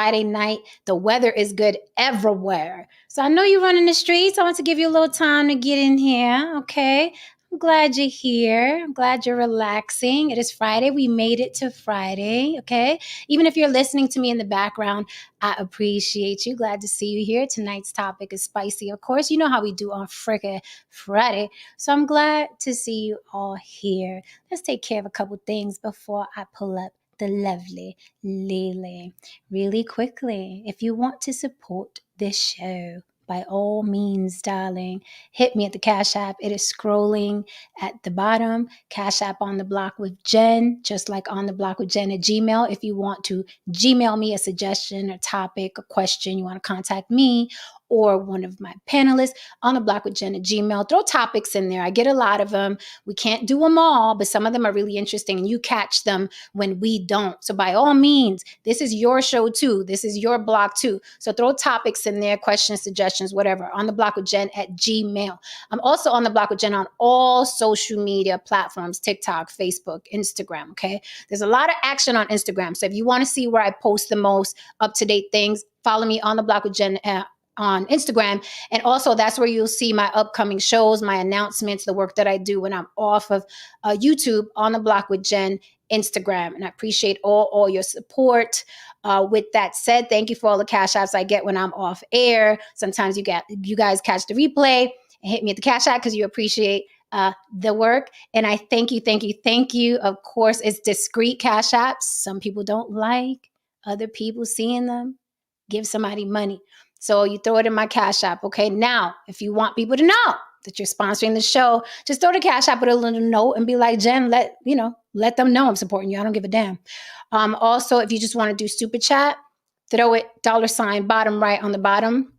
Friday night. The weather is good everywhere. So I know you're running the streets. I want to give you a little time to get in here, okay? I'm glad you're here. I'm glad you're relaxing. It is Friday. We made it to Friday, okay? Even if you're listening to me in the background, I appreciate you. Glad to see you here. Tonight's topic is spicy. Of course, you know how we do on Frickin' Friday. So I'm glad to see you all here. Let's take care of a couple things before I pull up the lovely Lily. Really quickly, if you want to support this show, by all means, darling, hit me at the Cash App. It is scrolling at the bottom. Cash App on the block with Jen, just like on the block with Jen at Gmail. If you want to Gmail me a suggestion, a topic, a question, you want to contact me or one of my panelists, on the block with Jen at Gmail. Throw topics in there. I get a lot of them. We can't do them all, but some of them are really interesting and you catch them when we don't. So by all means, this is your show too. This is your block too. So throw topics in there, questions, suggestions, whatever, on the block with Jen at Gmail. I'm also on the block with Jen on all social media platforms, TikTok, Facebook, Instagram, okay? There's a lot of action on Instagram. So if you want to see where I post the most up-to-date things, follow me on the block with Jen on Instagram. And also that's where you'll see my upcoming shows, my announcements, the work that I do when I'm off of YouTube, on the block with Jen Instagram. And I appreciate all your support. With that said, thank you for all the cash apps I get when I'm off air. Sometimes you guys catch the replay and hit me at the cash app because you appreciate the work. And I thank you. Of course, it's discreet cash apps. Some people don't like other people seeing them. Give somebody money. So you throw it in my Cash App, okay? Now, if you want people to know that you're sponsoring the show, just throw the Cash App with a little note and be like, Jen, let them know I'm supporting you. I don't give a damn. Also, if you just want to do super chat, throw it $ bottom right on the bottom.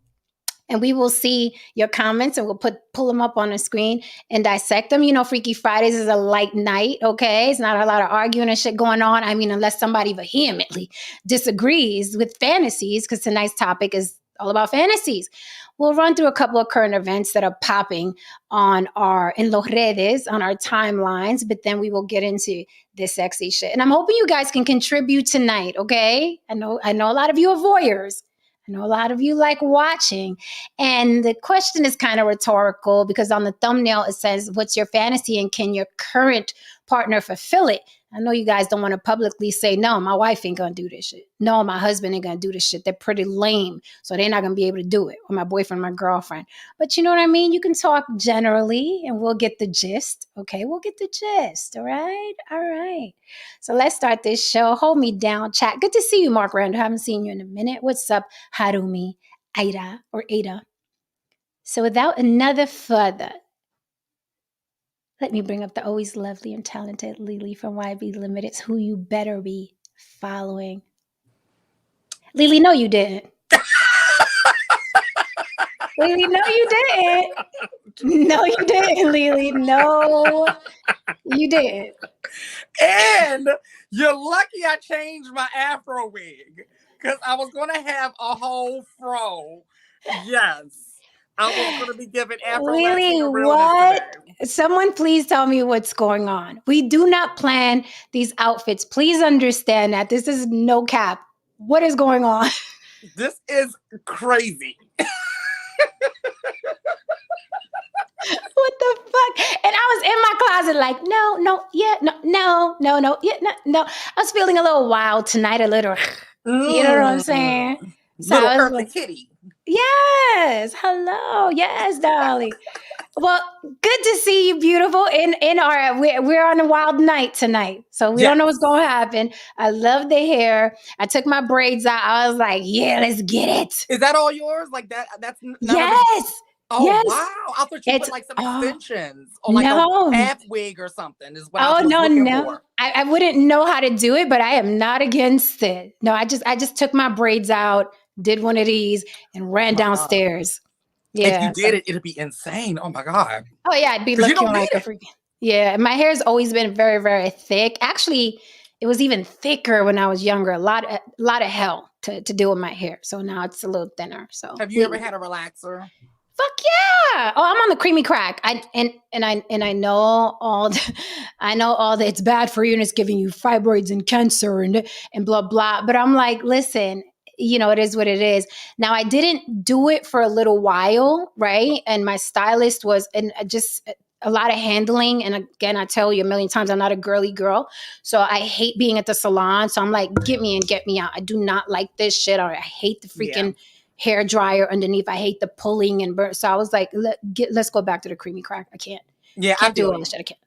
And we will see your comments and we'll pull them up on the screen and dissect them. You know, Freaky Fridays is a light night, okay? It's not a lot of arguing and shit going on. I mean, unless somebody vehemently disagrees with fantasies, because tonight's topic is all about fantasies. We'll run through a couple of current events that are popping en los redes, on our timelines, but then we will get into this sexy shit. And I'm hoping you guys can contribute tonight, okay? I know a lot of you are voyeurs. I know a lot of you like watching. And the question is kind of rhetorical because on the thumbnail it says, what's your fantasy and can your current partner fulfill it? I know you guys don't want to publicly say, no, my wife ain't going to do this shit. No, my husband ain't going to do this shit. They're pretty lame, so they're not going to be able to do it. Or my boyfriend, my girlfriend. But you know what I mean? You can talk generally and we'll get the gist. Okay, we'll get the gist. All right? All right. So let's start this show. Hold me down, chat. Good to see you, Mark Randall. Haven't seen you in a minute. What's up, Harumi, Ada? So without another further, let me bring up the always lovely and talented Lily from YB Limited, who you better be following. Lily, no, you didn't. Lily, no, you didn't. No, you didn't, Lily. No, you didn't. And you're lucky I changed my afro wig because I was going to have a whole fro. Yes. I was going to be giving afro Lily, what? Someone please tell me what's going on. We do not plan these outfits. Please understand that. This is no cap. What is going on? This is crazy. What the fuck? And I was in my closet like, no. I was feeling a little wild tonight, a little, you know what I'm saying? So little perfect kitty. Yes. Hello. Yes, darling. Well, good to see you, beautiful. We're on a wild night tonight, so we don't know what's going to happen. I love the hair. I took my braids out. I was like, yeah, let's get it. Is that all yours? Like that? That's yes. Oh yes. Wow! I thought you put like some extensions or like a half wig or something. Is what I was looking for. I wouldn't know how to do it, but I am not against it. No, I just took my braids out, did one of these, and ran downstairs. Yeah, if you did it, it'd be insane. Oh my god! Oh yeah, I'd be looking like a freaking. Yeah, my hair's always been very, very thick. Actually, it was even thicker when I was younger. A lot of hell to deal with my hair. So now it's a little thinner. So have you ever had a relaxer? Fuck yeah! Oh, I'm on the creamy crack. I know all that it's bad for you and it's giving you fibroids and cancer and blah blah. But I'm like, listen, it is what it is. Now, I didn't do it for a little while, right? And my stylist was, and just a lot of handling. And again, I tell you a million times, I'm not a girly girl. So I hate being at the salon. So I'm like, get me in, get me out. I do not like this shit. Or I hate the Yeah. freaking hair dryer underneath. I hate the pulling and burn. So I was like, let's go back to the creamy crack. I can't. Yeah, I Can't do feel all you. this shit. I can't.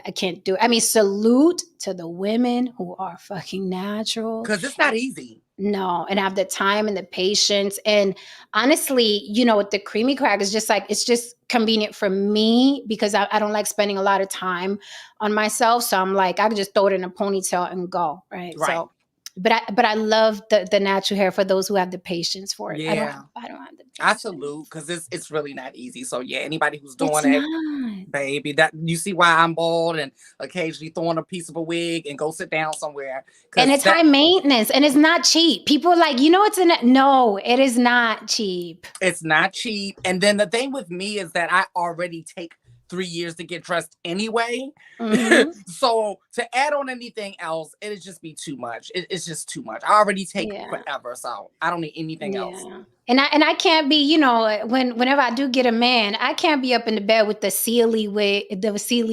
I can't do it. I mean, salute to the women who are fucking natural. Because it's not easy. No, and have the time and the patience. And honestly, with the creamy crack, is just like, it's just convenient for me because I don't like spending a lot of time on myself. So I'm like, I could just throw it in a ponytail and go. Right. Right. So, but I love the natural hair for those who have the patience for it. Yeah. I don't have the I patience. salute because it's really not easy. So yeah, anybody who's It's doing it, not. baby, that you see why I'm bald and occasionally throwing a piece of a wig and go sit down somewhere. And Because it's high maintenance and it's not cheap. People are like, it's in it. No, it is not cheap. it's not cheap. And then the thing with me is that I already take 3 years to get dressed anyway. Mm-hmm. So to add on anything else, it'd just be too much. It's just too much. I already take Yeah. forever, so I don't need anything else. Yeah. And I can't be, whenever I do get a man, I can't be up in the bed with the Sealy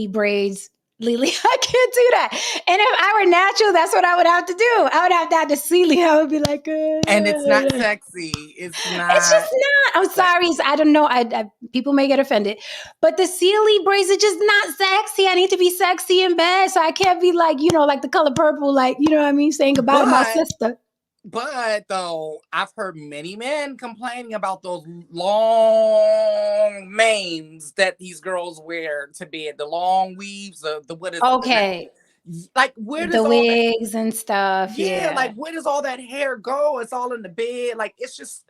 braids. Lily, I can't do that. And if I were natural, that's what I would have to do. I would have to have the Sealy. I would be like, And it's not it's sexy. It's just not not. I'm sorry. sexy. I don't know. People may get offended, but the Sealy braids are just not sexy. I need to be sexy in bed, so I can't be like, like the color purple, like what I mean, saying goodbye to my But sister. But though I've heard many men complaining about those long manes that these girls wear to bed, the long weaves, the what is that? Okay, Like where the does all that? wigs and stuff. Yeah, Yeah. like where does all that hair go? It's all in the bed. Like it's just.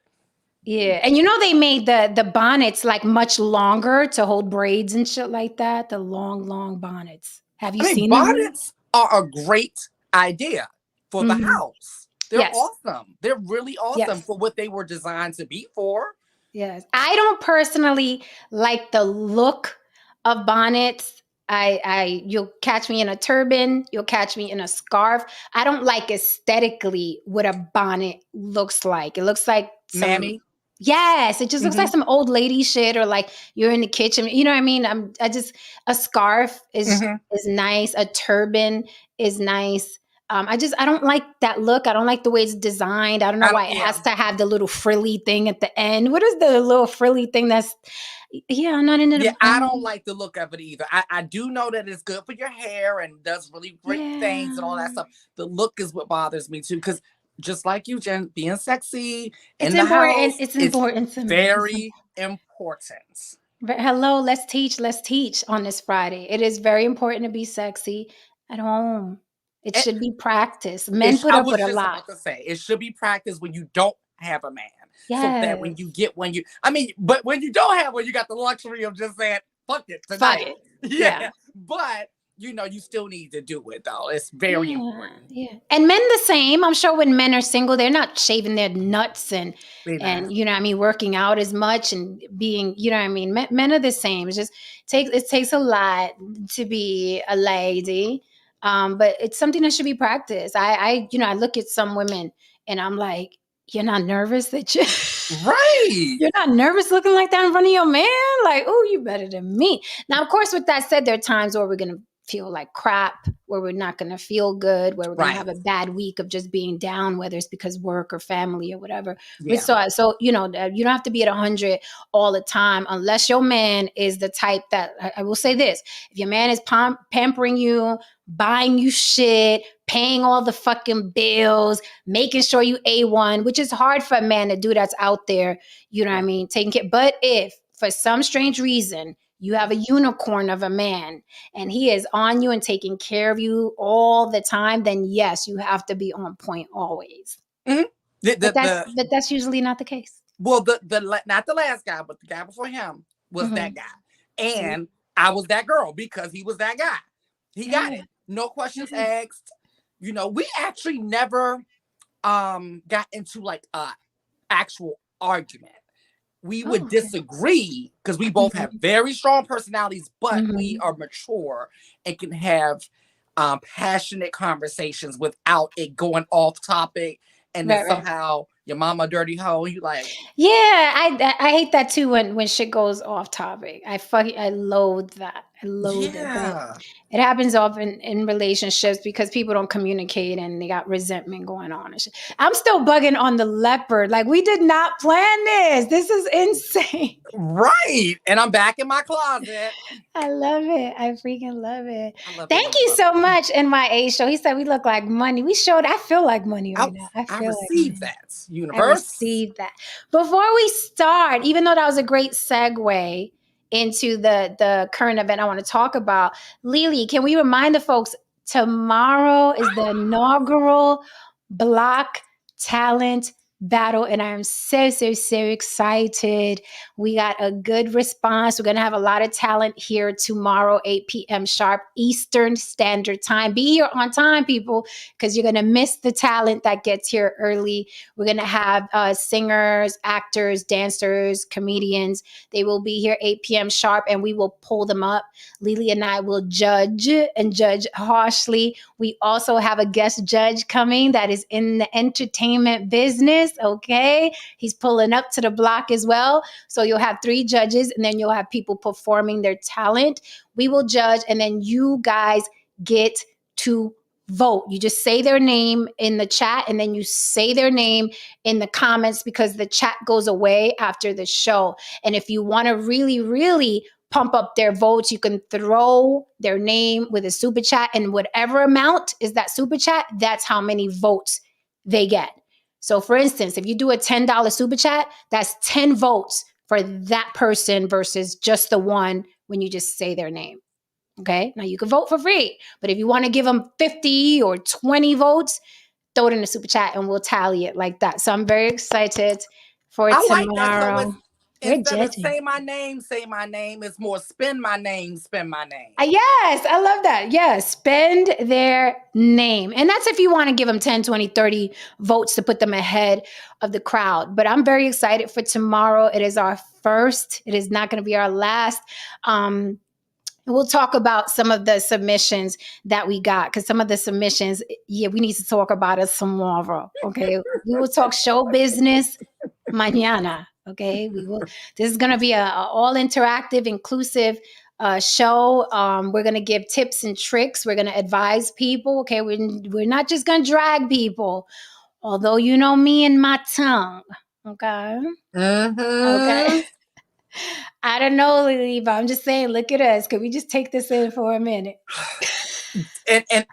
Yeah. And they made the bonnets like much longer to hold braids and shit like that. The long, long bonnets. Have you I mean, seen them? bonnets are a great idea for the Mm-hmm. house. They're Yes. awesome. They're really awesome Yes. for what they were designed to be for. Yes. I don't personally like the look of bonnets. You'll catch me in a turban, you'll catch me in a scarf. I don't like aesthetically what a bonnet looks like. It looks like some. Mammy. Yes, it just looks like Mm-hmm. some old lady shit, or like you're in the kitchen. You know what I mean? I just A scarf Mm-hmm. is nice. A turban is nice. I don't like that look. I don't like the way it's designed. I don't know I don't, why it yeah. has to have the little frilly thing at the end. What is the little frilly thing? Yeah, I'm not into Yeah, the. I don't like the look of it either. I do know that it's good for your hair and does really great things and all that Yeah, stuff. The look is what bothers me too, because just like you, Jen, being sexy it's in the important. house It's is important to me. very important. Hello, let's teach. Let's teach on this Friday. It is very important to be sexy at home. It And should be practiced. Men put I up was with a just lot. about to say it should be practiced when you don't have a man, so that when you Yes. get when you, I mean, but when you don't have one, you got the luxury of just saying fuck it Fuck tonight. it. Yeah. Yeah, but you still need to do it though. It's very Yeah, important. yeah. And men the same. I'm sure when men are single, they're not shaving their nuts Be nice. and what I mean, working out as much and being, what I mean, men are the same. It takes a lot to be a lady. But it's something that should be practiced. I look at some women and I'm like, you're not nervous that you Right. you're not nervous looking like that in front of your man? Like, oh, you better than me. Now, of course, with that said, there are times where we're gonna feel like crap, where we're not gonna feel good, where we're gonna Right. have a bad week of just being down, whether it's because work or family or whatever. But Yeah. so you don't have to be at 100 all the time, unless your man is the type that I will say this: if your man is pampering you, buying you shit, paying all the fucking bills, making sure you A1, which is hard for a man to do that's out there, you know what I Yeah. mean, taking care. But if for some strange reason you have a unicorn of a man and he is on you and taking care of you all the time, then yes, you have to be on point always. Mhm. The, But the that's the but that's usually not the case. well not the last guy, but the guy before him was Hmm. that guy, See? and I was that girl because he was that guy. He got Yeah. it. No questions Yeah. asked. We actually never got into like a actual argument. We would Oh, okay. disagree because we both have Hmm. very strong personalities, but we Hmm. are mature and can have passionate conversations without it going off topic and then Right, right. somehow your mama dirty hoe. You like, Yeah, I hate that too when shit goes off topic. I loathe that. I loathe it. But yeah, it happens often in relationships because people don't communicate and they got resentment going on and shit. I'm still bugging on the leopard. Like, we did not plan this. This is insane. right. And I'm back in my closet. I love it. I freaking love it. I love it. Thank Love it. you Love so it. much, NYA show. He said we look like money. I feel like money I right now. I I feel like received money. that I universe. received that. Before we start, even though that was a great segue into the current event I want to talk about, Lily, can we remind the folks tomorrow is the inaugural Block Talent Battle, and I am so excited. We got a good response. We're going to have a lot of talent here tomorrow, 8 p.m. sharp Eastern Standard Time. Be here on time, people, because you're going to miss the talent that gets here early. We're going to have singers, actors, dancers, comedians. They will be here 8 p.m. sharp, and we will pull them up. Lily and I will judge and judge harshly. We also have a guest judge coming that is in the entertainment business, okay? He's pulling up to the block as well. So you'll have 3 judges, and then you'll have people performing their talent. We will judge, and then you guys get to vote. You just say their name in the chat, and then you say their name in the comments because the chat goes away after the show. And if you want to really pump up their votes, you can throw their name with a super chat, and whatever amount is that super chat, that's how many votes they get. So for instance, if you do a $10 super chat, that's 10 votes for that person versus just the one when you just say their name. Okay. Now you can vote for free, but if you want to give them 50 or 20 votes, throw it in the super chat and we'll tally it like that. So I'm very excited for I like that. So tomorrow. it's We're instead of judging. say my name, say my name. It's more spin my name, spin my name. Yes, I love that. Yes, spend their name. And that's if you want to give them 10, 20, 30 votes to put them ahead of the crowd. But I'm very excited for tomorrow. It is our first, it is not going to be our last. We'll talk about some of the submissions that we got because some of the submissions, yeah, we need to talk about it tomorrow. Okay. We will talk show business mañana. Okay. We will, this is going to be a all interactive, inclusive show. We're going to give tips and tricks. We're going to advise people. Okay. We're not just going to drag people, although you know me and my tongue. Okay. Okay. Mm-hmm. I don't know, Lily, but I'm just saying, look at us. Could we just take this in for a minute? And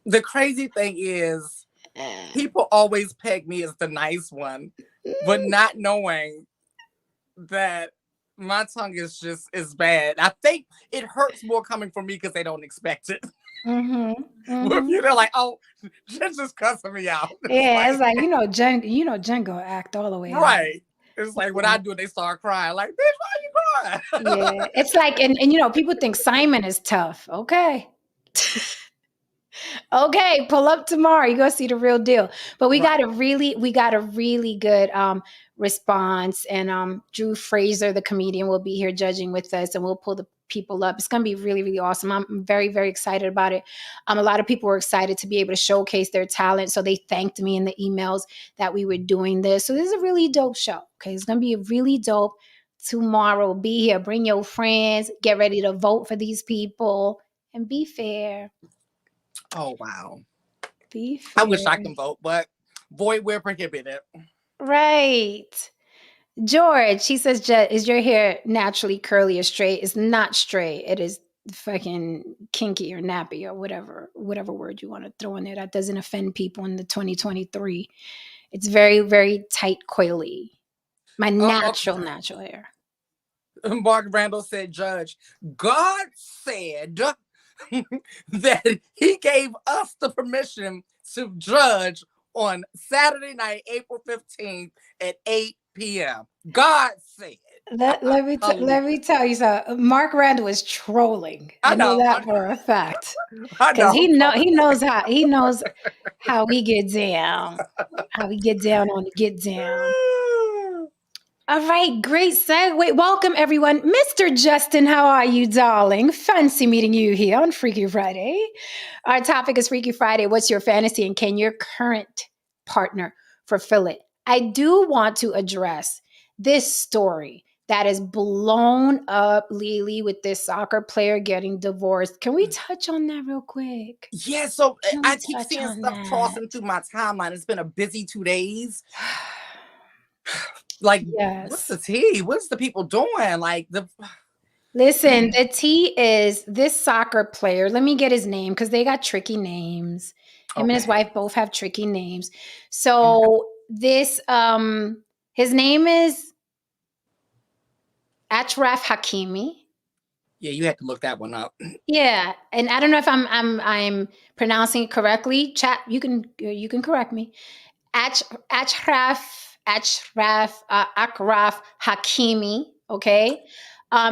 the crazy thing is, people always peg me as the nice one, but not knowing that my tongue is just as bad. I think it hurts more coming from me because they don't expect it. Mm-hmm. With Mm-hmm. you, they're like, "Oh, Jen's just cussing me out." Yeah, it's like Jen gonna act all the way out. Right. It's like when I do it, they start crying. Like, bitch, why you crying? Yeah, it's like, and people think Simon is tough. Okay. Okay, pull up tomorrow. You're gonna see the real deal. But we Right. got a really good response. And Drew Fraser, the comedian, will be here judging with us, and we'll pull the people up. It's gonna be really awesome. I'm very excited about it. A lot of people were excited to be able to showcase their talent. So they thanked me in the emails that we were doing this. So this is a really dope show. Okay, it's gonna be really dope tomorrow. Be here, bring your friends, get ready to vote for these people, and be fair. Oh wow. Be I fair. wish I can vote, but boy, we're prohibited. Right. George, he says, is your hair naturally curly or straight? It's not straight. It is fucking kinky or nappy or whatever word you want to throw in there. That doesn't offend people in the 2023. It's very tight, coily. My Okay. natural hair. Mark Randall said, Judge, God said that he gave us the permission to judge on Saturday night, April 15th at 8 p.m. God said. Let me tell you something. Mark Randall is trolling. I I know know. that for a fact. I Because know. he knows how we get down. How we get down on the get down. All right, great segue. Welcome, everyone. Mr. Justin, how are you, darling? Fancy meeting you here on Freaky Friday. Our topic is Freaky Friday. What's your fantasy, and can your current partner fulfill it. I do want to address this story that is blown up, Lily, with this soccer player getting divorced. Can we touch on that real quick? Yeah, so Can I we keep touch seeing on stuff that? crossing through my timeline. It's been a busy 2 days. Like, what's Yes. the tea? What's the people doing? Like the Listen, the T is this soccer player. Let me get his name because they got tricky names. Him and his okay. wife both have tricky names. So this his name is Achraf Hakimi. Yeah, you had to look that one up. Yeah, and I don't know if I'm pronouncing it correctly. Chat, you can correct me. Ach, Achraf Hakimi. Okay,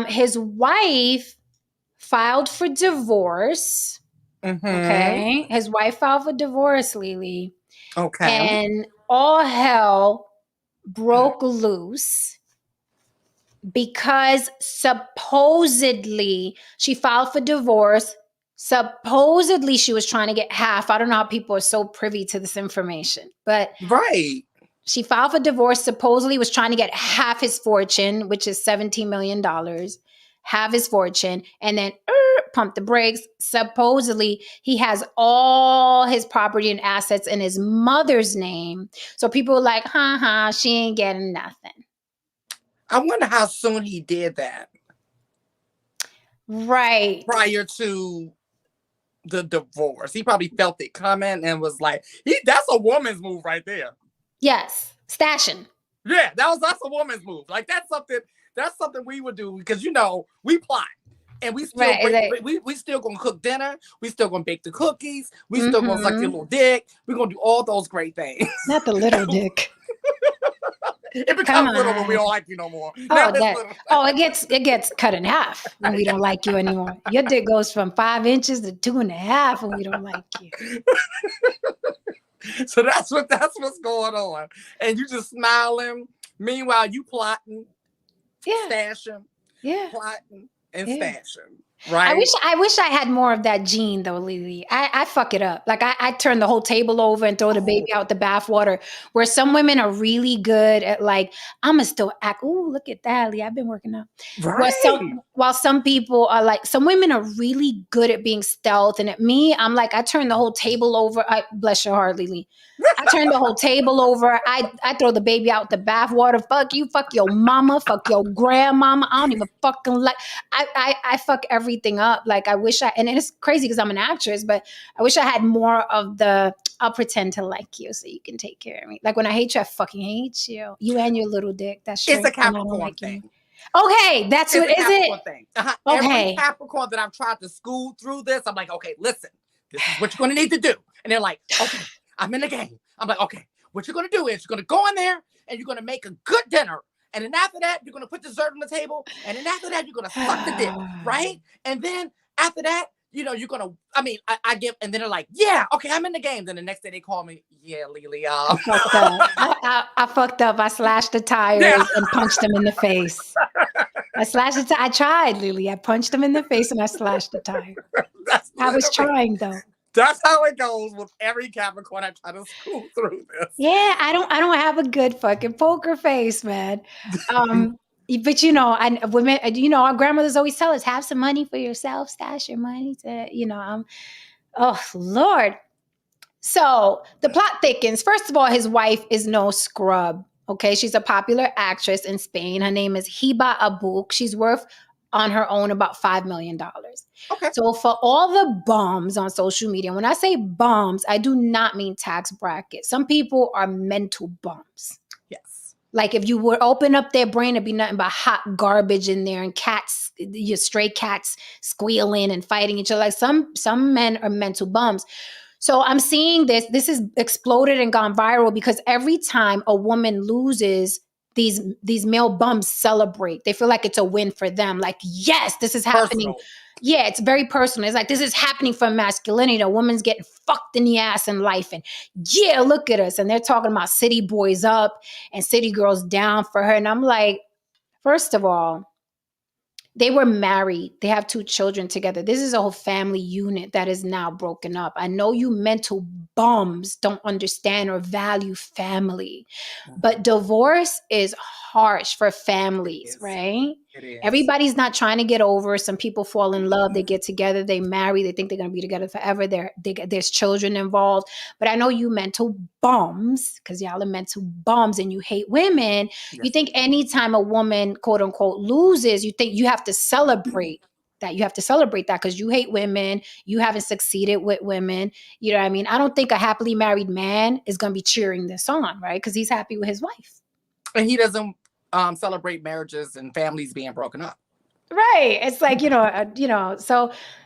his wife filed for divorce. Mm-hmm. Okay. His wife filed for divorce, Lily, Okay. and all hell broke loose because supposedly she filed for divorce. Supposedly she was trying to get half. I don't know how people are so privy to this information, but Right. she filed for divorce, supposedly was trying to get half his fortune, which is $17 million, half his fortune, and then pump the brakes. Supposedly, he has all his property and assets in his mother's name. So people were like, she ain't getting nothing. I wonder how soon he did that Right. prior to the divorce. He probably felt it coming and was like, that's a woman's move right there. Yes. Stashing. Yeah, that's a woman's move. Like that's something we would do because we plot. And we still Right. we still gonna cook dinner. We still gonna bake the cookies. We still gonna suck your Mm-hmm. little dick. We're gonna do all those great things. Not the little dick. It Come becomes little when we on. don't like you no more. Now Oh, it's little. it gets cut in half when we don't like you anymore. Your dick goes from 5 inches to 2.5 when we don't like you. So that's what's going on. And you just smiling. Meanwhile, you plotting, Yeah, stashing, yeah, plotting, and yeah. stashing. Right? I wish I had more of that gene though, Lily. I fuck it up. Like I turn the whole table over and throw the Oh, baby out the bathwater. Where some women are really good at like, I'ma still act. Ooh, look at that, Lee. I've been working out. right. While some people are like, some women are really good at being stealth, and at me, I'm like, I turn the whole table over. I bless your heart, Lily. I turn the whole table over. I throw the baby out the bathwater. Fuck you. Fuck your mama. Fuck your grandmama. I don't even fucking like. I fuck everything up. Like I wish and it's crazy because I'm an actress, but I wish I had more of the. I'll pretend to like you so you can take care of me. Like when I hate you, I fucking hate you. You and your little dick. That's It's a straight. And I don't Capricorn like you. thing. Okay, that's It's what a is it. Capricorn thing. Every Okay. Capricorn that I've tried to school through this, I'm like, okay, listen, this is what you're going to need to do. And they're like, okay, I'm in the game. I'm like, okay, what you're going to do is you're going to go in there and you're going to make a good dinner. And then after that, you're going to put dessert on the table. And then after that, you're going to suck the dick, right? And then after that, you're going to, I give, and then they're like, yeah, okay, I'm in the game. Then the next day they call me, yeah, Lily. I fucked up. I fucked up. I slashed the tires Yeah. and punched him in the face. I tried, Lily. I punched him in the face and I slashed the tire. I was trying though. That's how it goes with every Capricorn I try to school through this. Yeah, I don't have a good fucking poker face, man. But women, our grandmothers always tell us, have some money for yourself, stash your money oh Lord. So the plot thickens. First of all, his wife is no scrub. Okay, she's a popular actress in Spain. Her name is Hiba Abouk. She's worth on her own about $5 million. Okay. So for all the bums on social media, when I say bums, I do not mean tax bracket. Some people are mental bums. Yes. Like if you would open up their brain, it'd be nothing but hot garbage in there and cats, your stray cats squealing and fighting each other. Like some men are mental bums. So I'm seeing this is exploded and gone viral because every time a woman loses, these male bums celebrate. They feel like it's a win for them. Like, yes, this is happening. Personal. Yeah, it's very personal. It's like, this is happening for masculinity. A woman's getting fucked in the ass in life. And yeah, look at us. And they're talking about city boys up and city girls down for her. And I'm like, first of all, They were married. They have 2 children together. This is a whole family unit that is now broken up. I know you mental bums don't understand or value family, but divorce is harsh for It families, is. right? It is. Everybody's not trying to get over. Some people fall in love, they get together, they marry, they think they're going to be together forever. There's children involved. But I know you mental bums, because y'all are mental bums and you hate women. You Yes, we think do. anytime a woman, quote unquote, loses, you think you have to celebrate that. You have to celebrate that because you hate women. You haven't succeeded with women. You know what I mean? I don't think a happily married man is going to be cheering this on, right? Because he's happy with his wife. And he doesn't celebrate marriages and families being broken up. Right. It's like,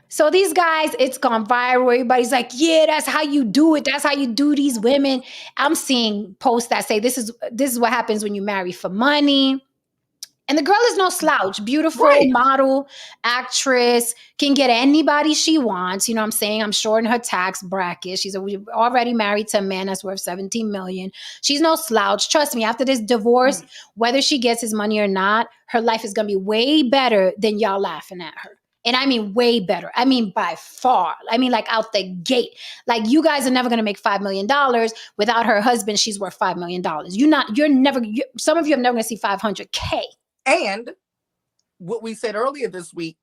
so these guys, it's gone viral. Everybody's like, yeah, that's how you do it. That's how you do these women. I'm seeing posts that say this is what happens when you marry for money. And the girl is no slouch. Beautiful Right. model, actress, can get anybody she wants. You know what I'm saying? I'm sure in her tax bracket. She's already married to a man that's worth 17 million. She's no slouch. Trust me, after this divorce, whether she gets his money or not, her life is going to be way better than y'all laughing at her. And I mean way better. I mean by far. I mean like out the gate. Like you guys are never going to make $5 million without her husband. She's worth $5 million. Some of you are never going to see 500K. And what we said earlier this week,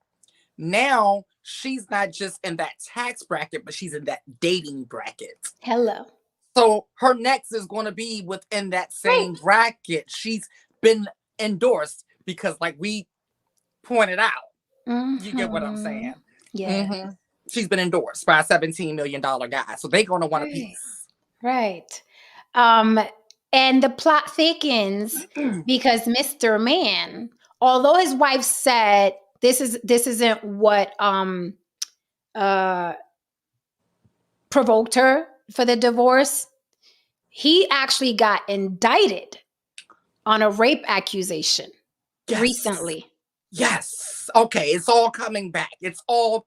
now she's not just in that tax bracket, but she's in that dating bracket. Hello. So her next is going to be within that Right. same bracket. She's been endorsed because, like we pointed out, you get what I'm saying? Yeah. Mm-hmm. She's been endorsed by a $17 million guy. So they're going to want a Right. piece. Right. And the plot thickens because Mr. Man, although his wife said this isn't what uh provoked her for the divorce, he actually got indicted on a rape accusation Yes. recently. Yes. Okay. It's all coming back. It's all,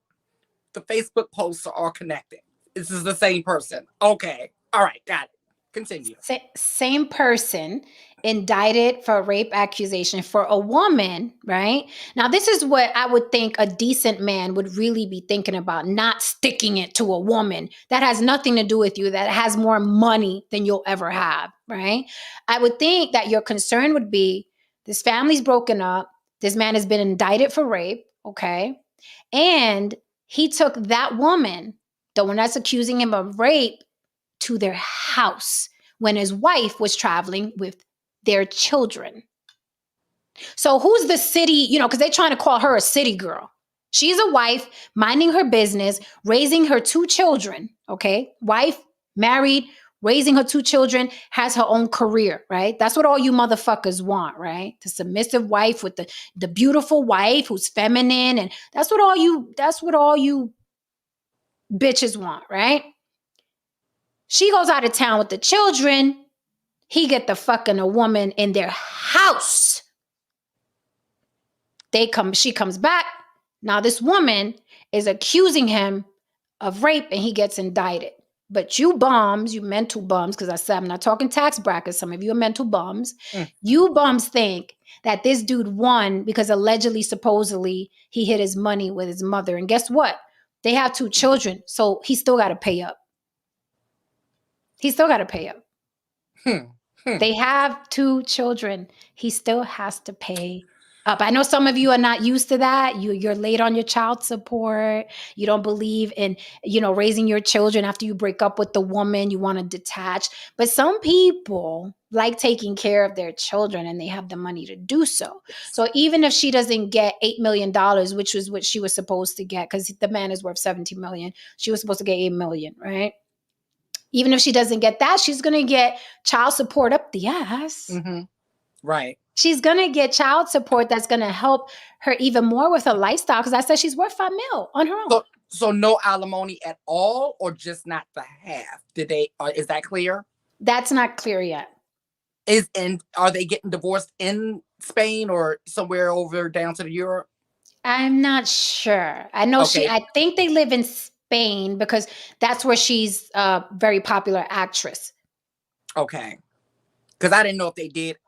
the Facebook posts are all connected. This is the same person. Okay. All right. Got it. Continue. Same person indicted for a rape accusation for a woman, right? Now, this is what I would think a decent man would really be thinking about, not sticking it to a woman that has nothing to do with you, that has more money than you'll ever have, right? I would think that your concern would be this family's broken up, this man has been indicted for rape, okay? And he took that woman, the one that's accusing him of rape, to their house when his wife was traveling with their children. So who's the city, because they're trying to call her a city girl. She's a wife minding her business, raising her 2 children, okay? Wife, married, raising her 2 children, has her own career, right? That's what all you motherfuckers want, right? The submissive wife with the beautiful wife who's feminine, and that's what all you bitches want, right? She goes out of town with the children. He get the fucking a woman in their house. She comes back. Now this woman is accusing him of rape and he gets indicted. But you bums, you mental bums, because I said I'm not talking tax brackets. Some of you are mental bums. You bums think that this dude won because allegedly, supposedly, he hid his money with his mother. And guess what? They have 2 children. So he still got to pay up. He still got to pay up. They have 2 children. He still has to pay up. I know some of you are not used to that. You're late on your child support. You don't believe in, raising your children after you break up with the woman. You want to detach. But some people like taking care of their children and they have the money to do so. So even if she doesn't get $8 million, which was what she was supposed to get, because the man is worth 17 million, she was supposed to get 8 million, right? Even if she doesn't get that, she's going to get child support up the ass. Mm-hmm. Right. She's going to get child support that's going to help her even more with her lifestyle, because I said she's worth $5 million on her own. So no alimony at all, or just not the half? Is that clear? That's not clear yet. Are they getting divorced in Spain or somewhere over down to Europe? I'm not sure. I know Okay. I think they live in Spain because that's where she's a very popular actress. Okay. Because I didn't know if they did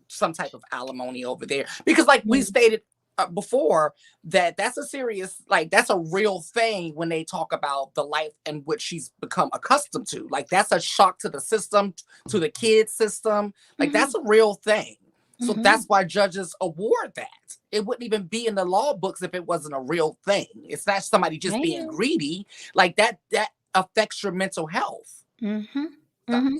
some type of alimony over there. Because like we stated before, that that's a serious, like, that's a real thing when they talk about the life in which she's become accustomed to. Like, that's a shock to the system, to the kid system. Like, Mhm. that's a real thing. So Mhm. that's why judges award that. It wouldn't even be in the law books if it wasn't a real thing. It's not somebody just being Damn. greedy. Like, that affects your mental health. Mhm. So, Mhm.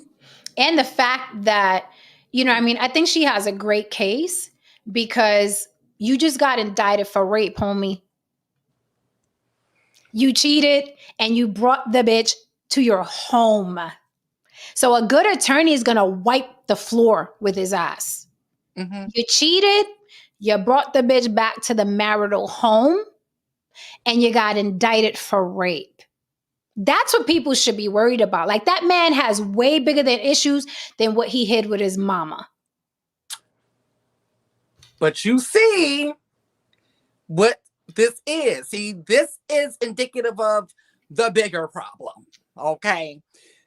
And the fact that, I mean, I think she has a great case because you just got indicted for rape, homie. You cheated and you brought the bitch to your home. So a good attorney is going to wipe the floor with his ass. mhm. You cheated, you brought the bitch back to the marital home, and you got indicted for rape. That's what people should be worried about. Like, that man has way bigger than issues than what he hid with his mama. But you see what this is. See, this is indicative of the bigger problem. Okay.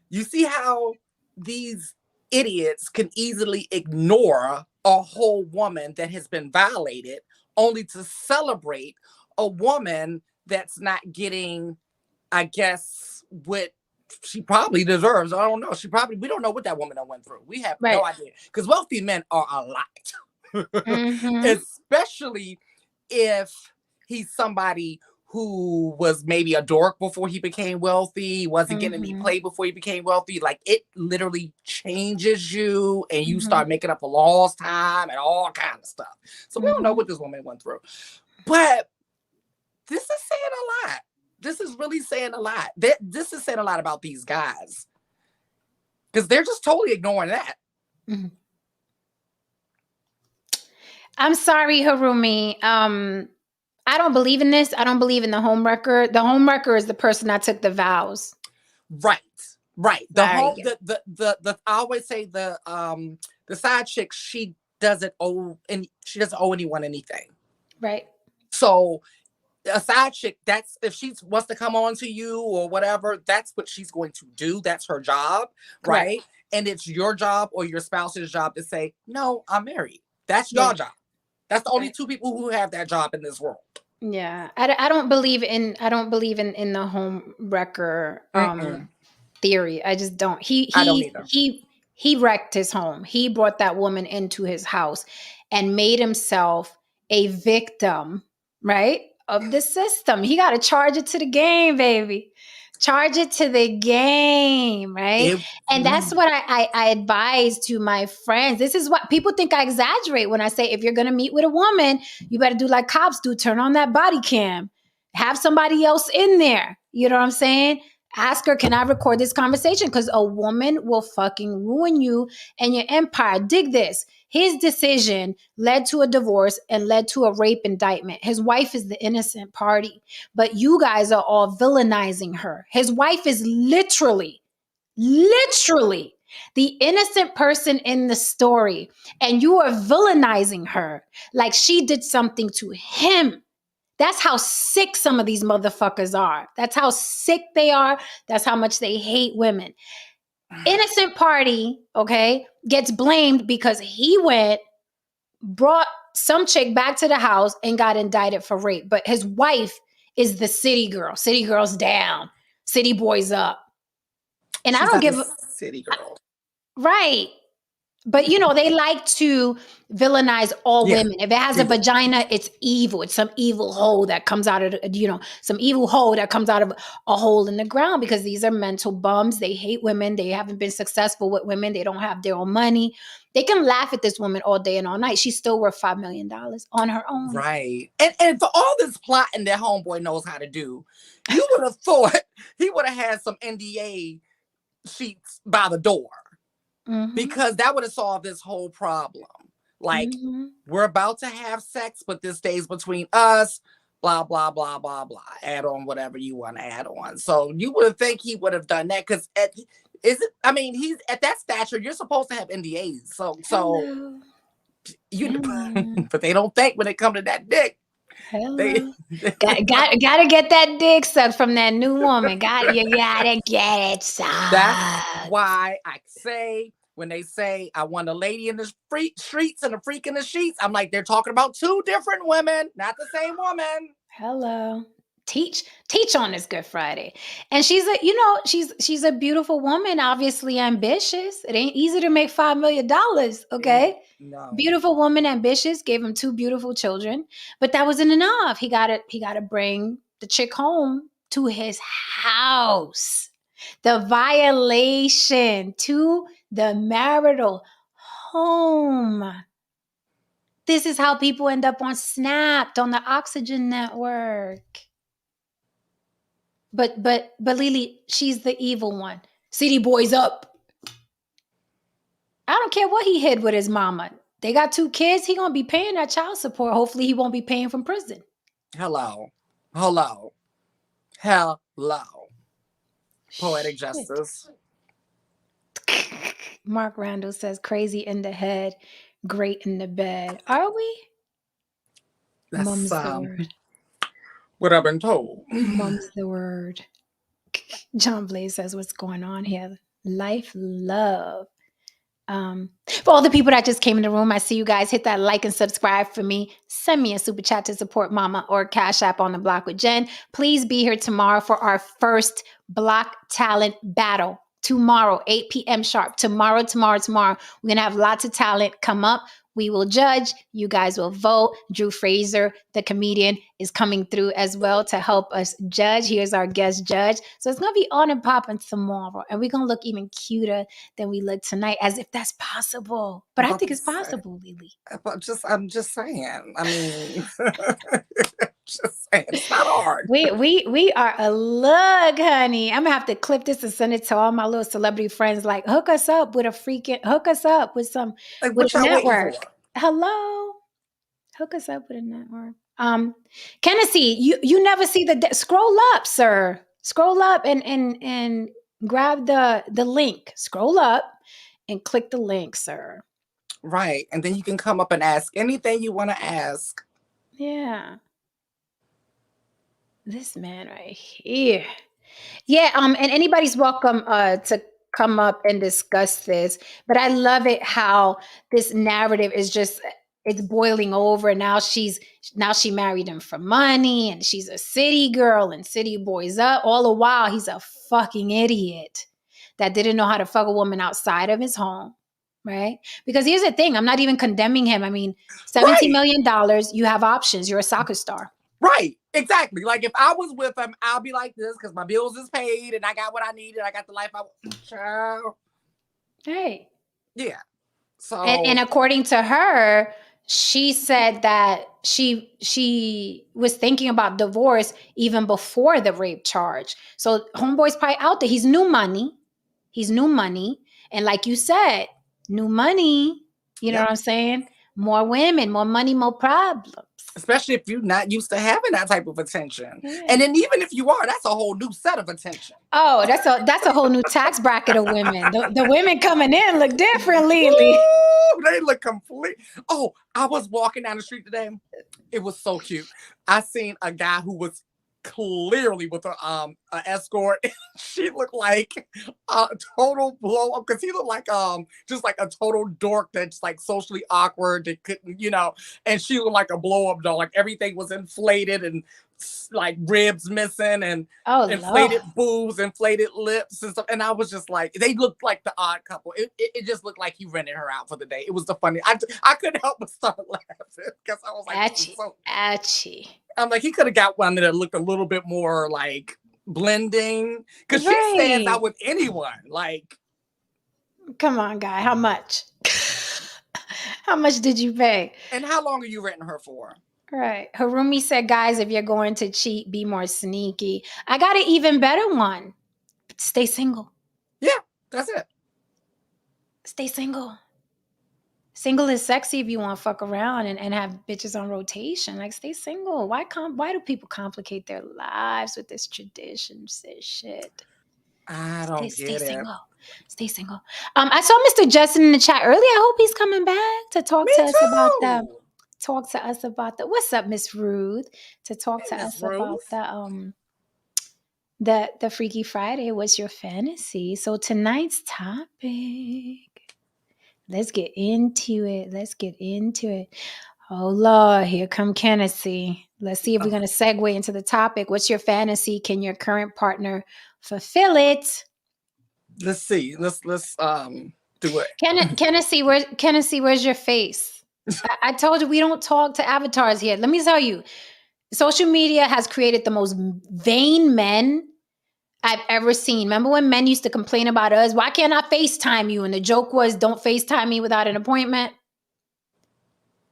You see how these idiots can easily ignore a whole woman that has been violated only to celebrate a woman that's not getting, I guess, what she probably deserves. I don't know. We don't know what that woman went through. We have no Right. idea. Because wealthy men are a lot, Mm-hmm. especially if he's somebody who was maybe a dork before he became wealthy, wasn't getting any Mm-hmm. play before he became wealthy. Like, it literally changes you, and you Mm-hmm. start making up for lost time and all kind of stuff. So we don't know Mm-hmm. what this woman went through. But this is saying a lot. This is really saying a lot. This is saying a lot about these guys, because they're just totally ignoring that. Mm-hmm. I'm sorry, Harumi. I don't believe in this. I don't believe in the homewrecker. The homewrecker is the person that took the vows. Right, right. The Sorry. whole the I always say the side chick, she doesn't owe anyone anything. Right. So a side chick, that's if she wants to come on to you or whatever, that's what she's going to do. That's her job, Correct. right? And it's your job or your spouse's job to say, no, I'm married. That's Yeah. your job. That's the only Right. two people who have that job in this world. Yeah. I don't believe in the home wrecker Mm-mm. theory. I just don't. I don't either. He wrecked his home. He brought that woman into his house and made himself a victim, right? Of the system. He got to charge it to the game, baby. Charge it to the game, right? It, And that's what I advise to my friends. This is what people think I exaggerate when I say, if you're going to meet with a woman, you better do like cops do, turn on that body cam, have somebody else in there. You know what I'm saying? Ask her, can I record this conversation? Because a woman will fucking ruin you and your empire. Dig this. His decision led to a divorce and led to a rape indictment. His wife is the innocent party, but you guys are all villainizing her. His wife is literally the innocent person in the story, and you are villainizing her like she did something to him. That's how sick some of these motherfuckers are. That's how sick they are. That's how much they hate women. Innocent party, okay, gets blamed because he went, brought some chick back to the house and got indicted for rape. But his wife is the city girl. City girls down, city boys up. And I she's don't not a give city girl. right. But they like to villainize all Yeah, women. If it has a they do. vagina, it's evil. It's some evil hole that comes out of some evil hole that comes out of a hole in the ground, because these are mental bums. They hate women. They haven't been successful with women. They don't have their own money. They can laugh at this woman all day and all night. She's still worth $5 million on her own. Right. And for all this plotting that homeboy knows how to do, you would have thought he would have had some NDA sheets by the door, Mm-hmm. because that would have solved this whole problem. Like, Mm-hmm. we're about to have sex, but this stays between us, blah, blah, blah, blah, blah. Add on whatever you want to add on. So you would think he would have done that, because he's at that stature, you're supposed to have NDAs. So Hello. you Hello. but they don't think when it comes to that dick. They, Hello. Gotta get that dick sucked from that new woman. You gotta get it that's sucked. why I say when they say I want a lady in the streets and a freak in the sheets, I'm like, they're talking about two different women, not the same woman. Hello. Teach on this Good Friday. And she's a beautiful woman, obviously ambitious. It ain't easy to make $5 million, okay? No. Beautiful woman, ambitious, gave him two beautiful children, but that wasn't enough. He got to bring the chick home to his house. The violation to the marital home. This is how people end up on Snapped on the Oxygen Network. But Lily, she's the evil one. City boys up. I don't care what he hid with his mama. They got two kids. He gonna be paying that child support. Hopefully, he won't be paying from prison. Hello. Hello. Hello. Poetic Shit. justice. Mark Randall says, "Crazy in the head, great in the bed." Are we? That's Mum's the word. what I've been told. Mum's the word. John Blaze says, "What's going on here? Life, love." For all the people that just came in the room, I see you guys. Hit that like and subscribe for me. Send me a super chat to support Mama or Cash App on the Block with Jen. Please be here tomorrow for our first Block Talent Battle. Tomorrow, 8 p.m. sharp. Tomorrow. We're going to have lots of talent come up. We will judge. You guys will vote. Drew Fraser, the comedian, is coming through as well to help us judge. Here's our guest judge. So it's going to be on and popping tomorrow. And we're going to look even cuter than we look tonight, as if that's possible. But I think it's possible, Lily. I'm just saying. I mean, just saying. It's not hard. We are a look, honey. I'm gonna have to clip this and send it to all my little celebrity friends. Like, hook us up with some Like, with what a y'all waiting network. for? Hello, hook us up with a network. Kennedy, you never see scroll up, sir. Scroll up and grab the link. Scroll up and click the link, sir. Right. And then you can come up and ask anything you want to ask. Yeah. This man right here. Yeah, and anybody's welcome to come up and discuss this. But I love it how this narrative is just it's boiling over. Now she married him for money and she's a city girl and city boys up. All the while he's a fucking idiot that didn't know how to fuck a woman outside of his home. Right? Because here's the thing, I'm not even condemning him. I mean, $17 Right. million, you have options. You're a soccer star. Right. Exactly. Like, if I was with him, I'll be like this because my bills is paid and I got what I need and I got the life I want. Child. Hey. Yeah. So. And according to her, she said that she was thinking about divorce even before the rape charge. So homeboy's probably out there. He's new money. And like you said, new money. You know Yep. what I'm saying? More women, more money, more problems. Especially if you're not used to having that type of attention. Yeah. And then even if you are, that's a whole new set of attention. Oh, that's a whole new tax bracket of women. The women coming in look different lately. Ooh, they look complete. Oh, I was walking down the street today. It was so cute. I seen a guy who was clearly with a escort. She looked like a total blow up because he looked like just like a total dork that's like socially awkward that couldn't, and she looked like a blow up doll. Like, everything was inflated and like ribs missing and inflated boobs, inflated lips and stuff. And I was just like, they looked like the odd couple. It just looked like he rented her out for the day. It was the funny. I couldn't help but start laughing because I was like, Atchy. I'm like, he could have got one that looked a little bit more like blending because she stands out with anyone. Like, come on, guy, how much? How much did you pay? And how long are you renting her for? Right. Harumi said, guys, if you're going to cheat, be more sneaky. I got an even better one. Stay single. Yeah, that's it. Stay single. Single is sexy if you want to fuck around and have bitches on rotation. Like, stay single. Why do people complicate their lives with this tradition shit? I don't get it. Single. Stay single. I saw Mr. Justin in the chat earlier. I hope he's coming back to talk to us about that. Talk to us about the what's up, Miss Ruth? To talk to us about the Freaky Friday. What's your fantasy? So tonight's topic. Let's get into it. Let's get into it. Oh Lord, here come Kennedy. Let's see if we're Oh, gonna segue into the topic. What's your fantasy? Can your current partner fulfill it? let's see. Let's do it. Kennedy, where's your face? I told you we don't talk to avatars here. Let me tell you, social media has created the most vain men I've ever seen. Remember when men used to complain about us? Why can't I FaceTime you? And the joke was, don't FaceTime me without an appointment.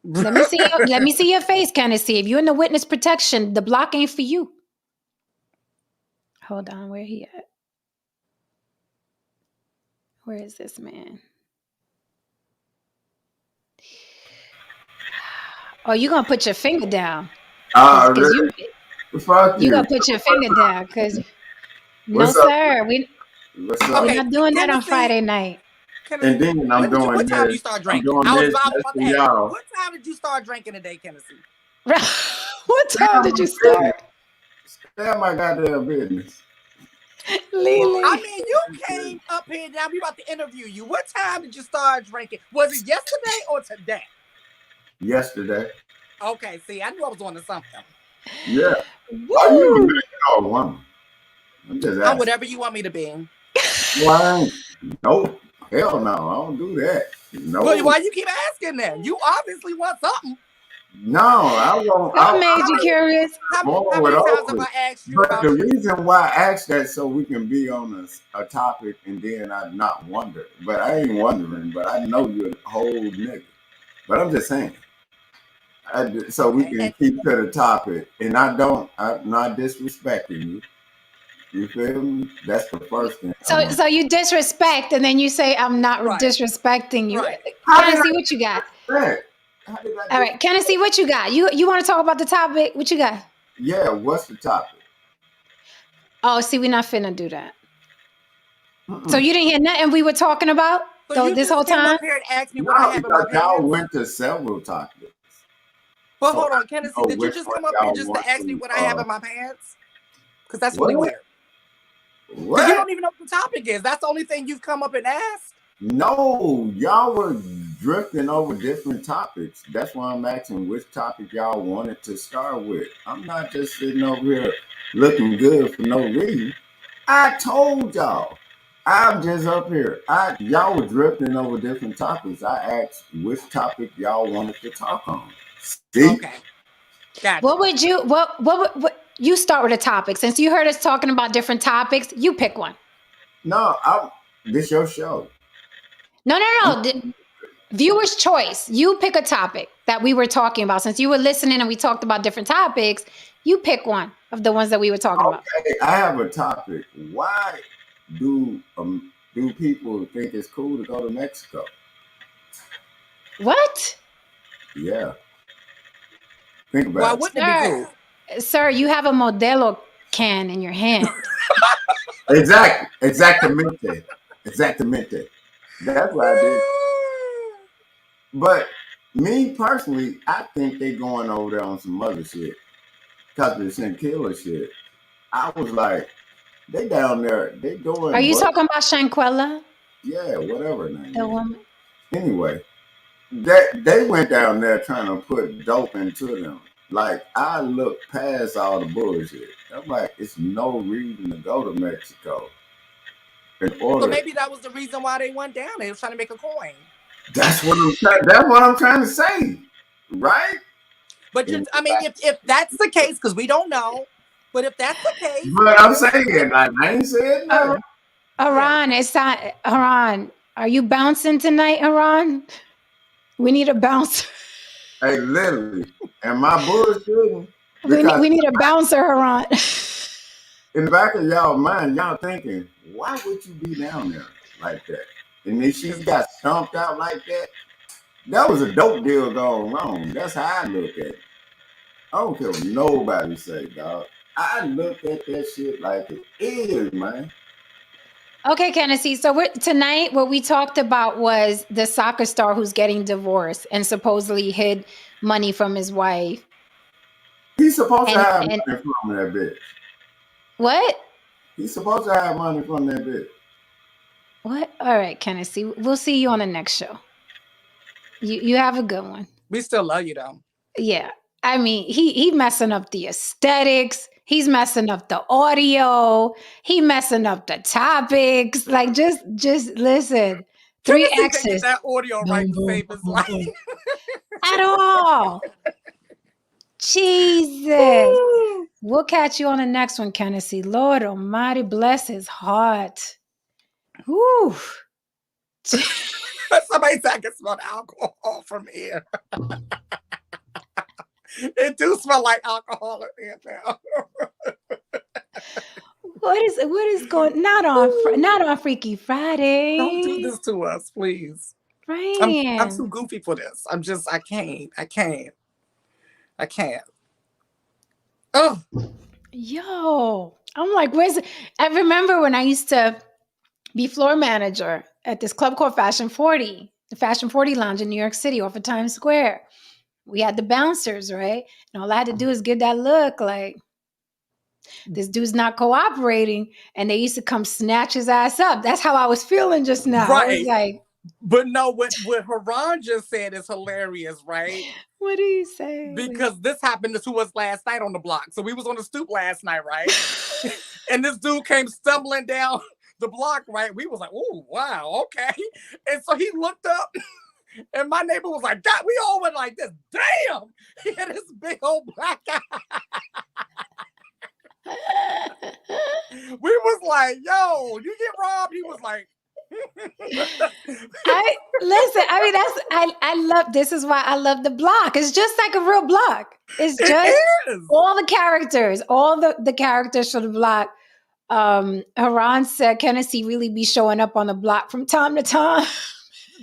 Let me see your face, Kennedy. If you're in the witness protection, the block ain't for you. Hold on, where he at? Where is this man? Oh, you gonna put your finger down. Cause you Fuck you you. gonna put your finger down. Cause no What's up? sir. What's up? We're Okay, not doing that on Tennessee. Friday night. And Tennessee. then When I'm did you? doing What time did this. you start I'm drinking? doing I was this about just to for ask you. y'all. What time did you start drinking today, Tennessee? What Stay time on did my you business. start? Stay on my goddamn business. I Lily. mean, you came up here now. We about to interview you. What time did you start drinking? Was it yesterday or today? Yesterday. Okay, see, I knew I was on to something. Yeah. Are you a Woo! man or a woman? I'm just I'm asking. whatever you want me to be. Why? Nope. Hell no. I don't do that. Well, No. why you keep asking then? You obviously want something. No. I won't. That I made How you many curious. more how with many times have open. I asked you But the about you? reason why I asked that so we can be on a topic and then I not wonder. But I ain't wondering. But I know you're a whole nigga. But I'm just saying. So we Okay, can and keep to the topic. And I'm not disrespecting you. You feel me? That's the first thing I So want. so you disrespect and then you say I'm not right, disrespecting you. right. How did Kennedy, what you got? I do that? How did I All do? right, Kennedy, what you got? You want to talk about the topic? What you got? Yeah, what's the topic? Oh, see, we're not finna do that. So Mm-mm. you didn't hear nothing we were talking about So though you this just whole came time? up here and asked me what I No, have in my because y'all pants. went to several topics. But So hold on, I Kennedy, know did you which just one come up here y'all just want to ask me to what I have in my pants? Because that's really what? weird. Because you What? don't even know what the topic is. That's the only thing you've come up and asked. No, y'all were drifting over different topics. That's why I'm asking which topic y'all wanted to start with. I'm not just sitting over here looking good for no reason. I told y'all. I'm just up here. Y'all were drifting over different topics. I asked which topic y'all wanted to talk on. See? Okay, got What you. would you what you start with a topic since you heard us talking about different topics? You pick one. No, this your show. No, no, no. Viewer's choice. You pick a topic that we were talking about. Since you were listening and we talked about different topics, you pick one of the ones that we were talking about. Okay, I have a topic. Why do people think it's cool to go to Mexico? What? Yeah, think Why about it. wouldn't it be Sir, cool? sir, you have a Modelo can in your hand. Exactamente, exactamente. That's what I did. But me personally, I think they going over there on some other shit. Cause the Shanquilla shit. I was like, they down there, they Are doing you but talking about Shanquella? yeah, whatever her The name is. woman. Anyway, they went down there trying to put dope into them. Like I look past all the bullshit. I'm like, it's no reason to go to Mexico in So order. maybe that was the reason why they went down. They was trying to make a coin. That's what I'm trying to say. Right? But And, I mean, if that's the case, because we don't know, but if that's the case, but I'm saying, like, I ain't said Ar- nothing. yeah. Aran, it's not Aran. Are you bouncing tonight, Aran? We need a bounce. Hey, literally. And my bullshitting We because we need a bouncer, Aran. in the back of y'all mind, y'all thinking, why would you be down there like that? And then she Because got stomped out like that. That was a dope deal going wrong. That's how I look at it. I don't care what nobody say, dog. I look at that shit like it is, man. Okay, Kennedy. So tonight, what we talked about was the soccer star who's getting divorced and supposedly hid money from his wife. He's supposed to And have and money from that bitch. what? He's supposed to have money from that bitch. What? All right, Kennedy. We'll see you on the next show. You have a good one. We still love you though. Yeah. I mean, he messing up the aesthetics. He's messing up the audio. He messing up the topics. Like just listen. Three Tennessee can get X's. that audio right Boom, to boom, save his boom, life. boom. At all. Jesus. Ooh. We'll catch you on the next one, Kennedy. Lord Almighty, bless his heart. Whew. Somebody said I can smell the alcohol from here. It do smell like alcohol in here now. What is going not on Freaky Friday? Don't do this to us, please. I'm Right. too goofy for this. I can't. Oh, Yo. I'm like, where's it? I remember when I used to be floor manager at this club called Fashion 40, the Fashion 40 Lounge in New York City off of Times Square. We had the bouncers, right? And all I had to do is give that look like this dude's not cooperating. And they used to come snatch his ass up. That's how I was feeling just now. I was right. like, But no, what Haran just said is hilarious, right? what do you say? Because this happened to us last night on the block. So we was on the stoop last night, right? And this dude came stumbling down the block, right? We was like, oh, wow, okay. And so he looked up and my neighbor was like, God, we all went like this. Damn! He had this big old black eye. We was like, yo, you get robbed? He was like, I love, this is why I love the block. It's just like a real block. It's it just is. all the characters for the block. Haran said Kennedy really be showing up on the block from time to time.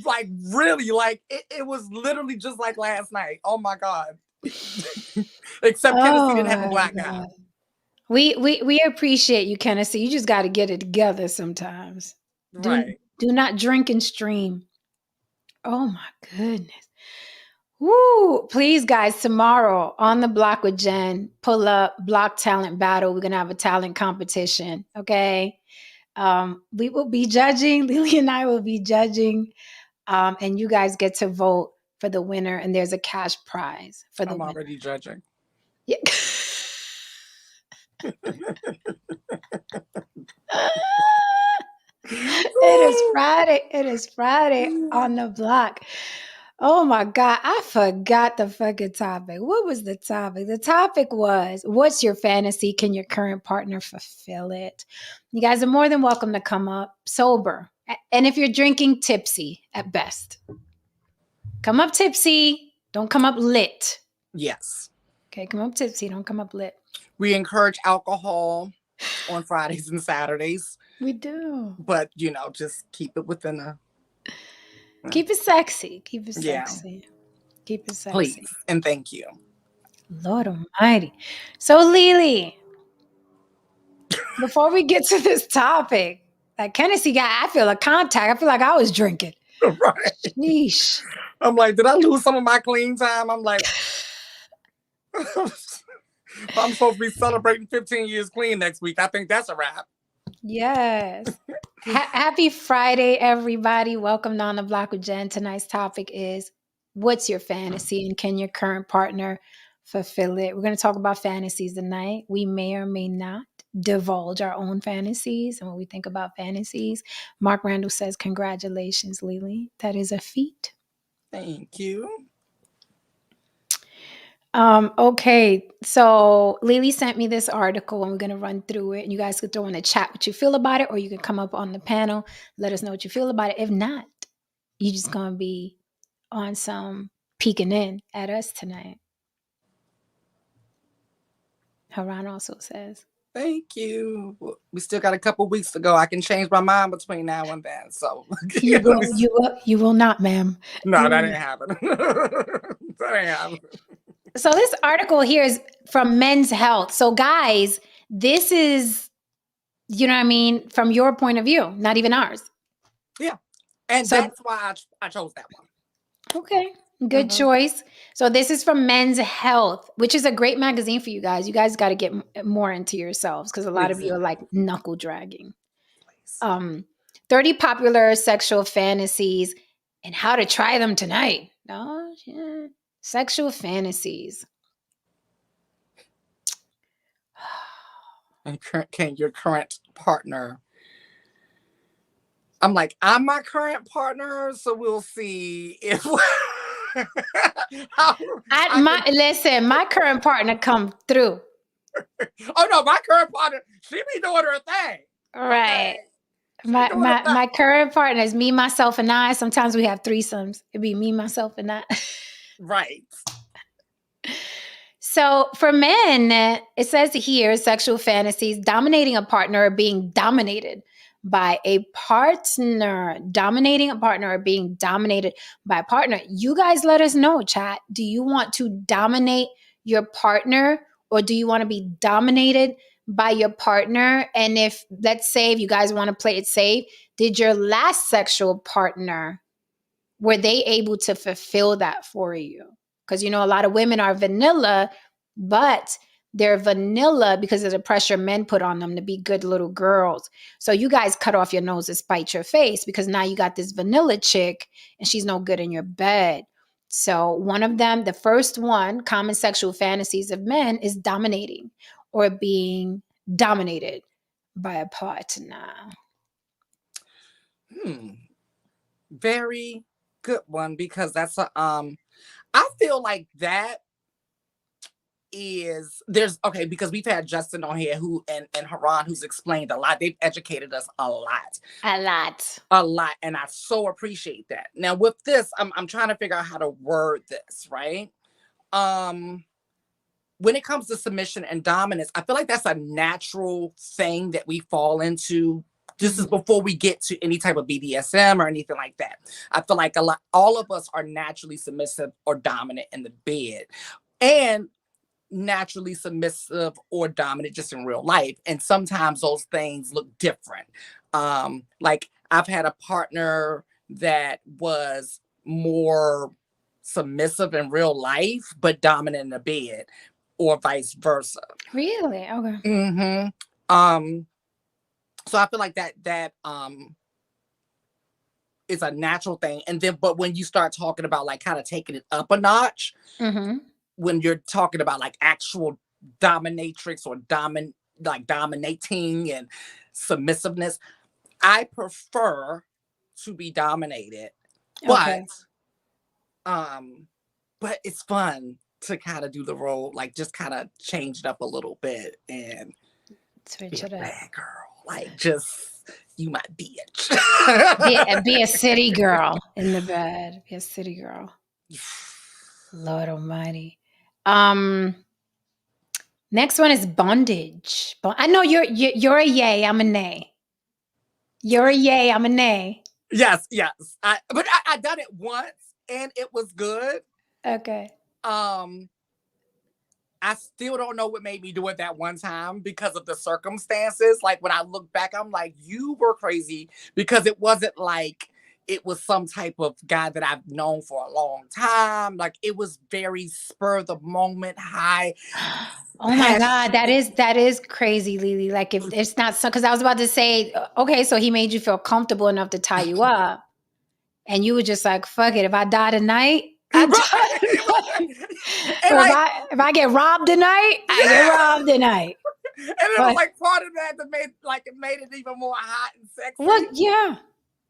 Like really, like it was literally just like last night. Oh my God. Except Kennedy didn't have a black guy. We appreciate you, Kennedy. You just got to get it together sometimes. Right. Do not drink and stream. Oh my goodness. Woo! Please, guys, tomorrow on the block with Jen, pull up block talent battle. We're gonna have a talent competition. Okay. We will be judging. Lily and I will be judging. And you guys get to vote for the winner, and there's a cash prize for the winner. I'm already judging. Yeah. It is Friday on the block. Oh my God, I forgot the fucking topic. What was the topic? The topic was, what's your fantasy? Can your current partner fulfill it? You guys are more than welcome to come up sober. And if you're drinking, tipsy at best. Come up tipsy. Don't come up lit. Yes. Okay, come up tipsy. Don't come up lit. We encourage alcohol on Fridays and Saturdays. We do. But, just keep it within a... Keep it sexy. Keep it sexy. Yeah. Keep it sexy. Please. And thank you. Lord Almighty. So, Lily, before we get to this topic, like Kennedy I feel a contact. I feel like I was drinking. Right. Sheesh. I'm like, did I lose some of my clean time? I'm like... I'm supposed to be celebrating 15 years clean next week. I think that's a wrap. Yes. Happy Friday, everybody. Welcome to On the Block with Jen. Tonight's topic is, what's your fantasy and can your current partner fulfill it? We're going to talk about fantasies tonight. We may or may not divulge our own fantasies and what we think about fantasies. Mark Randall says, congratulations, Lily. That is a feat. Thank you. Okay, so Lily sent me this article and we're going to run through it, and you guys could throw in the chat what you feel about it, or you can come up on the panel, let us know what you feel about it. If not, you're just going to be on some peeking in at us tonight. Haran also says, thank you. We still got a couple weeks to go. I can change my mind between now and then. So you will not, ma'am. No, that ain't happening. That ain't happening. So this article here is from Men's Health. So guys, this is, from your point of view, not even ours. Yeah. And so, that's why I chose that one. Okay. Good choice. So this is from Men's Health, which is a great magazine for you guys. You guys got to get more into yourselves because a lot of you are like knuckle dragging. 30 popular sexual fantasies. and how to try them tonight. No, yeah. Sexual fantasies. And can your current partner? I'm like, I'm my current partner, so we'll see if how I can. Listen, my current partner come through. Oh no, my current partner, she be doing her thing. Right. Okay, she doing her thing. My current partner is me, myself, and I. Sometimes we have threesomes. It'd be me, myself, and I. Right. So for men, it says here sexual fantasies, dominating a partner or being dominated by a partner, dominating a partner or being dominated by a partner. You guys let us know, chat. Do you want to dominate your partner or do you want to be dominated by your partner? And if, let's say, if you guys want to play it safe, did your last sexual partner, were they able to fulfill that for you? Because, you know, a lot of women are vanilla, but they're vanilla because of the pressure men put on them to be good little girls. So you guys cut off your nose to spite your face because now you got this vanilla chick and she's no good in your bed. So one of them, the first one, common sexual fantasies of men is dominating or being dominated by a partner. Very good one, because that's a I feel like that is there's okay, because we've had Justin on here who and Haran who's explained a lot. They've educated us a lot. And I so appreciate that. Now with this, I'm trying to figure out how to word this, right? When it comes to submission and dominance, I feel like that's a natural thing that we fall into. This is before we get to any type of BDSM or anything like that. I feel like all of us are naturally submissive or dominant in the bed, and naturally submissive or dominant just in real life. And sometimes those things look different. Like I've had a partner that was more submissive in real life, but dominant in the bed, or vice versa. Really? Okay. So I feel like that is a natural thing. And then, but when you start talking about like kind of taking it up a notch, when you're talking about like actual dominatrix or dominating and submissiveness, I prefer to be dominated. Okay. But it's fun to kind of do the role, like just kind of change it up a little bit and switch be it a up. bad girl. Like just you my bitch. Be a city girl in the bed. Be a city girl. Lord Almighty. Next one is bondage. I know you're a yay. I'm a nay. You're a yay. I'm a nay. Yes. But I done it once and it was good. Okay. I still don't know what made me do it that one time because of the circumstances. Like when I look back, I'm like, you were crazy, because it wasn't like it was some type of guy that I've known for a long time. Like it was very spur of the moment, high. Oh my God, that is crazy, Lily. Like if it's not so, because I was about to say, okay, so he made you feel comfortable enough to tie you up, and you were just like, fuck it, if I die tonight, I die. If I get robbed tonight, I get robbed tonight. And it was like part of that made it even more hot and sexy. Well, yeah.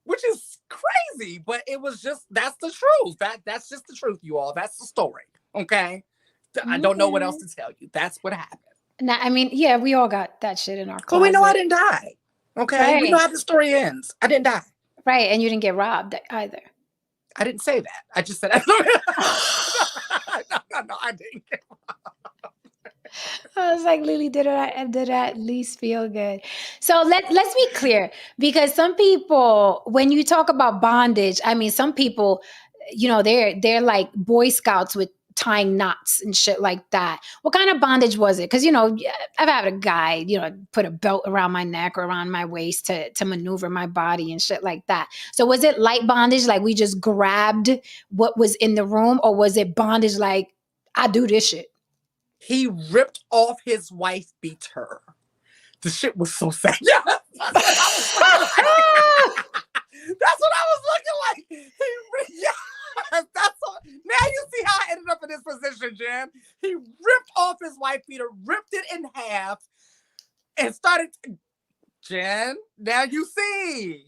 Which is crazy, but it was just, that's the truth. That's just the truth, you all. That's the story. Okay. I don't know what else to tell you. That's what happened. Now, I mean, yeah, we all got that shit in our closet. But we know I didn't die. Okay. Right. We know how the story ends. I didn't die. Right. And you didn't get robbed either. I didn't say that. I just said, no, I didn't get robbed. I was like, Lily, did I at least feel good? So let's be clear, because some people, when you talk about bondage, I mean, some people, you know, they're like Boy Scouts with tying knots and shit like that. What kind of bondage was it? Because, you know, I've had a guy, you know, put a belt around my neck or around my waist to maneuver my body and shit like that. So was it light bondage, like we just grabbed what was in the room, or was it bondage like, I do this shit? He ripped off his wife beater. The shit was so sad. That's what I was looking like. Yes, that's all. Now you see how I ended up in this position, Jen. He ripped off his wife beater, ripped it in half, and started. Jen, now you see.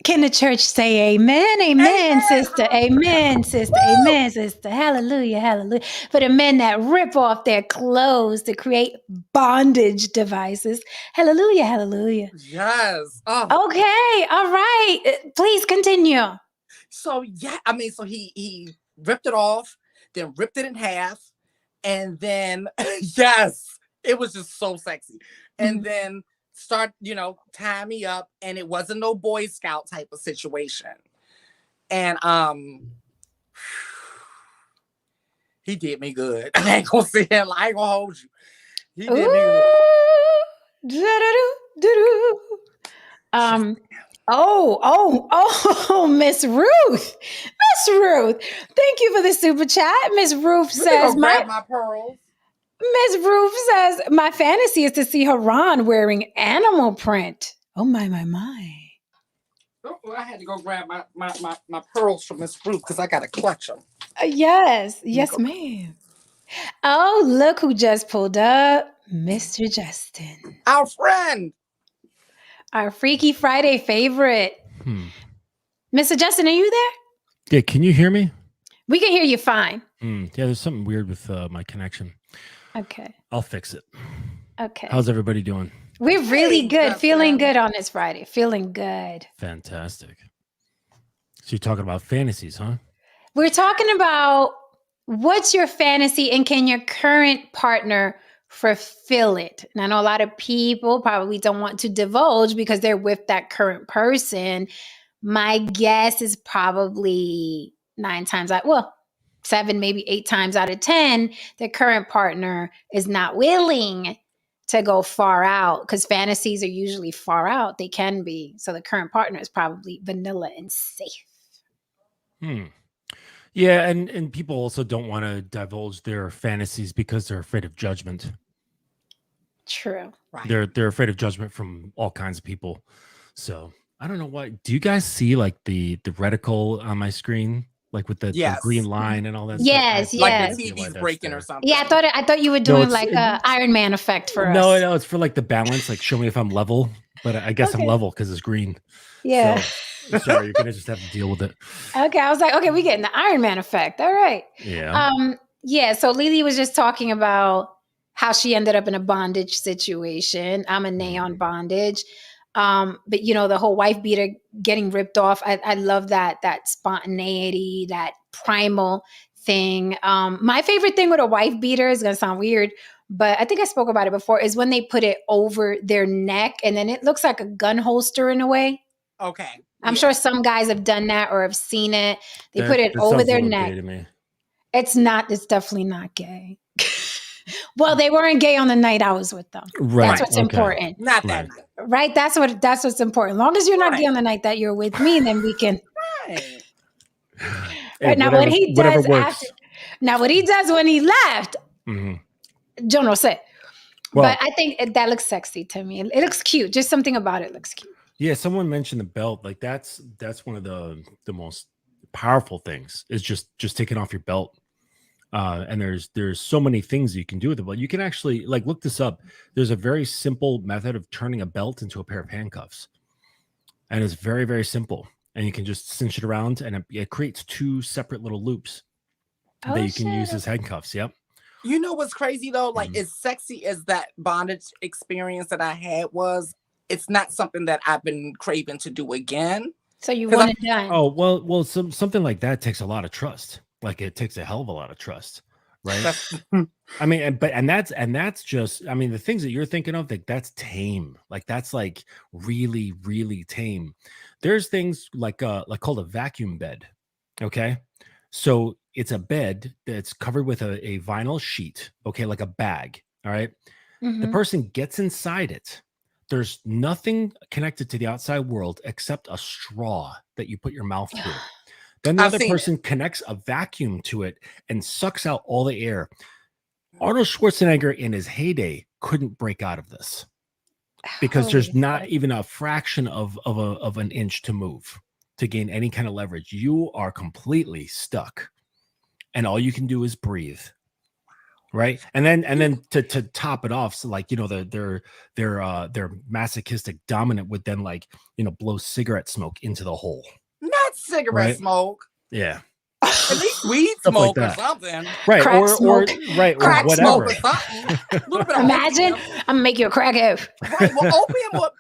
Can the church say amen? Amen, sister. Amen, sister. Amen, sister. Hallelujah, hallelujah. For the men that rip off their clothes to create bondage devices. Hallelujah, hallelujah. Yes. Oh. Okay, all right. Please continue. So yeah, I mean, so he ripped it off, then ripped it in half, and then yes, it was just so sexy. And then start, tie me up, and it wasn't no Boy Scout type of situation. And he did me good. I ain't gonna sit here, I ain't gonna hold you. He did me good. Miss Ruth. Miss Ruth. Thank you for the super chat. Miss Ruth says grab my pearls. Miss Ruth says my fantasy is to see Haran wearing animal print. Oh my. Oh, I had to go grab my pearls from Miss Ruth because I gotta clutch them. Yes, ma'am. Oh, look who just pulled up. Mr. Justin. Our friend. Our Freaky Friday favorite. Mr. Justin, are you there? Yeah, can you hear me? We can hear you fine. Yeah, there's something weird with my connection. Okay. I'll fix it. Okay. How's everybody doing? We're really good. Feeling good on this Friday. Feeling good. Fantastic. So you're talking about fantasies, huh? We're talking about what's your fantasy and can your current partner fulfill it? And I know a lot of people probably don't want to divulge because they're with that current person. My guess is probably 7, maybe 8 times out of 10, the current partner is not willing to go far out because fantasies are usually far out. They can be. So the current partner is probably vanilla and safe. Yeah, and people also don't want to divulge their fantasies because they're afraid of judgment. True. Right. They're afraid of judgment from all kinds of people. So I don't know why. Do you guys see like the reticle on my screen? Like with the green line and all that yes, stuff? Like the TV's breaking or something. Yeah, I thought you were doing like a Iron Man effect for us. No, it's for like the balance, like show me if I'm level. But I guess I'm level because it's green. Yeah. So, sorry, you're gonna just have to deal with it. Okay, I was like, okay, we're getting the Iron Man effect. All right. Yeah. Yeah. So Lily was just talking about how she ended up in a bondage situation. I'm a nay on bondage. But the whole wife beater getting ripped off. I love that spontaneity, that primal thing. My favorite thing with a wife beater is gonna sound weird, but I think I spoke about it before, is when they put it over their neck and then it looks like a gun holster in a way. Okay. I'm sure some guys have done that or have seen it. They put it that over sounds their a little neck. gay to me. It's definitely not gay. Well, they weren't gay on the night I was with them. Right. That's what's important. Not that night. Right. That's what's important. As long as you're not gay on the night that you're with me, then we can. Right. Hey, now what he does after, what he does when he left, John will say. Well, but I think that looks sexy to me. It looks cute. Just something about it looks cute. Yeah, someone mentioned the belt. Like that's one of the most powerful things is just taking off your belt. And there's so many things you can do with it, but you can actually look this up. There's a very simple method of turning a belt into a pair of handcuffs, and it's very, very simple. And you can just cinch it around, and it creates 2 separate little loops that you can use as handcuffs. Yep. You know what's crazy though? Like as sexy as that bondage experience that I had was, it's not something that I've been craving to do again. So you want it done? Oh well, something like that takes a lot of trust. Like it takes a hell of a lot of trust, right? I mean, and that's just, I mean, the things that you're thinking of, that's tame. Like that's like really, really tame. There's things like called a vacuum bed. Okay. So it's a bed that's covered with a vinyl sheet. Okay. Like a bag. All right. The person gets inside it. There's nothing connected to the outside world except a straw that you put your mouth through. Then the other person connects a vacuum to it and sucks out all the air. Arnold Schwarzenegger in his heyday couldn't break out of this because there's not even a fraction of an inch to move. to gain any kind of leverage, you are completely stuck, and all you can do is breathe. Right. And then to top it off, so like, you know, their masochistic dominant would then, like, you know, blow cigarette smoke into the hole. Not cigarette Right. smoke. Yeah. At least weed Stuff like smoke or that. something. Right. Crack Or smoke. right, or Crack whatever. smoke or something. A little bit of Imagine opium. I'm gonna make you a crackhead. Right. Well,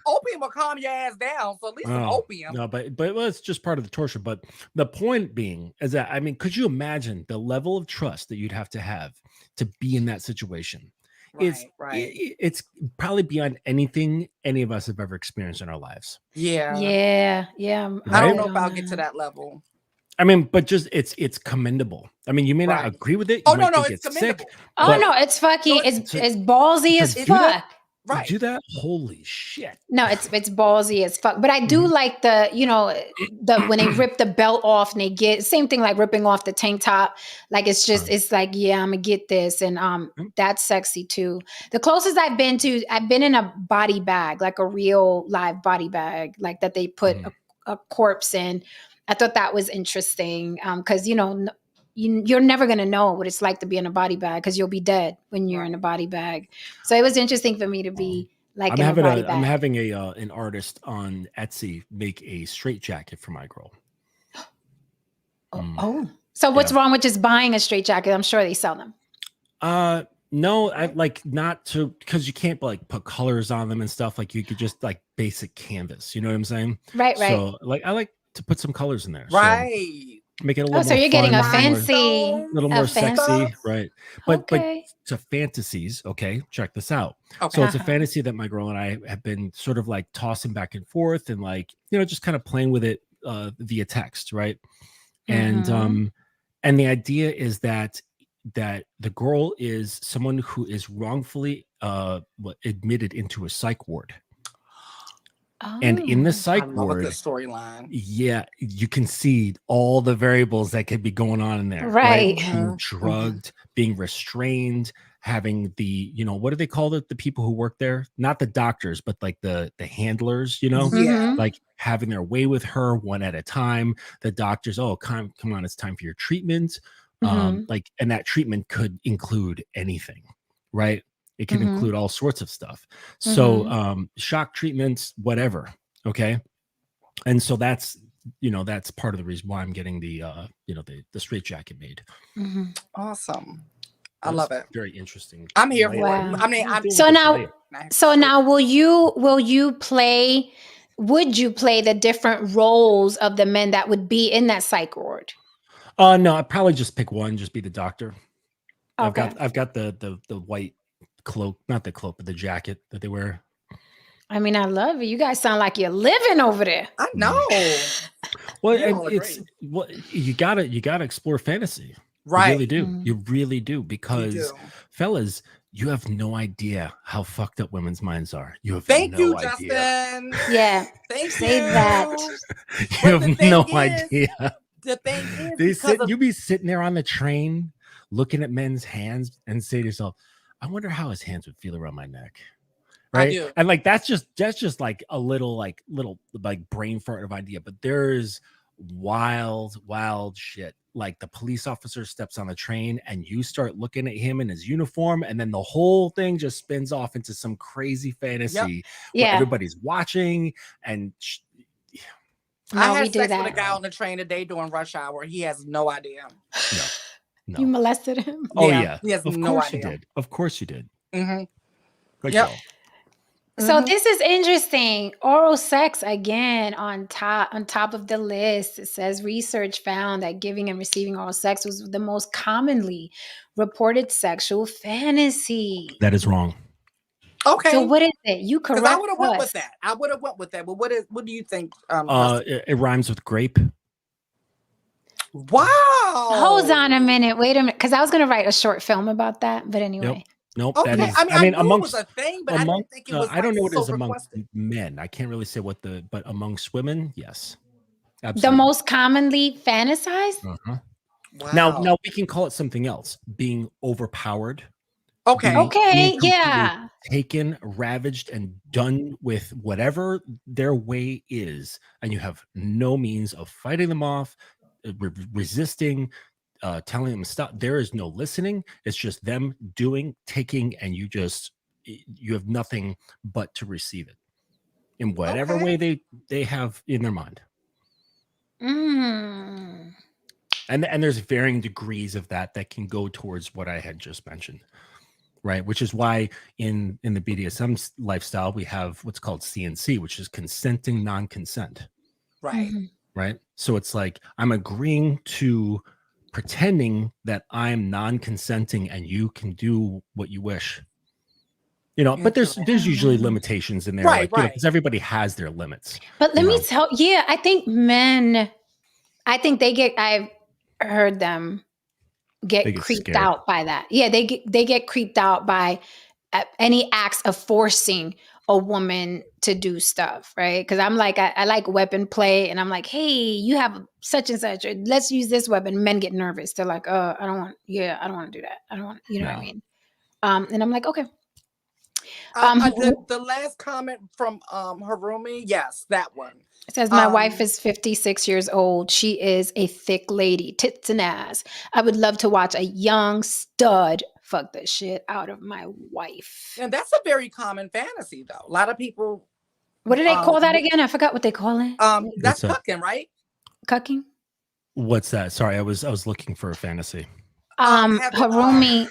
opium will calm your ass down. So at least some opium. No, but well, it's just part of the torture. But the point being is that, I mean, could you imagine the level of trust that you'd have to be in that situation? Right. It's probably beyond anything any of us have ever experienced in our lives. Yeah. Yeah. I don't Right? know if I'll get to that level. I mean, but just it's commendable. I mean, you may not Right. agree with it. Oh, You might no, think it's sick, commendable. Oh but no, it's fucking No, it's to- ballsy as do fuck. that? Right. Do that? Holy shit! No, it's ballsy as fuck. But I do like the, you know, the when they rip the belt off and they get same thing like ripping off the tank top. Like it's just it's like, yeah, I'm gonna get this. And that's sexy too. The closest I've been in a body bag, like a real live body bag, like that they put a corpse in. I thought that was interesting. Because you know, you're never going to know what it's like to be in a body bag because you'll be dead when you're in a body bag. So it was interesting for me to be like in a body bag. I'm having an artist on Etsy make a straight jacket for my girl. So what's wrong with just buying a straight jacket? I'm sure they sell them. No, I like not to, because you can't like put colors on them and stuff. Like you could just like basic canvas. You know what I'm saying? Right. So like I like to put some colors in there. Right. So make it a little more so you're fun, getting a fancy, little more sexy, right? But okay. to fantasies, okay, check this out. Okay. So it's a fantasy that my girl and I have been sort of like tossing back and forth and like, you know, just kind of playing with it via text, right? And the idea is that the girl is someone who is wrongfully admitted into a psych ward. And in the psych ward, the storyline, yeah, you can see all the variables that could be going on in there, right? Being drugged, being restrained, having the, you know, what do they call the people who work there? Not the doctors, but like the handlers, you know, like having their way with her one at a time. The doctors, oh, come on, it's time for your treatment. Like, and that treatment could include anything, right? It can include all sorts of stuff. So shock treatments, whatever. Okay. And so that's, you know, that's part of the reason why I'm getting the, you know, the straight jacket made. Awesome. I love it. Very interesting. I'm here for it. I mean, so now would you play the different roles of the men that would be in that psych ward? No, I'd probably just pick one, just be the doctor. Okay. I've got the white cloak, not the cloak, but the jacket that they wear. I mean, I love it. You guys sound like you're living over there. I know. Well, you gotta explore fantasy. Right. You really do. You really do. Because fellas, you have no idea how fucked up women's minds are. You have Thank no you, idea. Justin. Yeah. Thank Say you. that. You have no idea. The thing is, you be sitting there on the train looking at men's hands and say to yourself, I wonder how his hands would feel around my neck. Right. And like that's just like a little like brain fart of idea. But there's wild shit. Like the police officer steps on the train and you start looking at him in his uniform, and then the whole thing just spins off into some crazy fantasy where everybody's watching. And I had sex with a guy on the train today during rush hour. He has no idea. No. You molested him? Oh yeah. He has of no course idea. You did. Of course you did. Mm-hmm. Yep. So this is interesting. Oral sex again on top of the list. It says research found that giving and receiving oral sex was the most commonly reported sexual fantasy. That is wrong. Okay. So what is it? You correct us. I would have went with that. But what do you think? It rhymes with grape. Wow. Hold on a minute. Wait a minute. Because I was going to write a short film about that. But anyway. Nope. Okay. That is, I mean, amongst, it was a thing, but I didn't think it was. I don't know what so it is amongst requested. men. I can't really say but amongst women, yes. Absolutely. The most commonly fantasized? Wow. Now we can call it something else. Being overpowered. Okay. Okay, completely yeah. taken, ravaged, and done with whatever their way is, and you have no means of fighting them off, resisting, telling them to stop. There is no listening. It's just them doing, taking, and you have nothing but to receive it in whatever way they have in their mind. Mm. And there's varying degrees of that can go towards what I had just mentioned, right? Which is why in the BDSM lifestyle we have what's called CNC, which is consenting non-consent. Right. Right. So it's like I'm agreeing to pretending that I'm non-consenting and you can do what you wish. But there's usually limitations in there, right, because everybody has their limits. But let me tell I think men, I've heard them get creeped scared out by that. Yeah, they get creeped out by any acts of forcing a woman to do stuff, right? Because I'm like, I like weapon play, and I'm like, hey, you have such and such, or let's use this weapon. Men get nervous. They're like, I don't want to do that. I don't want, you know what I mean? And I'm like, okay. The last comment from Harumi, yes, that one. It says, my wife is 56 years old. She is a thick lady, tits and ass. I would love to watch a young stud fuck the shit out of my wife. And that's a very common fantasy, though. A lot of people. What do they call that again? I forgot what they call it. That's cucking, right? Cucking? What's that? Sorry, I was looking for a fantasy. Harumi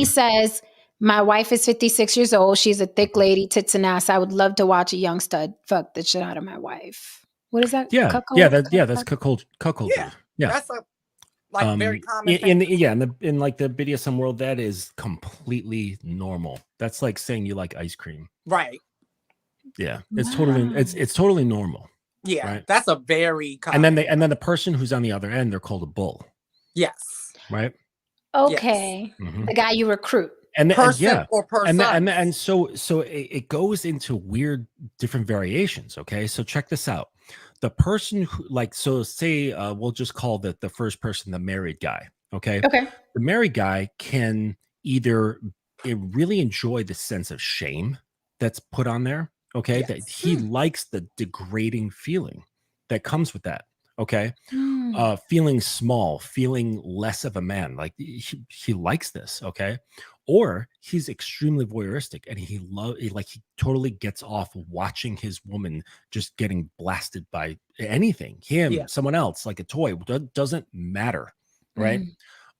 says, my wife is 56 years old. She's a thick lady, tits and ass. I would love to watch a young stud fuck the shit out of my wife. What is that? Yeah, that's cuckold. Yeah, that's a very common in the BDSM world. That is completely normal. That's like saying you like ice cream, right? Yeah, it's totally normal. Yeah, Mm. right? That's a very common. And then the person who's on the other end, they're called a bull. Yes. Right. Okay. Yes. The guy you recruit. And person or person. And so it goes into weird different variations. Okay, so check this out. The person who say we'll just call the first person the married guy. Okay. The married guy can either really enjoy the sense of shame that's put on there. Okay. Yes. That he likes the degrading feeling that comes with that. Okay. Feeling small, feeling less of a man. Like he likes this. Okay. Or he's extremely voyeuristic and he totally gets off watching his woman just getting blasted by anything, someone else, like a toy. Doesn't matter, right?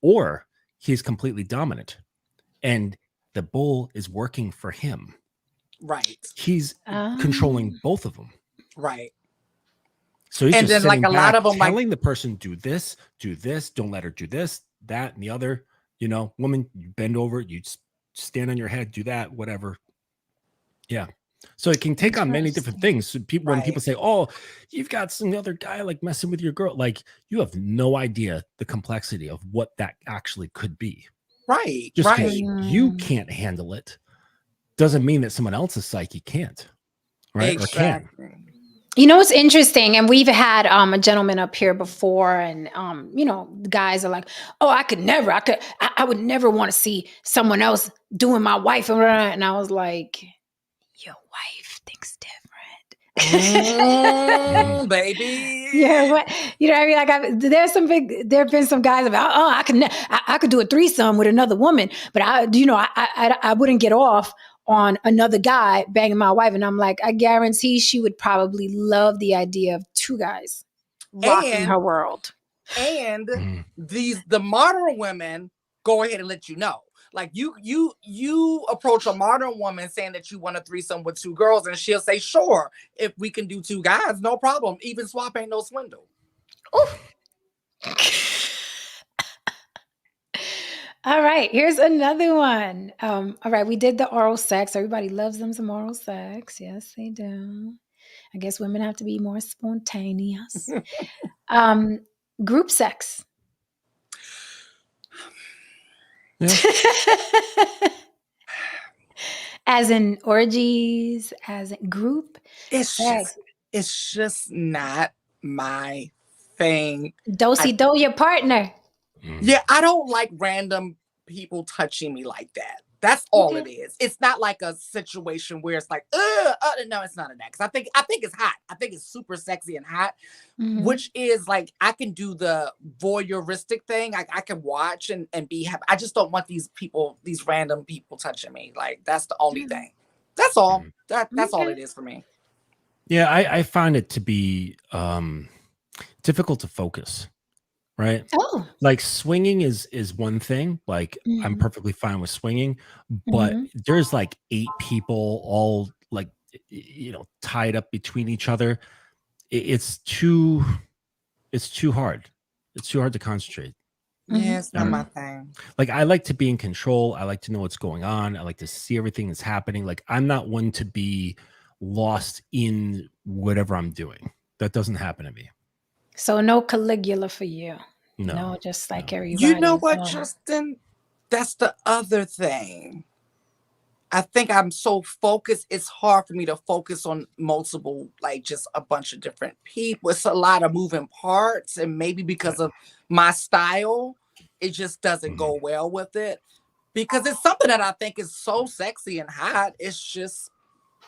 Or he's completely dominant and the bull is working for him. Right. He's controlling both of them. Right. So he's just like a lot of them telling the person, do this, don't let her do this, that, and the other. Woman, you bend over, you stand on your head, do that, whatever. Yeah. So it can take on many different things. So when people say, oh, you've got some other guy like messing with your girl, like you have no idea the complexity of what that actually could be. Right. Just because you can't handle it doesn't mean that someone else's psyche can't. Right. Exactly. Or can. It's interesting, and we've had a gentleman up here before, and the guys are like, "Oh, I would never want to see someone else doing my wife," and I was like, "Your wife thinks different, baby." Yeah, what I mean? Like, there have been some guys about, I could do a threesome with another woman, but I wouldn't get off on another guy banging my wife. And I'm like, I guarantee she would probably love the idea of two guys rocking her world. And the modern women go ahead and let you know. Like you approach a modern woman saying that you want a threesome with two girls, and she'll say, sure, if we can do two guys, no problem. Even swap ain't no swindle. All right, here's another one. All right, we did the oral sex. Everybody loves them some oral sex. Yes, they do. I guess women have to be more spontaneous. Group sex. Yeah. As in orgies, as in group sex. It's just not my thing. Do your partner. Yeah, I don't like random people touching me like that. That's all it Okay. is. It's not like a situation where it's like, no, it's not a that. Because I think it's hot. I think it's super sexy and hot, Mhm. which is like I can do the voyeuristic thing. I can watch and be happy. I just don't want these people, these random people touching me. Like that's the only thing. That's all. Mhm. That's all Okay. it is for me. Yeah, I find it to be difficult to focus, right? Oh. Like swinging is one thing. Like I'm Mhm. perfectly fine with swinging, but Mhm. there's like 8 people all like tied up between each other. It's too hard. It's too hard to concentrate. Yeah, Mhm. it's not my Mhm. thing. Like I like to be in control. I like to know what's going on. I like to see everything that's happening. Like I'm not one to be lost in whatever I'm doing. That doesn't happen to me. So no Caligula for you. No, No, just no. like You know everybody. what, Oh. Justin? That's the other thing. I think I'm so focused. It's hard for me to focus on multiple, like just a bunch of different people. It's a lot of moving parts, and maybe because of my style, it just doesn't go Mhm. well with it. Because it's something that I think is so sexy and hot. It's just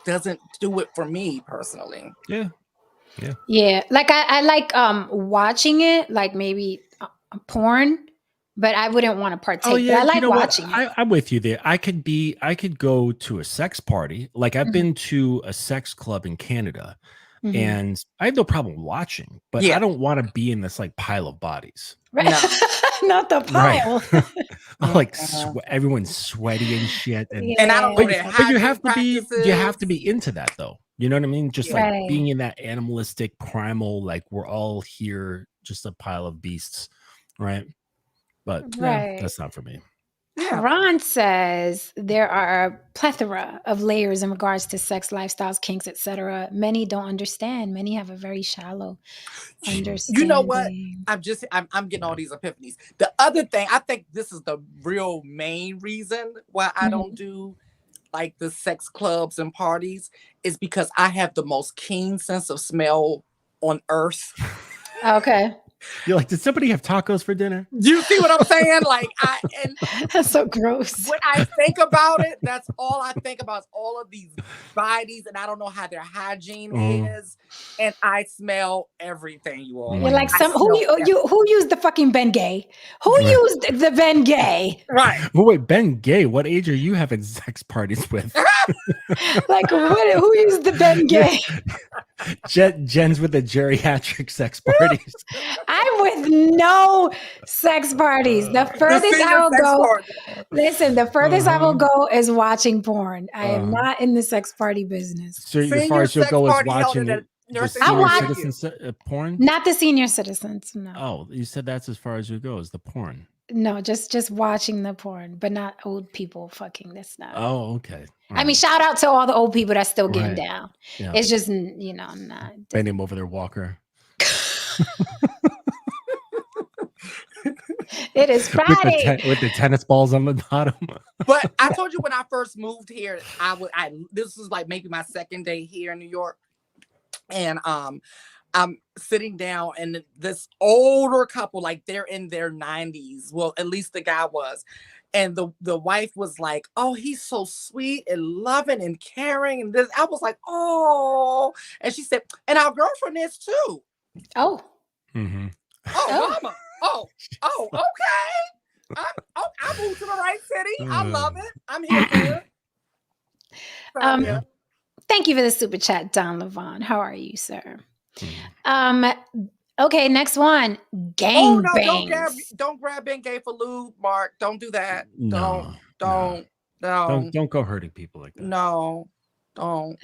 doesn't do it for me personally. Yeah, yeah. Yeah, like I like watching it, like maybe porn, but I wouldn't want to Oh partake. But yeah, I you like know what? watching it. I'm with you there. I could go to a sex party. Like I've Mhm. been to a sex club in Canada Mhm. and I have no problem watching, but I Yeah, don't want to be in this like pile of bodies. Right. no. Not the Right. pile. Like Mm-mm. everyone's sweaty and shit And I don't Yeah. know but their but you hygiene have to be practices. into that though. You know what I mean? Just Yeah. like Right. being in that animalistic primal like we're all here just a pile of beasts, right? But yeah, Right. that's not for me. Yeah. Ron says there are a plethora of layers in regards to sex, lifestyles, kinks, etc. Many don't understand. Many have a very shallow Mhm. You know what? understanding. I'm getting all Yeah. these epiphanies. The other thing, I think this is the real main reason why I don't Mhm. do like the sex clubs and parties is because I have the most keen sense of smell on earth. Okay. You're like, did somebody have tacos for dinner? You see what I'm saying? Like and That's so gross. when I think about it, that's all I think about is all of these bodies, and I don't know how their hygiene Mhm. is. And I smell everything, you all. You're Like like Mm. I some who smell you everything. who used the fucking Ben Gay? Who used the Ben Gay? Right. But wait, Ben Gay, what age are you having sex parties with? Like what? Who used the Ben Yeah. Gay? Jen's with the geriatric sex parties. I'm with no sex parties. The The furthest I senior will sex go, party. listen, the furthest I will Uh-huh. go is watching porn. I am Uh-huh. not in the sex party business. So as far Senior as you'll sex go is party held watching at a the nursing I home senior near watch you. citizen porn. not the senior citizens, no. Oh, you said that's as far as you go is the porn. No, just watching the porn, but not old people fucking this stuff. Oh, okay. All I mean, right. shout out to all the old people that's still getting Right. down. Yeah. It's just, not. Bend him over their walker. It is Friday. with the tennis balls on the bottom. But I told you when I first moved here, this was like maybe my second day here in New York. And I'm sitting down and this older couple, like they're in their 90s. Well, at least the guy was. And the wife was like, "Oh, he's so sweet and loving and caring." And this, I was like, "Oh." And she said, "And our girlfriend is too." Oh, Mhm. Oh, oh, mama. Oh, okay. I moved to the right city. I love it. I'm here for it. So, Um, yeah. thank you for the super chat, Don Levon. How are you, sir? Mhm. Okay, next one. Oh Gang no, bangs. don't grab Bengay for lube, Mark. Don't do that. No, Don't, don't go hurting people like that. no, don't.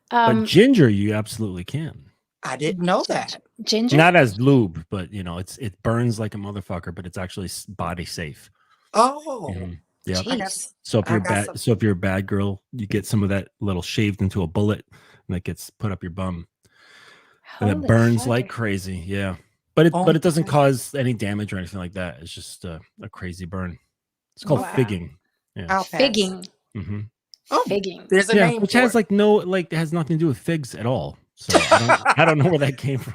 But ginger, you absolutely can. I didn't know that. Ginger? Not as lube, but it burns like a motherfucker, but it's actually body safe. Oh, Mhm. Yep. Jeez. So if I you're got bad, some. so if you're a bad girl, you get some of that little shaved into a bullet, and that gets put up your bum, and it Holy burns fuck. like crazy. Yeah, but Oh, it doesn't cause any damage or anything like that. It's just a crazy burn. It's called Wow. figging. Yeah. I'll pass. Figging. Mm-hmm. Oh, Figging. there's a Yeah, name which for has it. like no it has nothing to do with figs at all. So I don't know where that came from.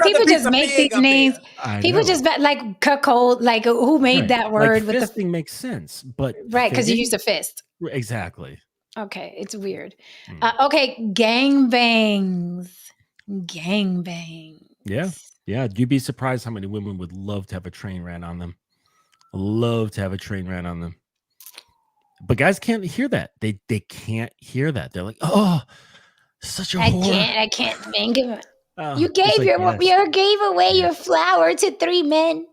People just make these names. People just like cuckold, like who made that word like with fisting makes sense, but right, because you use a fist. Exactly. Okay, it's weird. Okay, gangbangs. Yeah. You'd be surprised how many women would love to have a train ran on them. But guys can't hear that. They can't hear that. They're like, oh, such a whore. I can't, man. You gave you gave away your flower to 3 men.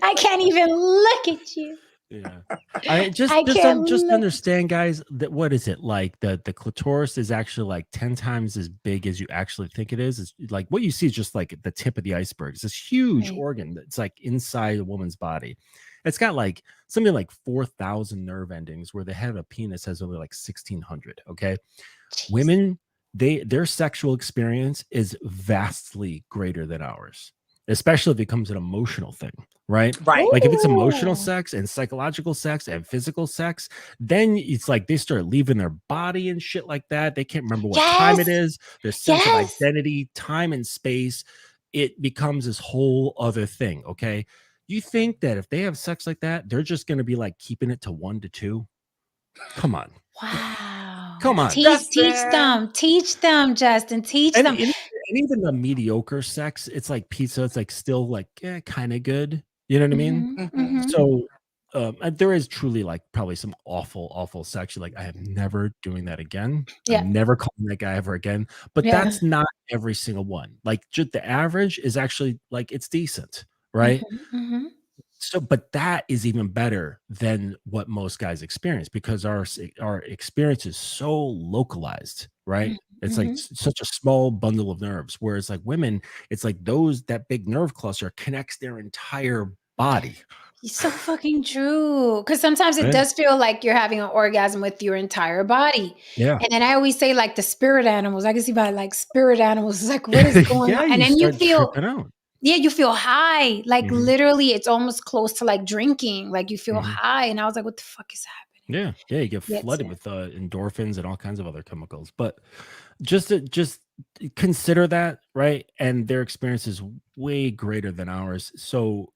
I can't even look at you. Yeah. I just understand, guys, that what is it like the clitoris is actually like 10 times as big as you actually think it is. It's like what you see is just like the tip of the iceberg. It's this huge organ that's like inside a woman's body. It's got like something like 4,000 nerve endings, where the head of a penis has only like 1,600. Okay. Jeez. Women, their sexual experience is vastly greater than ours, especially if it becomes an emotional thing, right? Like if it's emotional sex and psychological sex and physical sex, then it's like they start leaving their body and shit like that. They can't remember what time it is. Their sense of identity, time and space, it becomes this whole other thing. Okay. You think that if they have sex like that, they're just going to be like keeping it to 1 to 2? Come on. Wow. Come on. Teach them, Justin. Teach them. And even the mediocre sex, it's like pizza. It's like still like kind of good. You know what I mean? Mm-hmm. So there is truly like probably some awful sex. You're like, I am never doing that again. Yeah. I'm never calling that guy ever again. But that's not every single one. Like just the average is actually like it's decent, right? Mm-hmm. So, but that is even better than what most guys experience, because our experience is so localized, right? It's like such a small bundle of nerves. Whereas like women, it's like that big nerve cluster connects their entire body. It's so fucking true. Because sometimes it does feel like you're having an orgasm with your entire body. Yeah. And then I always say like the spirit animals. I can see by like spirit animals. It's like, what is going on? And then you feel you feel high. Like literally it's almost close to like drinking. Like you feel high. And I was like, what the fuck is happening? Yeah. You get flooded with endorphins and all kinds of other chemicals. But just consider that, right? And their experience is way greater than ours. So,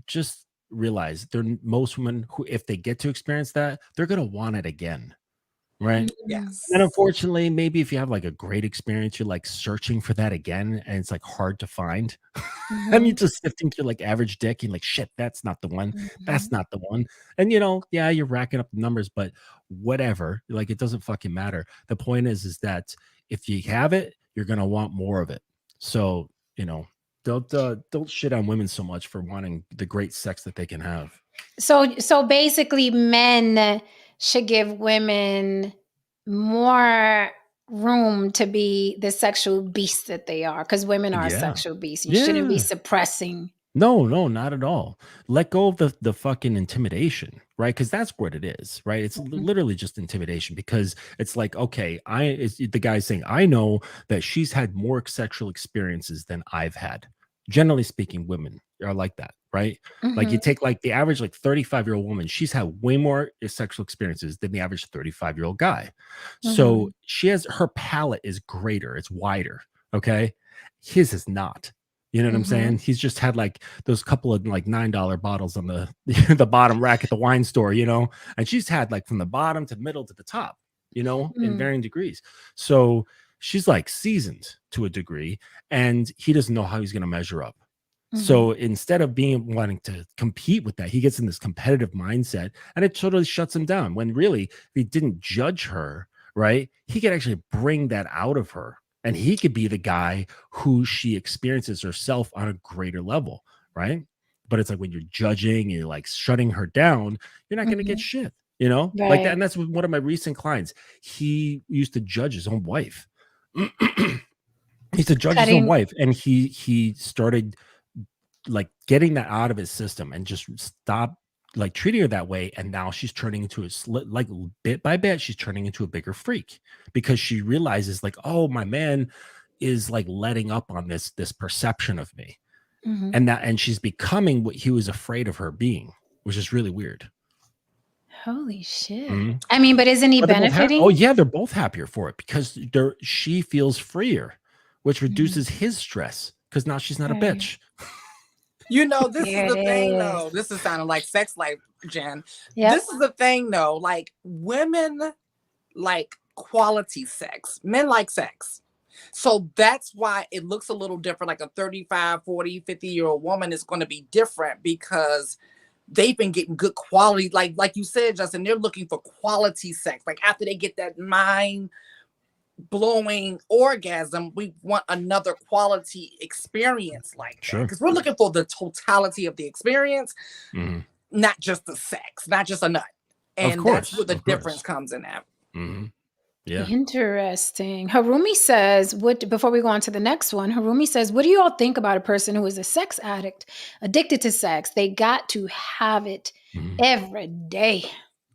just realize most women who, if they get to experience that, they're going to want it again. Right. Yes. And unfortunately, maybe if you have like a great experience, you're like searching for that again, and it's like hard to find. I mean, just sifting through like average dick, and like, shit, that's not the one. That's not the one. And you're racking up the numbers, but whatever. Like, it doesn't fucking matter. The point is that if you have it, you're gonna want more of it. So don't shit on women so much for wanting the great sex that they can have. So basically, men should give women more room to be the sexual beasts that they are, because women are sexual beasts. You shouldn't be suppressing. No, not at all. Let go of the fucking intimidation, right? Because that's what it is, right? It's literally just intimidation, because it's like, okay, the guy's saying, I know that she's had more sexual experiences than I've had. Generally speaking, women are like that, right? Like you take like the average like 35-year-old woman, she's had way more sexual experiences than the average 35-year-old guy. So her palate is greater, it's wider, okay? His is not. You know what I'm saying? He's just had like those couple of like $9 bottles on the the bottom rack at the wine store, and she's had like from the bottom to middle to the top, in varying degrees. So she's like seasoned to a degree, and he doesn't know how he's going to measure up. So instead of wanting to compete with that, he gets in this competitive mindset, and it totally shuts him down, when really, if he didn't judge her, right, he could actually bring that out of her, and he could be the guy who she experiences herself on a greater level, right? But it's like when you're judging, you're like shutting her down, you're not going to get shit, like that. And that's one of my recent clients. He used to judge his own wife. He's to judge his own wife, and he started like getting that out of his system and just stop like treating her that way. And now she's turning into like bit by bit, she's turning into a bigger freak, because she realizes like, oh, my man is like letting up on this perception of me. And she's becoming what he was afraid of her being, which is really weird. Holy shit. Mhm. I mean, but isn't he But they're both benefiting? oh yeah, they're both happier for it because she feels freer, which Mhm. reduces his stress because now she's not a Right. bitch. You know, this is There the it thing, is. though. This is sounding like sex life, Jen. Yep. This is the thing, though. Like, women like quality sex. Men like sex. So that's why it looks a little different. Like a 35, 40, 50-year-old woman is going to be different because they've been getting good quality. Like you said, Justin, they're looking for quality sex. Like after they get that mind blowing orgasm, we want another quality experience like that. Sure. Because we're looking for the totality of the experience, Mhm. not just the sex, not just a nut. And course, that's where the of course. difference comes in that. Mhm. Yeah. Interesting. Harumi says, "What?" Before we go on to the next one, Harumi says, "What do you all think about a person who is a sex addict, addicted to sex? They got to have it Mhm. every day."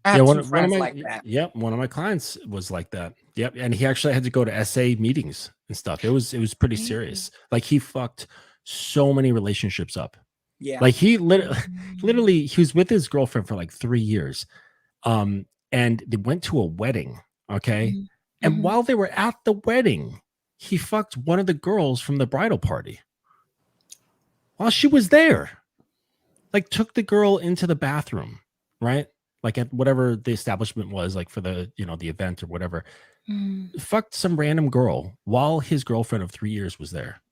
I Yeah, have one two of friends my like that. yep, one of my clients was like that. Yep, and he actually had to go to SA meetings and stuff. It was pretty Really? serious. Like he fucked so many relationships up. Yeah. Like he Mm. literally he was with his girlfriend for like 3 years. And they went to a wedding, okay? Mhm. And Mhm. while they were at the wedding, he fucked one of the girls from the bridal party while she was there. Like took the girl into the bathroom, right? Like at whatever the establishment was, like for the, the event or whatever. Mm. Fucked some random girl while his girlfriend of 3 years was there.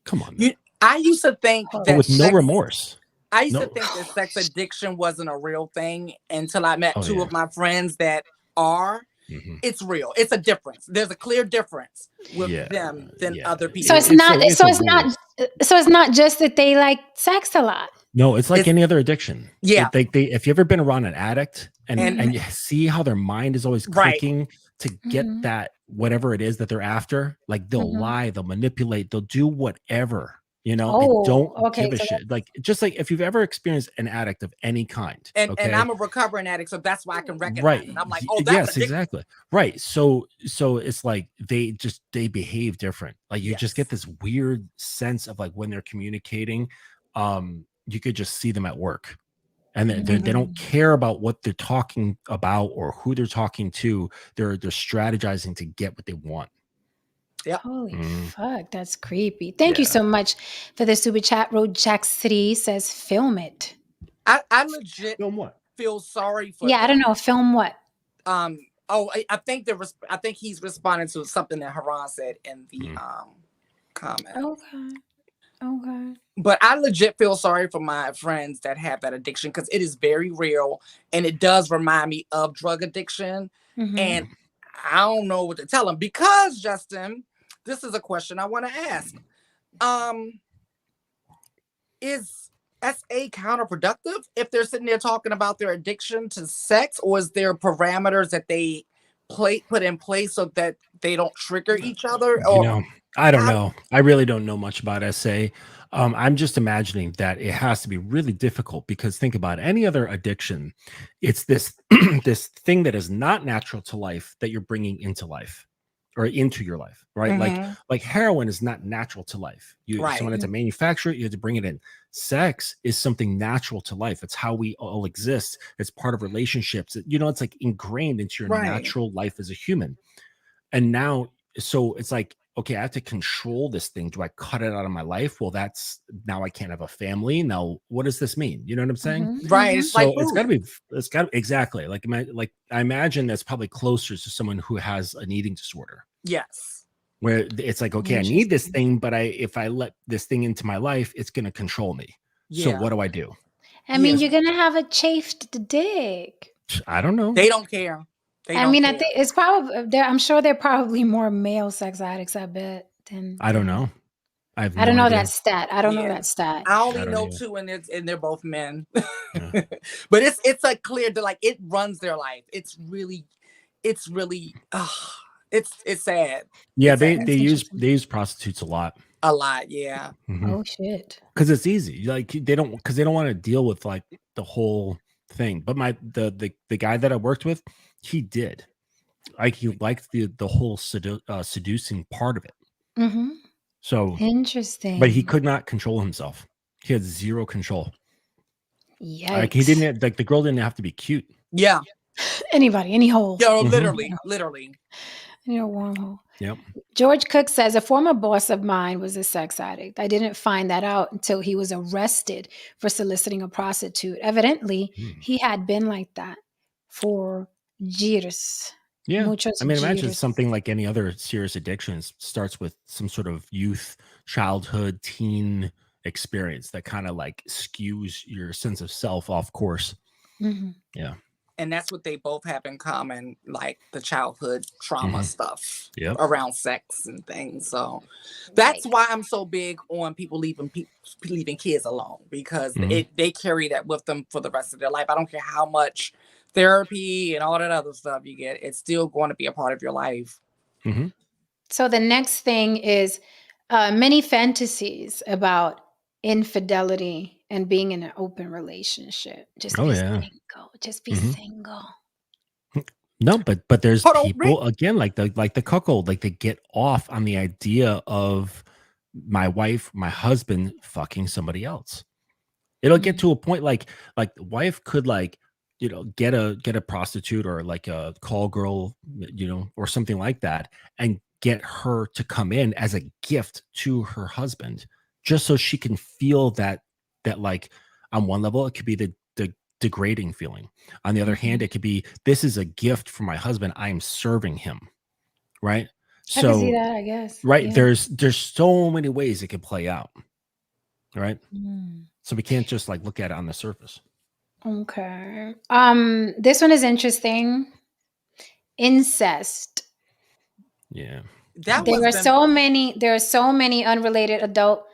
Come on, man. I used to think Oh, But that with no sex, remorse. I used to No. think that sex addiction wasn't a real thing until I met Oh, two yeah. of my friends that are. Mhm. It's real. It's a difference. There's a clear difference with Yeah, them than yeah. other people. So it's It's not. a So it's weird. not. So it's not just that they like sex a lot. No, it's like It's any other addiction. yeah. They if you ever been around an addict and And you see how their mind is always right. clicking to get Mhm. that whatever it is that they're after, like they'll Mhm. lie, they'll manipulate, they'll do whatever, and Oh, don't okay. give a So shit. Like just like if you've ever experienced an addict of any kind, And okay? I'm a recovering addict, so that's why I can recognize Right. it. I'm like, oh, that's Yes, addiction. exactly. Right. So it's like they behave different. Like you just get Yes. this weird sense of like when they're communicating, you could just see them at work. And they don't Mhm. care about what they're talking about or who they're talking to. They're strategizing to get what they want. Yep. Holy Mhm. fuck, that's creepy. Thank you Yeah. so much for the super chat. Road Jack City says, "Film it." I legit Film what? feel sorry for Yeah, I don't them. know. Film what? Oh, I think I think he's responding to something that Haran said in the comment. Okay. Okay. But I legit feel sorry for my friends that have that addiction because it is very real and it does remind me of drug addiction. Mhm. And I don't know what to tell them because, Justin, this is a question I want to ask. Is SA counterproductive if they're sitting there talking about their addiction to sex, or is there parameters that they put in place so that they don't trigger each other? Or I don't how? know. I really don't know much about SA. I'm just imagining that it has to be really difficult because think about any other addiction. It's this this thing that is not natural to life that you're bringing into life or into your life, right? Mhm. Like heroin is not natural to life. You Right. someone had to manufacture it, you had to bring it in. Sex is something natural to life. It's how we all exist. It's part of relationships. It's like ingrained into your Right. natural life as a human. And now, so it's like, okay, I have to control this thing. Do I cut it out of my life? Well, that's now I can't have a family. Now, what does this mean? You know what I'm saying? Mhm. Right. Mhm. It's like So food. it's got to exactly like I imagine that's probably closer to someone who has an eating disorder Yes. where it's like, okay, I need this thing, but if I let this thing into my life, it's going to control me. So Yeah. what do I do? I mean, Yes. you're gonna have a chafed dick. I don't know. They don't care. They I don't mean, care. I think it's probably there. I'm sure there are probably more male sex addicts. I bet than I don't know. I have I don't no know idea. that stat. I don't know Yeah. that stat. I I only don't know either. two, and they're both men. Yeah. But it's like clear that like it runs their life. It's really it's sad. Yeah, It's they sad. That's use interesting. prostitutes a lot. A lot, yeah. Oh shit. Because it's easy. Like they don't want to deal with like the whole thing. But the guy that I worked with, he did. Like he liked the whole seducing part of it. Mm-hmm. So, but he Interesting. could not control himself. He had zero control. Like he Yikes. didn't like the girl didn't have to be cute. Yeah. Anybody, any hole. Yo, literally. In your wormhole. Yep. George Cook says a former boss of mine was a sex addict. I didn't find that out until he was arrested for soliciting a prostitute. Evidently, he had been like that for years. Yeah. Muchos I mean, imagine years. something like any other serious addictions starts with some sort of youth, childhood, teen experience that kind of like skews your sense of self off course. Mhm. Yeah. And that's what they both have in common, like the childhood trauma stuff around sex and things. So that's why I'm so big on people leaving kids alone, because they carry that with them for the rest of their life. I don't care how much therapy and all that other stuff you get, it's still going to be a part of your life. So the next thing is many fantasies about infidelity and being in an open relationship. Just be single. Just be single. No, but there's Hold on, people again like the cuckold, like they get off on the idea of my wife, my husband fucking somebody else. It'll get to a point like the wife could like, you know, get a prostitute or like a call girl, you know, or something like that, and get her to come in as a gift to her husband, just so she can feel that like on one level it could be the degrading feeling. On the other hand, it could be, this is a gift from my husband, I am serving him, right? I can see that, I guess. Right, Yeah. there's so many ways it could play out, right? So we can't just like look at it on the surface. Okay. This one is interesting. Incest. Yeah. There are so many unrelated adult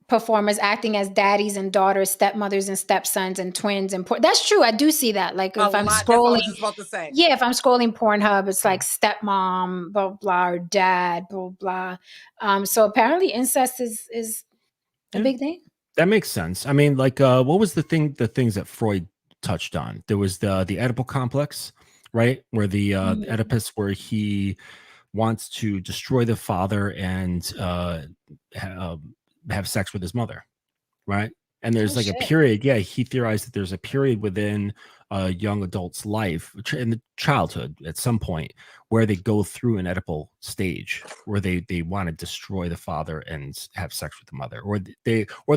performers acting as daddies and daughters, stepmothers and stepsons, and twins. And that's true. I do see that. Like if I'm scrolling, that's what I was just about to say. Yeah, if I'm scrolling Pornhub, it's like stepmom, blah blah, or dad, blah blah. So apparently, incest is a big thing. That makes sense. I mean, like, what was the things that Freud touched on? There was the Oedipal complex, right? Where the Oedipus, where he wants to destroy the father and have sex with his mother, right? And there's a period. Yeah, he theorized that there's a period within a young adult's life in the childhood at some point where they go through an Oedipal stage where they want to destroy the father and have sex with the mother, or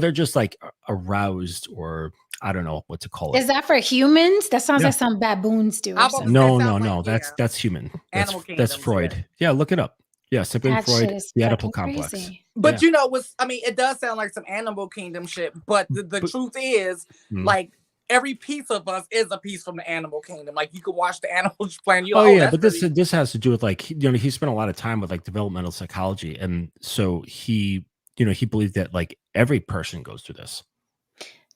they're just like aroused, or I don't know what to call it. Is that for humans? That sounds like some baboons do. No. That's human. That's Freud. Yeah, look it up. Yeah, Sigmund Freud, the Oedipal complex. But you know, it does sound like some animal kingdom shit. But the truth is, like, every piece of us is a piece from the animal kingdom. Like, you could watch the Animals Planet. But this has to do with like, you know, he spent a lot of time with like developmental psychology, and so he believed that like every person goes through this.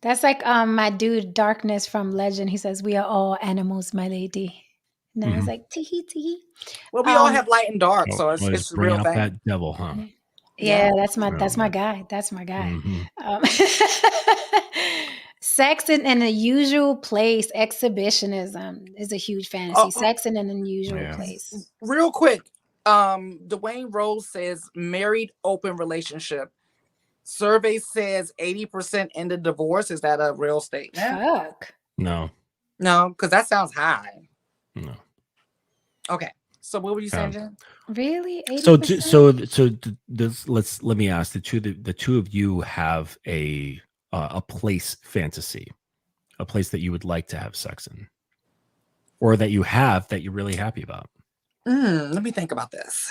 That's like my dude Darkness from Legend. He says, "We are all animals, my lady." And I was like, "Tee tee." Well, we all have light and dark, so it's a real thing. That devil, huh? Yeah, that's my guy. That's my guy. Sex in an unusual place, exhibitionism is a huge fantasy. Sex in an unusual place. Real quick, Dwayne Rose says married open relationship. Survey says 80% ended divorce. Is that a real statement? Fuck. No, because that sounds high. No. Okay. So what were you saying, Jen? Really? 80%? Let me ask the two of you have a place fantasy, a place that you would like to have sex in, or that you have that you're really happy about. Let me think about this.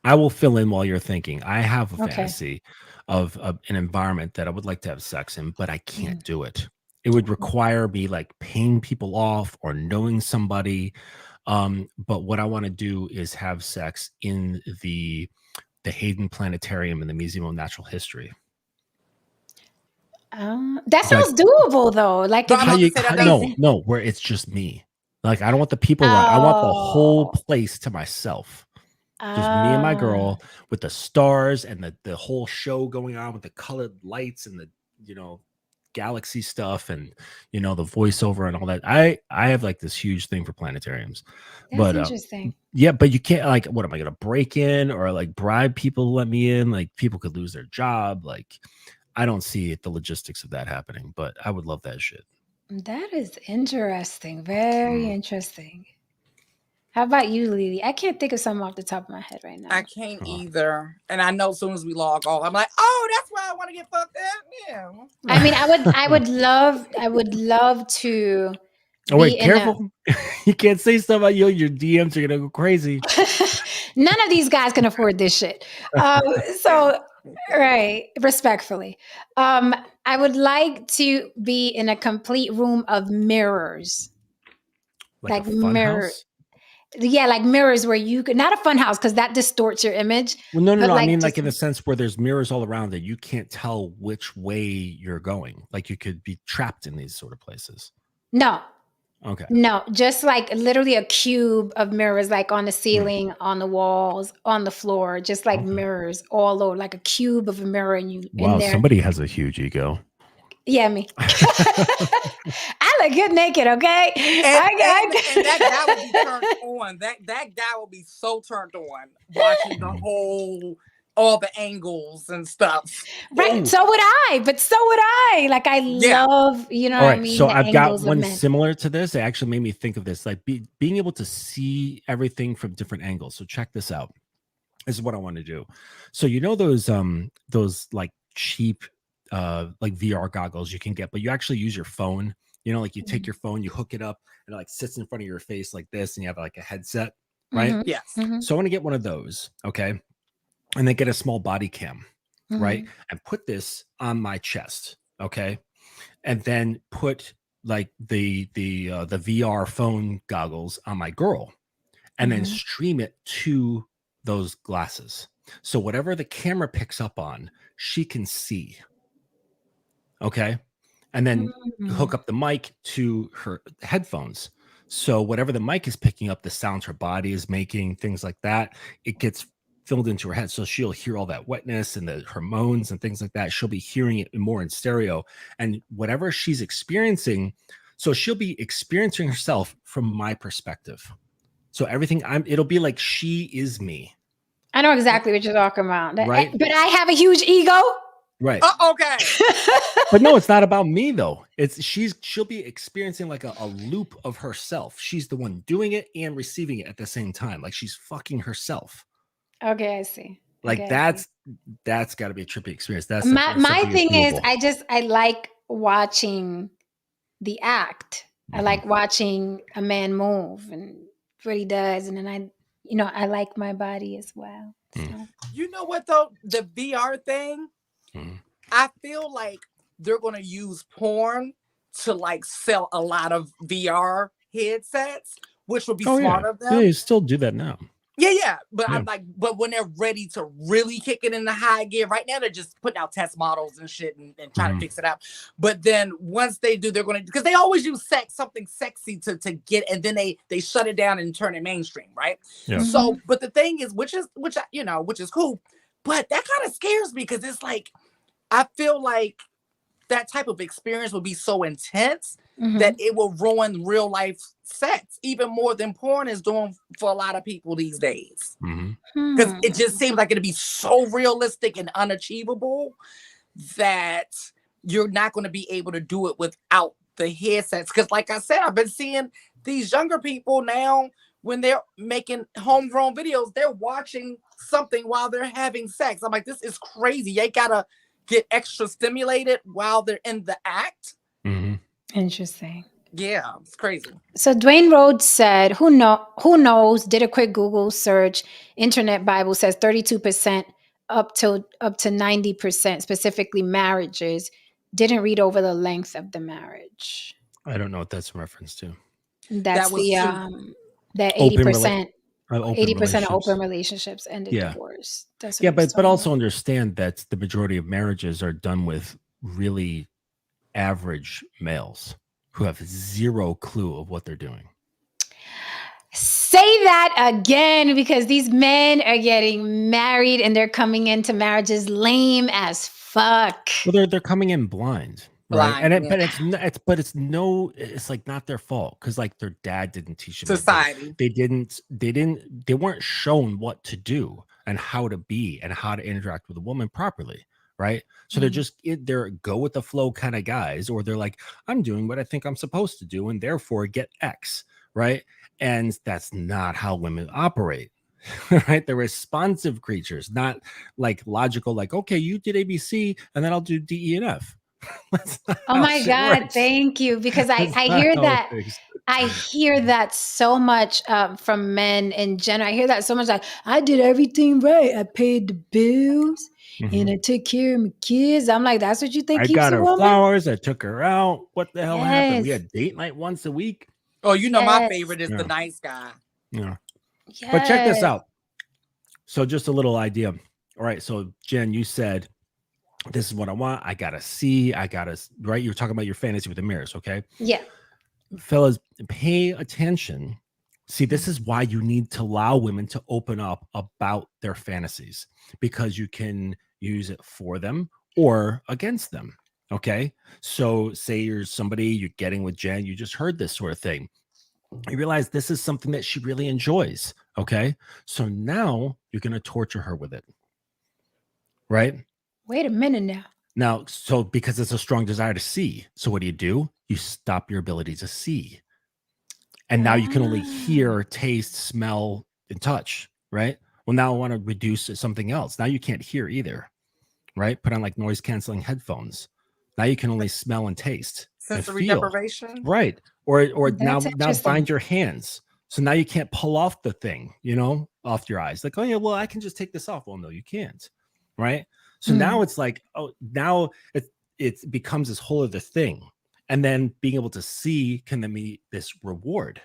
I will fill in while you're thinking. I have a fantasy of an environment that I would like to have sex in, but I can't do it. It would require me like paying people off or knowing somebody. But what I want to do is have sex in the Hayden Planetarium and the Museum of Natural History. That sounds doable though. Like no, where it's just me. Like I don't want the people around. I want the whole place to myself. Just me and my girl with the stars and the whole show going on with the colored lights and the, you know, galaxy stuff and, you know, the voiceover and all that. I have like this huge thing for planetariums. That's interesting. Yeah, but you can't, like, what am I gonna break in or like bribe people to let me in? Like people could lose their job. Like I don't see the logistics of that happening, but I would love that shit. That is interesting. Very Mm. interesting. How about you, Lily? I can't think of something off the top of my head right I now. can't Oh. either. And I know as soon as we log off, I'm like, oh, that's why I want to get fucked up. Yeah. I mean, I would love to Oh be wait, in a. careful! You can't say stuff about you. Your DMs are gonna go crazy. None of these guys can afford this shit. So, right, respectfully, I would like to be in a complete room of mirrors, Like a like fun mirror. house. Yeah, like mirrors where you could not a fun house because that distorts your image, Well, no, no, but no. I like mean, like just in the sense where there's mirrors all around that you can't tell which way you're going. Like you could be trapped in these sort of places. no, Okay. no, just like literally a cube of mirrors, like on the Mm. ceiling, on the walls, on the floor, just like Okay. mirrors all over, like a cube of a mirror, and you in Wow, there. somebody has a huge ego. Yeah, me. I look good naked, okay? And that guy will be turned on. That guy will be so turned on watching the Mhm. whole all the angles and stuff. Right. Oh, So would I, but so would I. Like I Yeah. love, you know all what I right. mean, So the I've got angles of one men. similar to this. It actually made me think of this, like being able to see everything from different angles. So check this out. This is what I want to do. So you know those like cheap like VR goggles you can get, but you actually use your phone. You know, like you take Mhm. your phone, you hook it up, and it like sits in front of your face like this, and you have like a headset, right? Mhm. Yes. Mhm. So I want to get one of those, okay? And then get a small body cam, right? Mhm. And put this on my chest, okay? And then put like the VR phone goggles on my girl, and then Mhm. stream it to those glasses. So whatever the camera picks up on, she can see. Okay. And then hook Mhm. up the mic to her headphones. So whatever the mic is picking up, the sounds her body is making, things like that, it gets filled into her head. So she'll hear all that wetness and the hormones and things like that. She'll be hearing it more in stereo. And whatever she's experiencing, so she'll be experiencing herself from my perspective. So everything it'll be like she is me, I know exactly what you're talking about. right? But I have a huge ego. Right. Okay. But no, it's not about me though. She'll be experiencing like a loop of herself. She's the one doing it and receiving it at the same time. Like she's fucking herself. Okay, I see. Like Okay, I see. that's got to be a trippy experience. That's My something that's thing is doable. I like watching the act. I Mhm. like watching a man move and what he does, and then I like my body as well. Mm. So You know what though? The VR thing, Mhm. I feel like they're gonna use porn to like sell a lot of VR headsets, which would be Oh smart yeah. of Yeah, them. you still do that now. Yeah. But Yeah. I'm like, but when they're ready to really kick it into high gear, right now they're just putting out test models and shit and trying to Mhm. fix it out. But then once they do, they're gonna because they always use something sexy to get, and then they shut it down and turn it mainstream, right? Yeah. mhm. So, but the thing is, which is cool, but that kind of scares me because it's like I feel like that type of experience will be so intense that Mhm. it will ruin real life sex even more than porn is doing for a lot of people these days. Mhm. Because it Hmm. just seems like it'd be so realistic and unachievable that you're not going to be able to do it without the headsets. Because, like I said, I've been seeing these younger people now when they're making homegrown videos, they're watching something while they're having sex. I'm like, this is crazy. They gotta get extra stimulated while they're in the act. Mhm. Interesting. Yeah, it's crazy. So Dwayne Rhodes said, Who knows? Did a quick Google search. Internet Bible says 32% up to 90%, specifically marriages, didn't read over the length of the marriage. I don't know what that's in reference to. That That's was the too. that Open rela- 80%, open 80% of relationships. open relationships ended Yeah. divorce. That's what Yeah, he was but talking also about. understand that the majority of marriages are done with really average males who have zero clue of what they're doing. Say that again because these men are getting married and they're coming into marriages lame as fuck. Well, they're coming in blind, right? Blind, yeah. It's like not their fault because like their dad didn't teach them anything. Society. They weren't shown what to do and how to be and how to interact with a woman properly, right? So they're go with the flow kind of guys, or they're like, I'm doing what I think I'm supposed to do, and therefore get X, right? And that's not how women operate. Right? They're responsive creatures, not like logical, like, okay, you did ABC and then I'll do D, E, and F. Oh my God, thank you. Because I hear that. I hear that so much from men in general. I hear that so much, like, I did everything right. I paid the bills and I took care of my kids. I'm like, that's what you think I keeps got a her woman? flowers. I took her out. What the hell happened? We Yes. had date night once a week. Oh, you know, my Yes. favorite is the nice guy. Yeah. Yes. But check this out. So just a little idea. All right. So Jen, you said, this is what I want. I gotta see. Right. You were talking about your fantasy with the mirrors. Okay. Yeah. Fellas, pay attention. See, this is why you need to allow women to open up about their fantasies, because you can use it for them or against them. Okay. So say you're somebody, you're getting with Jen, you just heard this sort of thing. You realize this is something that she really enjoys. Okay. So now you're going to torture her with it. Right. Wait a minute now. Now, so because it's a strong desire to see. So what do? You stop your ability to see. And now you can only hear, taste, smell, and touch. Right. Well, now I want to reduce to something else. Now you can't hear either. Right. Put on like noise canceling headphones. Now you can only smell and taste. Sensory and feel. deprivation. Right. Or now That's find your hands. So now you can't pull off the thing, off your eyes. Like, oh yeah, well, I can just take this off. Well, no, you can't. Right. So now it's like, oh, now it becomes this whole other thing. And then being able to see can then be this reward.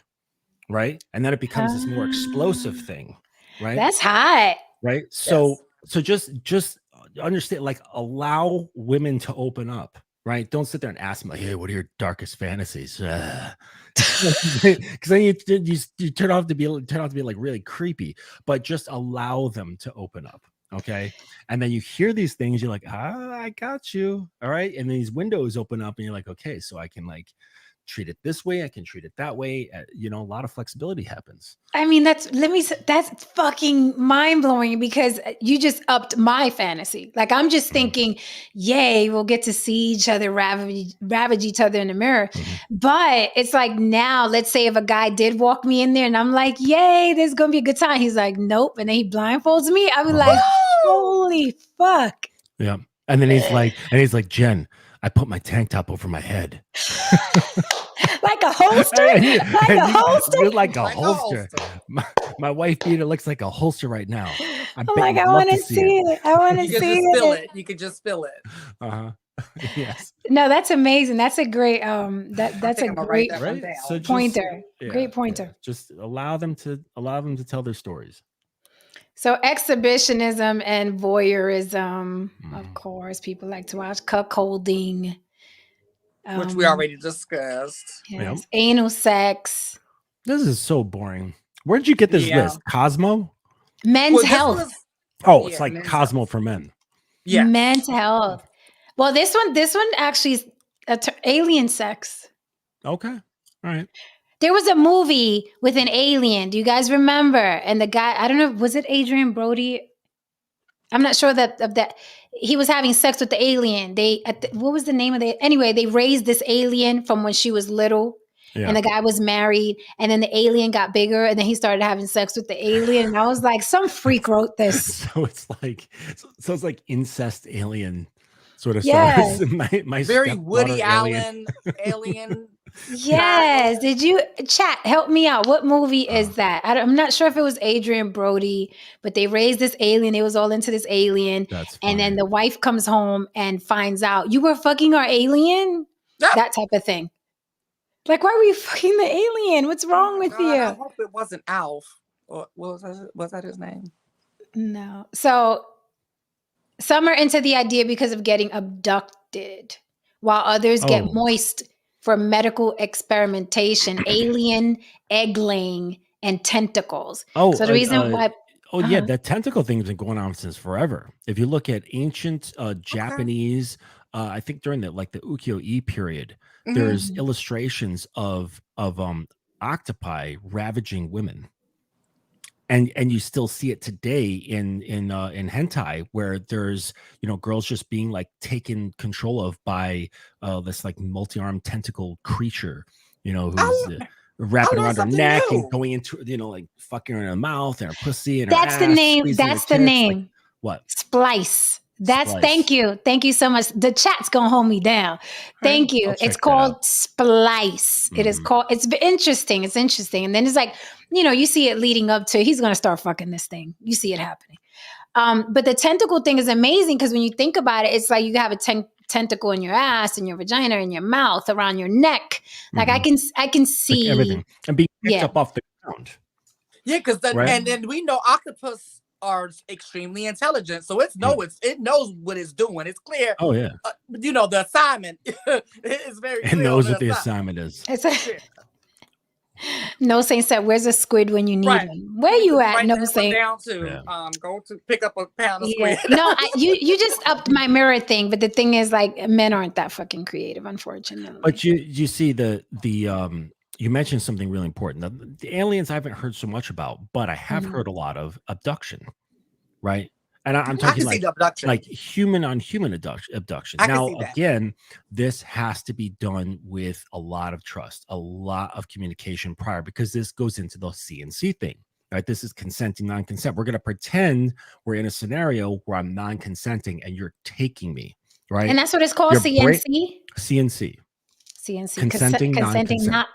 Right. And then it becomes this more explosive thing. Right. That's hot. Right. So just understand, like, allow women to open up. Right. Don't sit there and ask them, like, hey, what are your darkest fantasies? Because then you turn out to be like really creepy, but just allow them to open up. Okay. And then you hear these things, you're like, I got you. All right. And then these windows open up and you're like, okay, so I can like treat it this way, I can treat it that way. A lot of flexibility happens. I mean, that's fucking mind blowing, because you just upped my fantasy. Like, I'm just thinking, yay, we'll get to see each other ravage each other in the mirror. But it's like, now, let's say if a guy did walk me in there and I'm like, yay, there's gonna be a good time. He's like, nope, and then he blindfolds me. I was like, holy fuck. Yeah. And then he's like, Jen, I put my tank top over my head. Like a holster? You're like a holster. My wife beater looks like a holster right now. I want to see it. I want to see it. You could just spill it. Uh-huh. Yes. No, that's amazing. That's a great that's a great pointer. Great pointer. Yeah. Just allow them to tell their stories. So exhibitionism and voyeurism, of course, people like to watch cuckolding, which we already discussed. Yes. Yep. Anal sex. This is so boring. Where did you get this list? Cosmo? Men's health. It's like Cosmo health for men. Yeah. Men's health. Well, this one actually is alien sex. Okay. All right. There was a movie with an alien. Do you guys remember? And the guy, I don't know, was it Adrian Brody? I'm not sure that he was having sex with the alien. What was the name of the? Anyway, they raised this alien from when she was little, and the guy was married, and then the alien got bigger, and then he started having sex with the alien. And I was like, some freak wrote this. So it's like incest alien sort of stuff. My very Woody Allen alien. Yes. Did you chat? Help me out. What movie is that? I'm not sure if it was Adrian Brody, but they raised this alien. They was all into this alien. And then the wife comes home and finds out, you were fucking our alien? That type of thing. Like, why were you fucking the alien? What's wrong with you? I hope it wasn't Alf. Or was that his name? No. So some are into the idea because of getting abducted, while others get moist for medical experimentation, alien egg-laying, and tentacles. So the reason why... yeah, that tentacle thing's been going on since forever. If you look at ancient Japanese, I think during the ukiyo-e period, there's illustrations of octopi ravaging women. and you still see it today in hentai, where there's, you know, girls just being like taken control of by this like multi-armed tentacle creature, you know, who's I wrapping learned around her something neck and new. going into, you know, like fucking her in her mouth and her pussy and her That's the ass, name. squeezing her That's the tits. Like name. what? Splice. That's Splice. thank you so much. The chat's gonna hold me down. Thank you. I'll It's check that called out. Splice. It is Mhm. called. It's interesting. It's interesting. And then it's like, you know, you see it leading up to he's gonna start fucking this thing. You see it happening. But the tentacle thing is amazing because when you think about it, it's like you have a tentacle in your ass, in your vagina, in your mouth, around your neck. Like I Mhm. can Like everything, see. and being picked Yeah. up off the ground, Yeah, because right? and then we know octopus are extremely intelligent, so it knows what it's doing. It's clear. Oh yeah, You know, the assignment is very it clear on knows the what the assignment. assignment is. It's a, Yeah. No Saint said, "Where's a squid when you need Right. one? Where We need you to at?" write No that one Saint. down too. Yeah. Go to pick up a pound of Yeah. squid. No, you just upped my mirror thing, but the thing is, like, men aren't that fucking creative, unfortunately. But you see the you mentioned something really important. The aliens I haven't heard so much about, but I have heard a lot of abduction, right? And I'm I talking can see the abduction. like human on human abduction. I can Now, see that. again, this has to be done with a lot of trust, a lot of communication prior, because this goes into the CNC thing, right? This is consenting non-consent. We're going to pretend we're in a scenario where I'm non-consenting and you're taking me, right? And that's what it's called, Your brain, CNC. CNC, CNC, consenting consenting, non-consent. not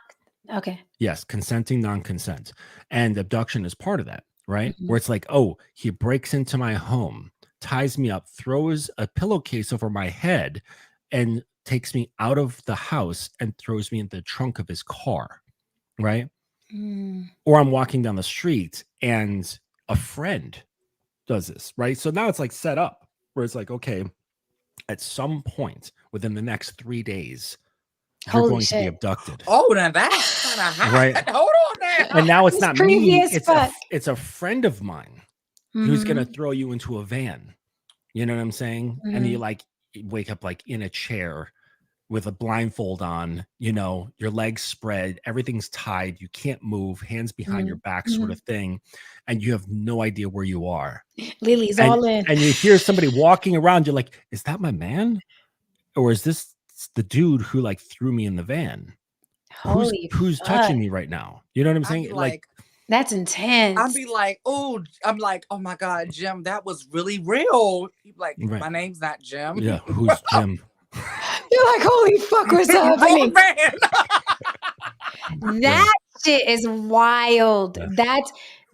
okay. Yes, consenting non-consent. And abduction is part of that, right? Mhm. Where it's like, oh, he breaks into my home, ties me up, throws a pillowcase over my head, and takes me out of the house and throws me in the trunk of his car, right? Mm. Or I'm walking down the street and a friend does this, right? So now it's like set up where it's like, okay, at some point within the next 3 days, you're Holy going to be shit! abducted. Oh, now that's kind of hot. Right. Hold on now. And now it's It's not creepy me, as fuck. it's a friend of mine who's gonna Mhm. throw you into a van. You know what I'm saying? And you Mhm. like wake up like in a chair with a blindfold on, you know, your legs spread, everything's tied, you can't move, hands behind your Mhm. back, sort Mhm. of thing, and you have no idea where you are. Lily's And all in. and you hear somebody walking around, you're like, is that my man? Or is this the dude who like threw me in the van? Holy Who's fuck! touching me right now? You know what I'm I'd be saying? Like, like, That's intense. oh, I'm like, oh my God, Jim, that was really real. He'd be like, right. my name's not Jim. Yeah, who's Jim? You're like, holy fuck, what's happening? Wrong man. That shit is wild. Yeah.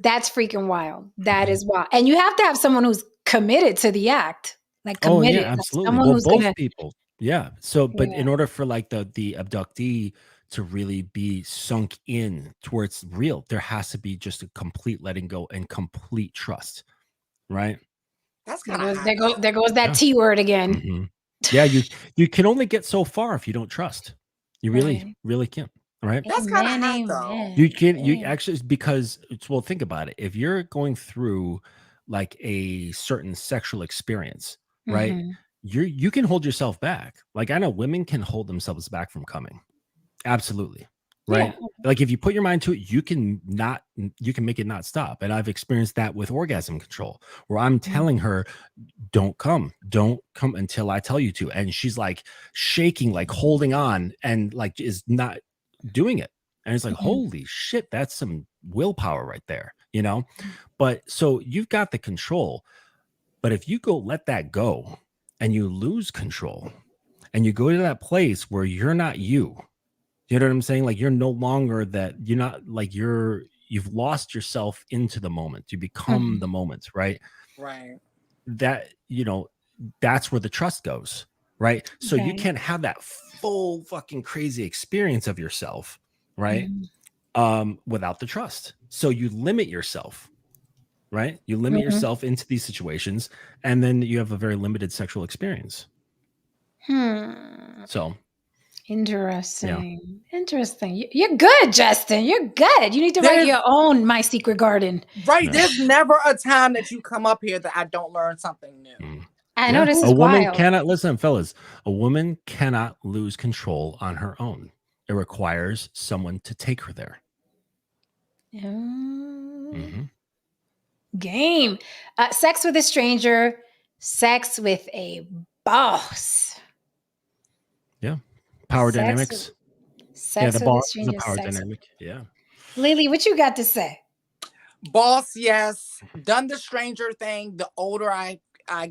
That's freaking wild. That is wild. And you have to have someone who's committed to the act. Like Oh yeah, committed. Like absolutely. someone Well, who's gonna both people. Yeah. So, but yeah. in order for like the abductee to really be sunk in to where it's real, there has to be just a complete letting go and complete trust, right? That's There kind of goes hot there goes though. there goes that Yeah. T word again. Mhm. Yeah, you can only get so far if you don't trust. You really, Right. really can't, right? That's kind of Amen, hot though. amen. You can you Amen. actually because well, think about it. If you're going through like a certain sexual experience, right? Mhm. You can hold yourself back. Like I know women can hold themselves back from coming. Absolutely. Yeah. Right? Like if you put your mind to it, you can make it not stop. And I've experienced that with orgasm control, where I'm telling her, don't come until I tell you to. And she's like shaking, like holding on, and like is not doing it. And it's like, Mhm. holy shit, that's some willpower right there, you know? But so you've got the control. But if you go let that go and you lose control and you go to that place where you're not you, you know what I'm saying? Like you're no longer that, you're not like you've lost yourself into the moment. You become Mhm. the moment, right? Right. That, you know, that's where the trust goes, right? So you Right. can't have that full fucking crazy experience of yourself, right? Mhm. Without the trust. So you limit yourself, right? You limit Mhm. yourself into these situations, and then you have a very limited sexual experience. So Interesting. Interesting. You're good, Justin. You're good. You need to write There's your own My Secret Garden. right. Yeah. There's never a time that you come up here that I don't learn something new. I know this A is woman wild. cannot listen, fellas. A woman cannot lose control on her own. It requires someone to take her there. Mm. Mhm. Game. Sex with a stranger, sex with a boss. Yeah. Power Sex, dynamics. Yeah, sex the with a boss is a stranger, power sex. dynamic. Yeah. Lily, what you got to say? Boss, yes. Done the stranger thing. The older I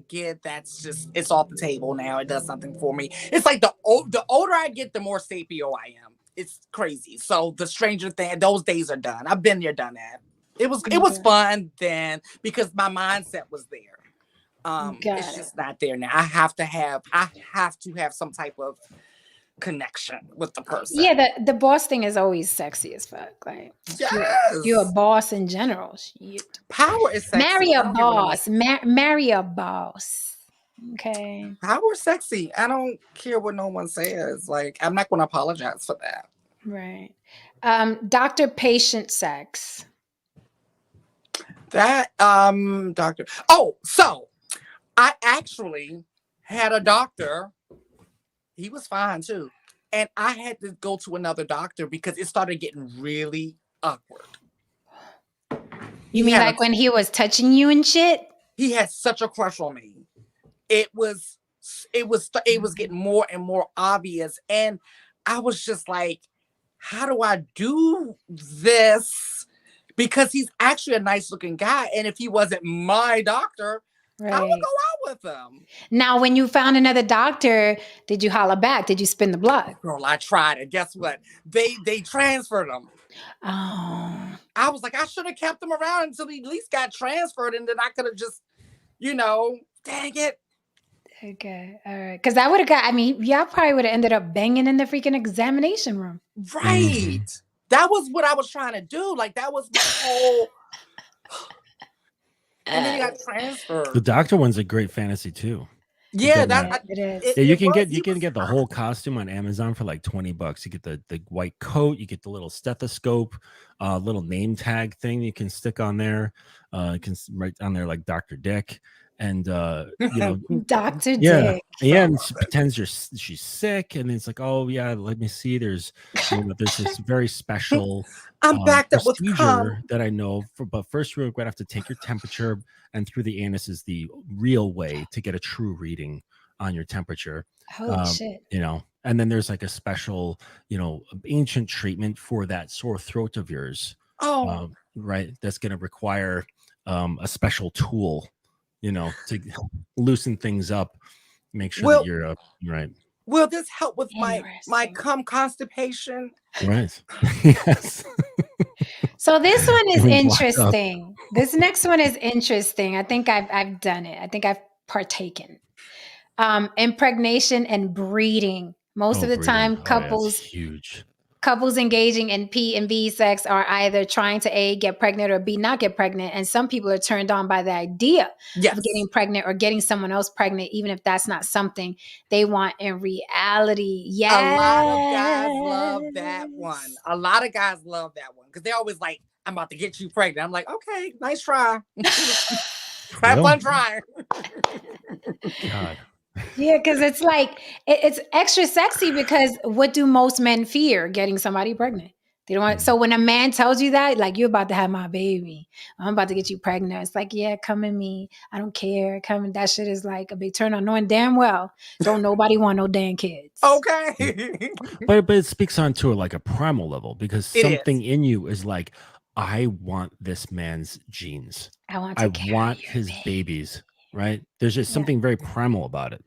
get, that's just it's off the table now. It does something for me. It's like the older I get, the more sapio I am. It's crazy. So the stranger thing, those days are done. I've been there, done that. It was Okay. fun then because my mindset was there. It's Got it. just not there now. I have to have some type of connection with the person. Yeah, the boss thing is always sexy as fuck. Like you're a Yes. boss in general. Shit. Power is Marry sexy. a I don't care what nobody. boss. Marry a boss. Okay. Power is sexy. I don't care what no one says. Like I'm not going to apologize for that. Right. Doctor patient sex. That doctor. Oh, so I actually had a doctor. He was fine too, and I had to go to another doctor because it started getting really awkward. You He mean had a like when he was touching you and shit? he had such a crush on me. It was getting more and more obvious, and I was just like, how do I do this? Because he's actually a nice looking guy, and if he wasn't my doctor, I would Right. go out with him. Now, when you found another doctor, did you holler back? Did you spin the block? Girl, I tried it. Guess what? They transferred him. Oh, I was like, I should have kept him around until he at least got transferred, and then I could have just, dang it. okay. All right. Because I would have got, I mean, y'all probably would have ended up banging in the freaking examination room. Right. That was what I was trying to do. Like that was my whole. And then he got The transferred. doctor one's a great fantasy too. Yeah, Yeah, it is. Yeah, you can was. get the whole costume on Amazon for like $20. You get the white coat, you get the little stethoscope, little name tag thing you can stick on there. You can write on there like Dr. Dick, and Dr. yeah, Dick. yeah, and she pretends she's sick, and it's like, oh yeah, let me see. There's there's this very special I'm backed up with procedure that I know for, but first we're going to have to take your temperature, and through the anus is the real way to get a true reading on your temperature. Holy shit. And then there's like a special, ancient treatment for that sore throat of yours. Oh, Right. That's going to require a special tool, to loosen things up, make sure that you're right. Will this help with my Interesting. constipation? Right. Yes. So this one is Getting blocked up. interesting. This next one is interesting. I think I've done it. I think I've partaken. Impregnation and breeding. Most of the Breeding. time, Oh, yeah, couples it's huge. couples engaging in P and V sex are either trying to A, get pregnant, or B, not get pregnant. And some people are turned on by the idea Yes. of getting pregnant or getting someone else pregnant, even if that's not something they want in reality. Yeah. A lot of guys love that one. A lot of guys love that one because they're always like, I'm about to get you pregnant. I'm like, okay, nice try. Have fun trying. God. Yeah, because it's like it's extra sexy because what do most men fear? Getting somebody pregnant. They don't want. So when a man tells you that, like you're about to have my baby, I'm about to get you pregnant. It's like, yeah, come in me. I don't care. Come in. That shit is like a big turn on, knowing damn well don't nobody want no damn kids. Okay. But it speaks on to like a primal level because something in you is like, I want this man's genes. I want his babies. Right. There's just something very primal about it.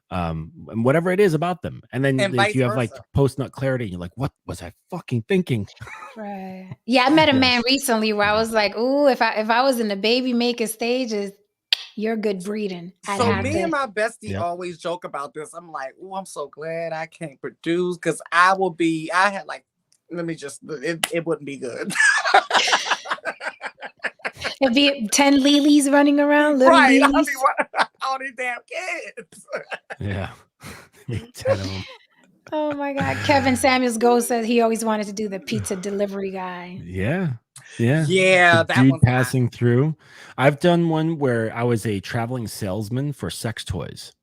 And whatever it is about them. And then if you have like post nut clarity, you're like, what was I fucking thinking? Right. Yeah, I met a man recently where I was like, ooh, if I was in the baby making stages, you're good breeding. So me and my bestie always joke about this. I'm like, oh, I'm so glad I can't produce because it wouldn't be good. It'd be 10 Lilies running around, little right. Lilies. All these damn kids. Yeah. 10 of them. Oh my God. Kevin Samuels Gold says he always wanted to do the pizza delivery guy. Yeah. Yeah. Yeah. That dude passing through. I've done one where I was a traveling salesman for sex toys.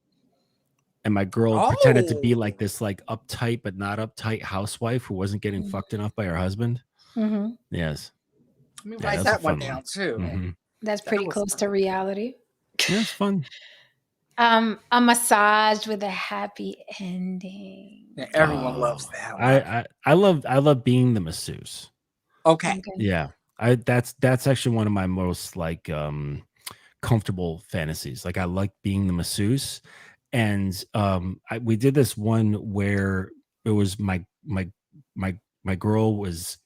And my girl pretended to be like this like uptight but not uptight housewife who wasn't getting fucked enough by her husband. Mm-hmm. Yes. Let me write that one down too. Mm-hmm. That's That pretty was close to fun. reality. Yeah, it's fun. A massage with a happy ending. Yeah, everyone Oh, loves that one. I love being the masseuse. Okay. Okay. Yeah. That's actually one of my most like comfortable fantasies. Like I like being the masseuse. And we did this one where it was my girl was,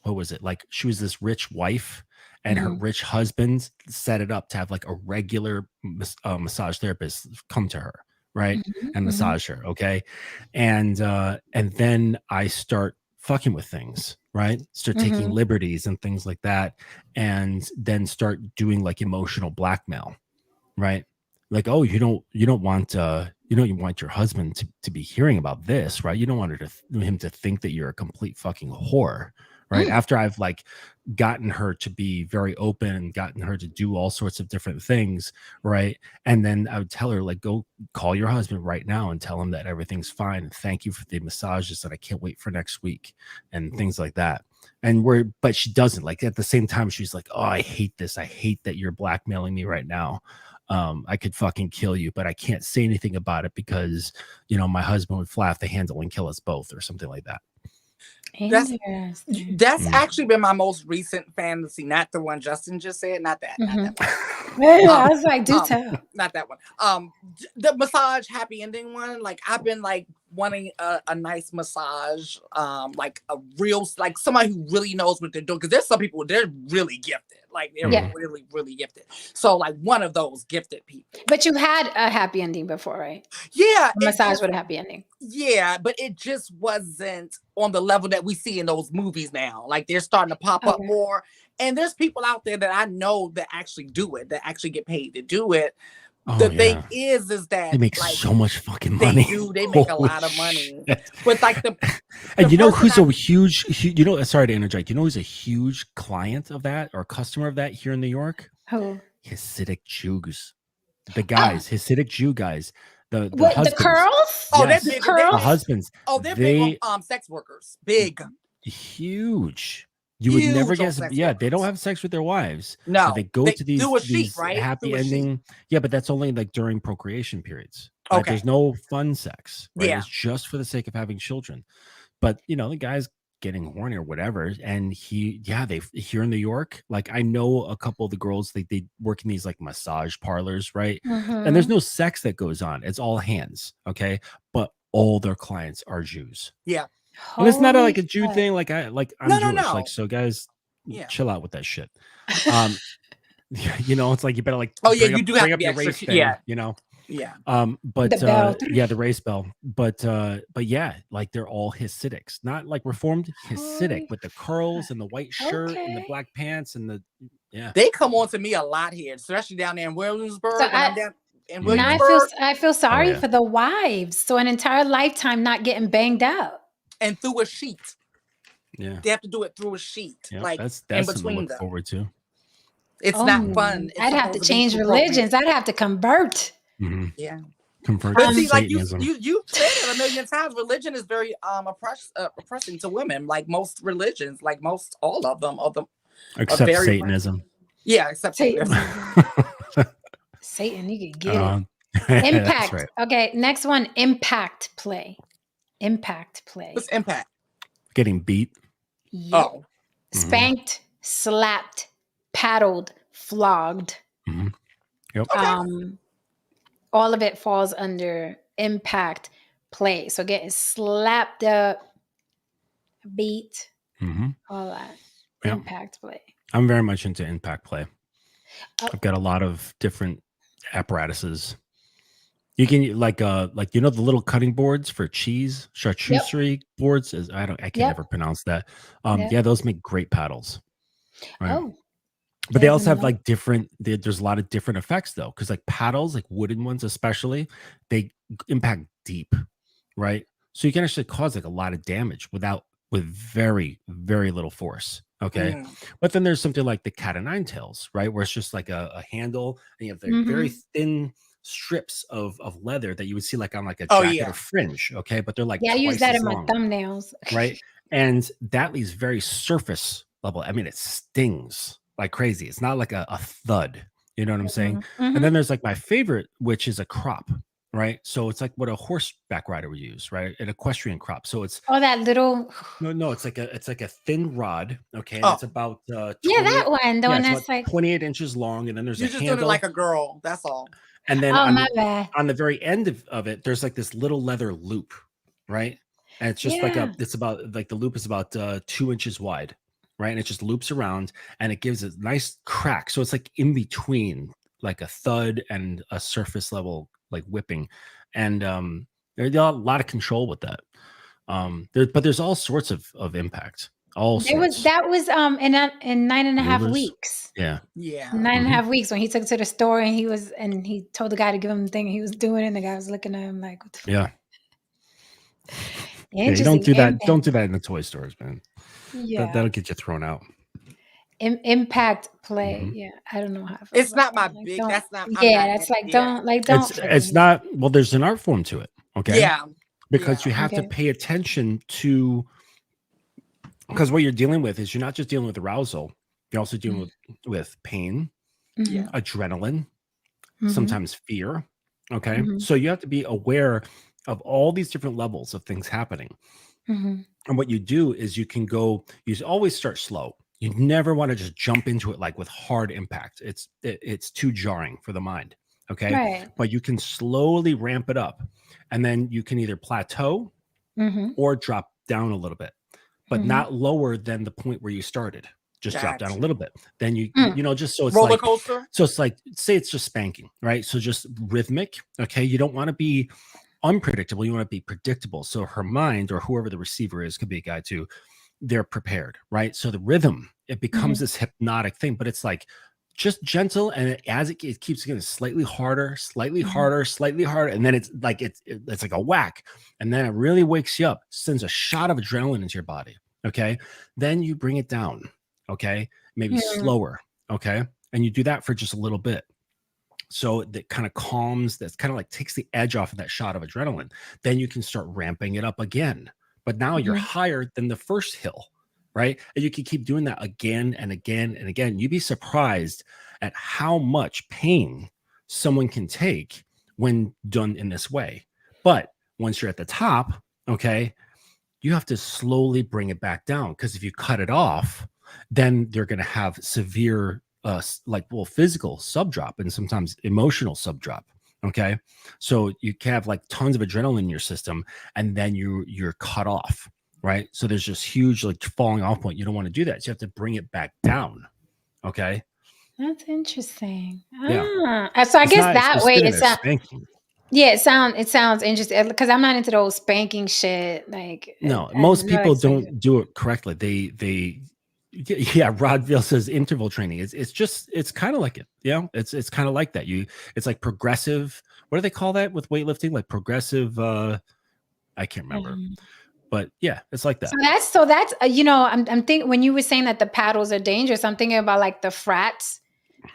what was it, like she was this rich wife and her Mhm. rich husband set it up to have like a regular massage therapist come to her, right, Mhm. and Mhm. massage her. Okay. And then I start fucking with things, right, start taking Mhm. liberties and things like that, and then start doing like emotional blackmail, right? Like, oh, you don't want you want your husband to be hearing about this, right? You don't want him to think that you're a complete fucking whore, right? Mm. After I've like gotten her to be very open and gotten her to do all sorts of different things, right? And then I would tell her, like, go call your husband right now and tell him that everything's fine and thank you for the massages and I can't wait for next week and things like that. But she doesn't. Like at the same time, she's like, oh, I hate this. I hate that you're blackmailing me right now. I could fucking kill you, but I can't say anything about it because, my husband would fly off the handle and kill us both or something like that. That's Interesting. that's Mm. actually been my most recent fantasy, not the one Justin just said, not that Mhm. one. Yeah, I Um, was like, do tell. not that one. The massage happy ending one. Like I've been like wanting a nice massage, like a real, like somebody who really knows what they're doing. Because there's some people they're really gifted, like they're Yeah. Mhm. really really gifted. So like one of those gifted people. But you had a happy ending before, right? Yeah, A it massage just with a happy ending. yeah, but it just wasn't on the level that we see in those movies now. Like they're starting to pop up Okay. more. And there's people out there that I know that actually do it, that actually get paid to do it. Oh The thing yeah, is they that make like so much fucking they money. do, they make a Holy lot of money. shit! But like the And you know person who's I a huge, sorry to interject. You know who's a huge client of that or customer of that here in New York? Who? Hasidic Jews. The Oh, guys, Hasidic Jew guys, the what, the husbands. curls? oh they're The Yes, big they the big curls? husbands. they're big They on sex workers. Big, huge. You would never huge on guess. sex Yeah, they don't workers. have sex with their wives, but they No. go They to do a sheet, these right? happy Do a sheet. ending. Yeah, but that's only like during procreation periods, right? There's Okay. no fun sex, right? Yeah. It's just for the sake of having children. But the guy's getting horny or whatever, and they here in New York, like I know a couple of the girls, they work in these like massage parlors, right? And there's Mm-hmm. no sex that goes on. It's all hands, okay? But all their clients are Jews. Yeah. And it's not Holy like a Jew shit. thing. I'm No, no, Jewish. Like, no. so guys, Yeah. chill out with that shit. Um, it's like you better like Oh yeah, bring you up do have to your be extra. race thing, Yeah. Yeah. The But belt. yeah, the race bell. But yeah, like they're all Hasidics, not like reformed Hasidic Holy with the curls and the white shirt and the okay. black pants and the yeah. They come on to me a lot here, especially down there in So Williamsburg. When I'm I down in now I Mhm. feel Williamsburg I feel Oh sorry yeah. for the wives. So an entire lifetime not getting banged out. and through a sheet, Yeah. they have to do it through a sheet, Yep. like That's in something to between look them. forward to. It's Oh, not Yeah. fun. It's I'd have to supposed to be change through religions. procreation. I'd have to convert. Mhm. Yeah. Convert But to see, like Satanism. you said it a million times. Religion is very oppressing to women. Like most religions, like most all of them are Except very oppressive. Satanism. Yeah, except Satanism. Satanism. Satan, you could get it. That's Impact. right. Okay, next one. Impact play. Impact play. What's impact? Getting beat. Yep. Oh, Mhm. Spanked, slapped, paddled, flogged. Mhm. Yep. okay. All of it falls under impact play. So getting slapped up, beat, Mhm. all that. Yep. Impact play. I'm very much into impact play. Oh. I've got a lot of different apparatuses. You can like the little cutting boards for cheese, charcuterie boards. I can Yep. never pronounce that. Yep. Yeah, those make great paddles. Right. Oh. But they there's also have another- like there's a lot of different effects though, because like paddles, like wooden ones especially, they impact deep, right? So you can actually cause like a lot of damage with very, very little force. Okay. Mm. But then there's something like the cat o' nine tails, right? Where it's just like a handle and you have the very thin strips of leather that you would see like on like a Oh, jacket yeah. or fringe. Okay. But they're like Yeah, I use twice that as in my long, thumbnails. right? And that leaves very surface level. I mean, it stings, like crazy. It's not like a thud. You know what I'm saying? And Mhm. then there's like my favorite, which is a crop, right? So it's like what a horseback rider would use, right? An equestrian crop. So it's Oh, that little. no, it's like a thin rod, okay, and Oh, it's about Yeah, that 28. one. The Yeah, one it's about that's like. 28 inches long, and then there's a you're just doing it like handle, a girl. That's all. and then Oh, my bad. on the very end of it, there's like this little leather loop, right? And it's just like Yeah. it's about like the loop is about 2 inches wide, right? And it just loops around and it gives a nice crack. So it's like in between like a thud and a surface level like whipping. And there's a lot of control with that. But there's all sorts of impact. All There was sorts. that was in 9.5 Rulers. weeks. Yeah. Yeah. 9.5 weeks when he took it to the store and he told the guy to give him the thing and he was doing it and the guy was looking at him like, what the Yeah. Yeah, you don't interesting do that. impact. Don't do that in the toy stores, man. Yeah. That'll get you thrown out. Impact play. Mhm. Yeah. I don't know how I feel It's not about my that. Like, big. don't. That's not. I'm Yeah, not. that's like Yeah. don't play with It's me. not, well, there's an art form to it, okay? Yeah. Because Yeah. you have to Okay. pay attention to, because what you're dealing with is you're not just dealing with arousal, you're also dealing with pain, Yeah. Mhm. adrenaline, Mhm. sometimes fear. Okay. Mhm. So you have to be aware of all these different levels of things happening. Mhm. And what you do is you always start slow. You never want to just jump into it like with hard impact. It's too jarring for the mind. Okay. Right. But you can slowly ramp it up. And then you can either plateau Mhm. or drop down a little bit, but Mhm. not lower than the point where you started. Just drop down a Gotcha. little bit. Then Mm. just so it's Roller like, coaster. say it's just spanking, right? So just rhythmic. Okay. You don't want to be unpredictable. You want to be predictable. So her mind or whoever the receiver is, could be a guy too, they're prepared, right? So the rhythm, it becomes Mhm. this hypnotic thing, but it's like just gentle. And as it keeps getting slightly harder, slightly Mhm. harder, slightly harder. And then it's like, it's like a whack. And then it really wakes you up, sends a shot of adrenaline into your body. Okay. Then you bring it down. Okay. Maybe Mhm. slower. Okay. And you do that for just a little bit. So that kind of calms, that's kind of like takes the edge off of that shot of adrenaline. Then you can start ramping it up again. But now you're Mhm. higher than the first hill, right? And you can keep doing that again and again and again. You'd be surprised at how much pain someone can take when done in this way. But once you're at the top, okay, you have to slowly bring it back down, because if you cut it off, then they're going to have severe physical sub drop and sometimes emotional sub drop. Okay, so you can have like tons of adrenaline in your system and then you're cut off, right? So there's just huge like falling off point. You don't want to do that, so you have to bring it back down. Okay. That's interesting. Yeah, So I it's guess not that way specific it to sounds. spanking. Yeah, it sounds interesting because I'm not into those spanking shit. Like, No, I most know like people spanking. don't do it correctly. Yeah, Rodville says interval training. It's kind of like it. It's kind of like that. It's like progressive. What do they call that with weightlifting? Like progressive. I can't remember, Um, but yeah, it's like so that. that's I'm thinking when you were saying that the paddles are dangerous. I'm thinking about like the frats,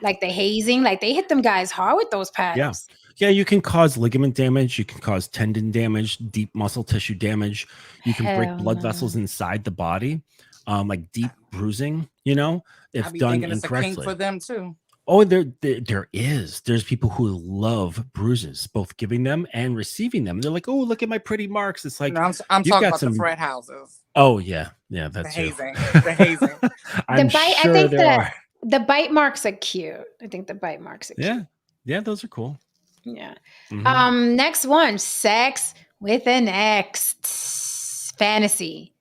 like the hazing, like they hit them guys hard with those Yeah. paddles. Yeah, you can cause ligament damage. You can cause tendon damage, deep muscle tissue damage. You can break Hell blood no. vessels inside the body, like deep bruising. I If be done thinking it's a kink incorrectly. for them too. Oh, there is. There's people who love bruises, both giving them and receiving them. They're like, oh, look at my pretty marks. It's like No, I'm you've talking got about the some. frat houses, Oh yeah, the that's you. hazing, the hazing. The I'm bite, I sure think there are. the bite marks are cute. I think the bite marks are cute. Yeah, those are cool. Yeah. Mhm. Next one, sex with an ex. Fantasy.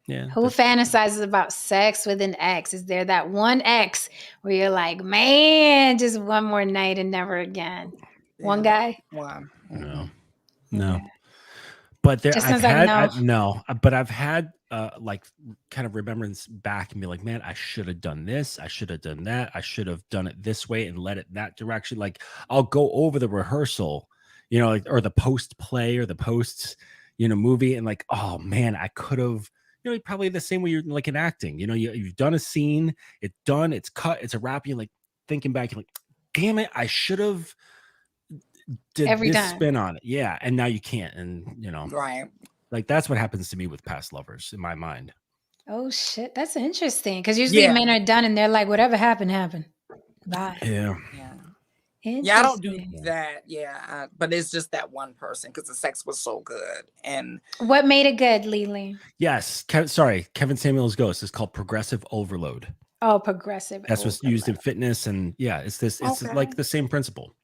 Yeah, Who fantasizes about sex with an ex? Is there that one ex where you're like, man, just one more night and never again? One Yeah, guy? one. no, Yeah. no. But there, Just I've sounds like had no. no, but I've had like kind of remembrance back and be like, man, I should have done this. I should have done that. I should have done it this way and led it that direction. Like I'll go over the rehearsal, like, or the post play or the post, movie, and like, oh man, I could have. Probably the same way you're like in acting. You've done a scene, it's done, it's cut, it's a wrap. You're like thinking back, you're like, damn it, I should have did Every this time. spin on it. Yeah, and now you can't, and Right. like that's what happens to me with past lovers in my mind. Oh shit, that's interesting. Because usually men are done and they're like, whatever happened, happened. Bye. Yeah. Yeah, I don't do Interesting. that. Yeah, but it's just that one person because the sex was so good. And What made it good, Lily? Yes. Kevin Samuel's ghost is called progressive overload. Oh, progressive. That's what's used in fitness, and yeah, it's like the same principle.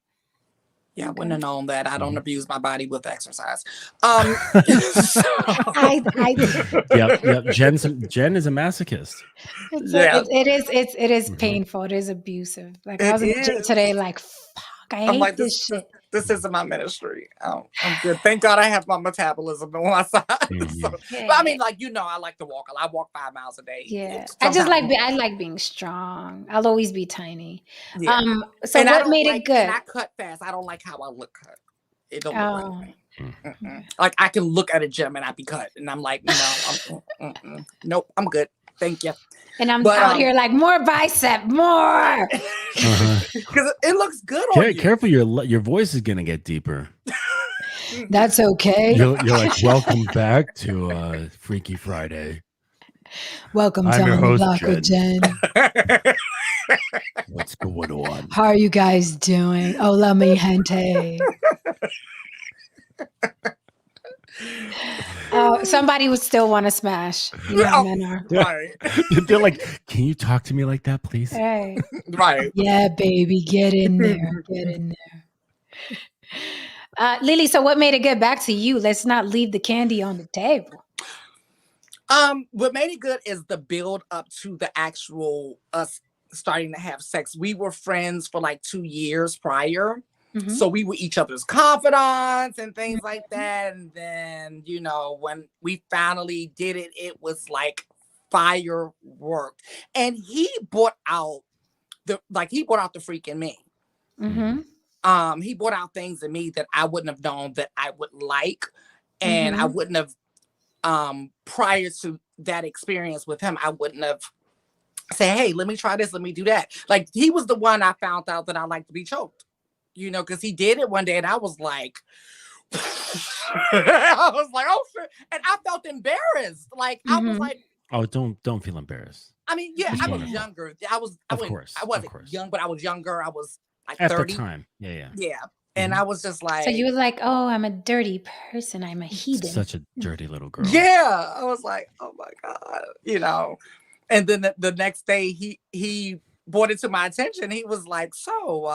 Yeah, I wouldn't have known that. I don't abuse my body with exercise. Yep. Jen is a masochist. It is painful. It is abusive. Like I was in the gym today, like fuck, I hate this shit. This isn't my ministry. I'm good. Thank God I have my metabolism on my side. So, but I mean, like, I like to walk. I walk 5 miles a day. Yeah, I like being strong. I'll always be tiny. Yeah. So and what made it good? And I cut fast. I don't like how I look cut. It don't look right. Like I can look at a gym and I be cut, and I'm like, no, nope, I'm good. Thank you. And I'm out here like more bicep, more. Because it looks good on you. Careful, your voice is gonna get deeper. That's okay. You're like, welcome back to Freaky Friday. Welcome to On the Block with Jen. What's going on? How are you guys doing? Hola mi gente. Somebody would still want to smash. You know how men are. Right. They're like, can you talk to me like that, please? Hey. Right. Yeah, baby, get in there. Get in there. Lily, so what made it good? Back to you. Let's not leave the candy on the table. What made it good is the build up to the actual us starting to have sex. We were friends for like 2 years prior. So we were each other's confidants and things like that. And then, when we finally did it, it was like firework. And he brought out the freak in me. He brought out things in me that I wouldn't have known that I would like. And I wouldn't have, prior to that experience with him, I wouldn't have said, hey, let me try this, let me do that. Like, he was the one I found out that I like to be choked. Because he did it one day and I was like, oh shit. And I felt embarrassed. Like, I was like, oh, don't feel embarrassed. I mean, yeah, I was younger. I wasn't young, but I was younger. I was like at 30. the time. Yeah. And I was just like, so you were like, oh, I'm a dirty person. I'm a heathen. Such a dirty little girl. Yeah. I was like, oh my God, and then the next day he brought it to my attention. He was like, so,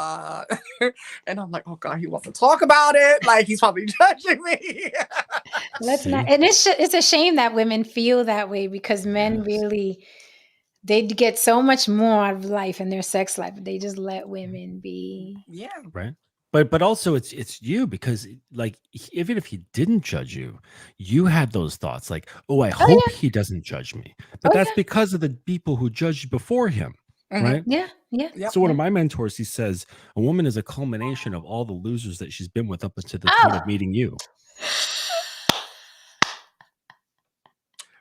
and I'm like, oh God, he wants to talk about it. Like, he's probably judging me. Let's not. And it's a shame that women feel that way because men really, they get so much more out of life in their sex life. They just let women be. Yeah. Right. But also it's you, because like, even if he didn't judge you, you had those thoughts like, oh, I hope he doesn't judge me. But that's because of the people who judged before him. Right. Yeah. So one of my mentors, he says, a woman is a culmination of all the losers that she's been with up until the point of meeting you.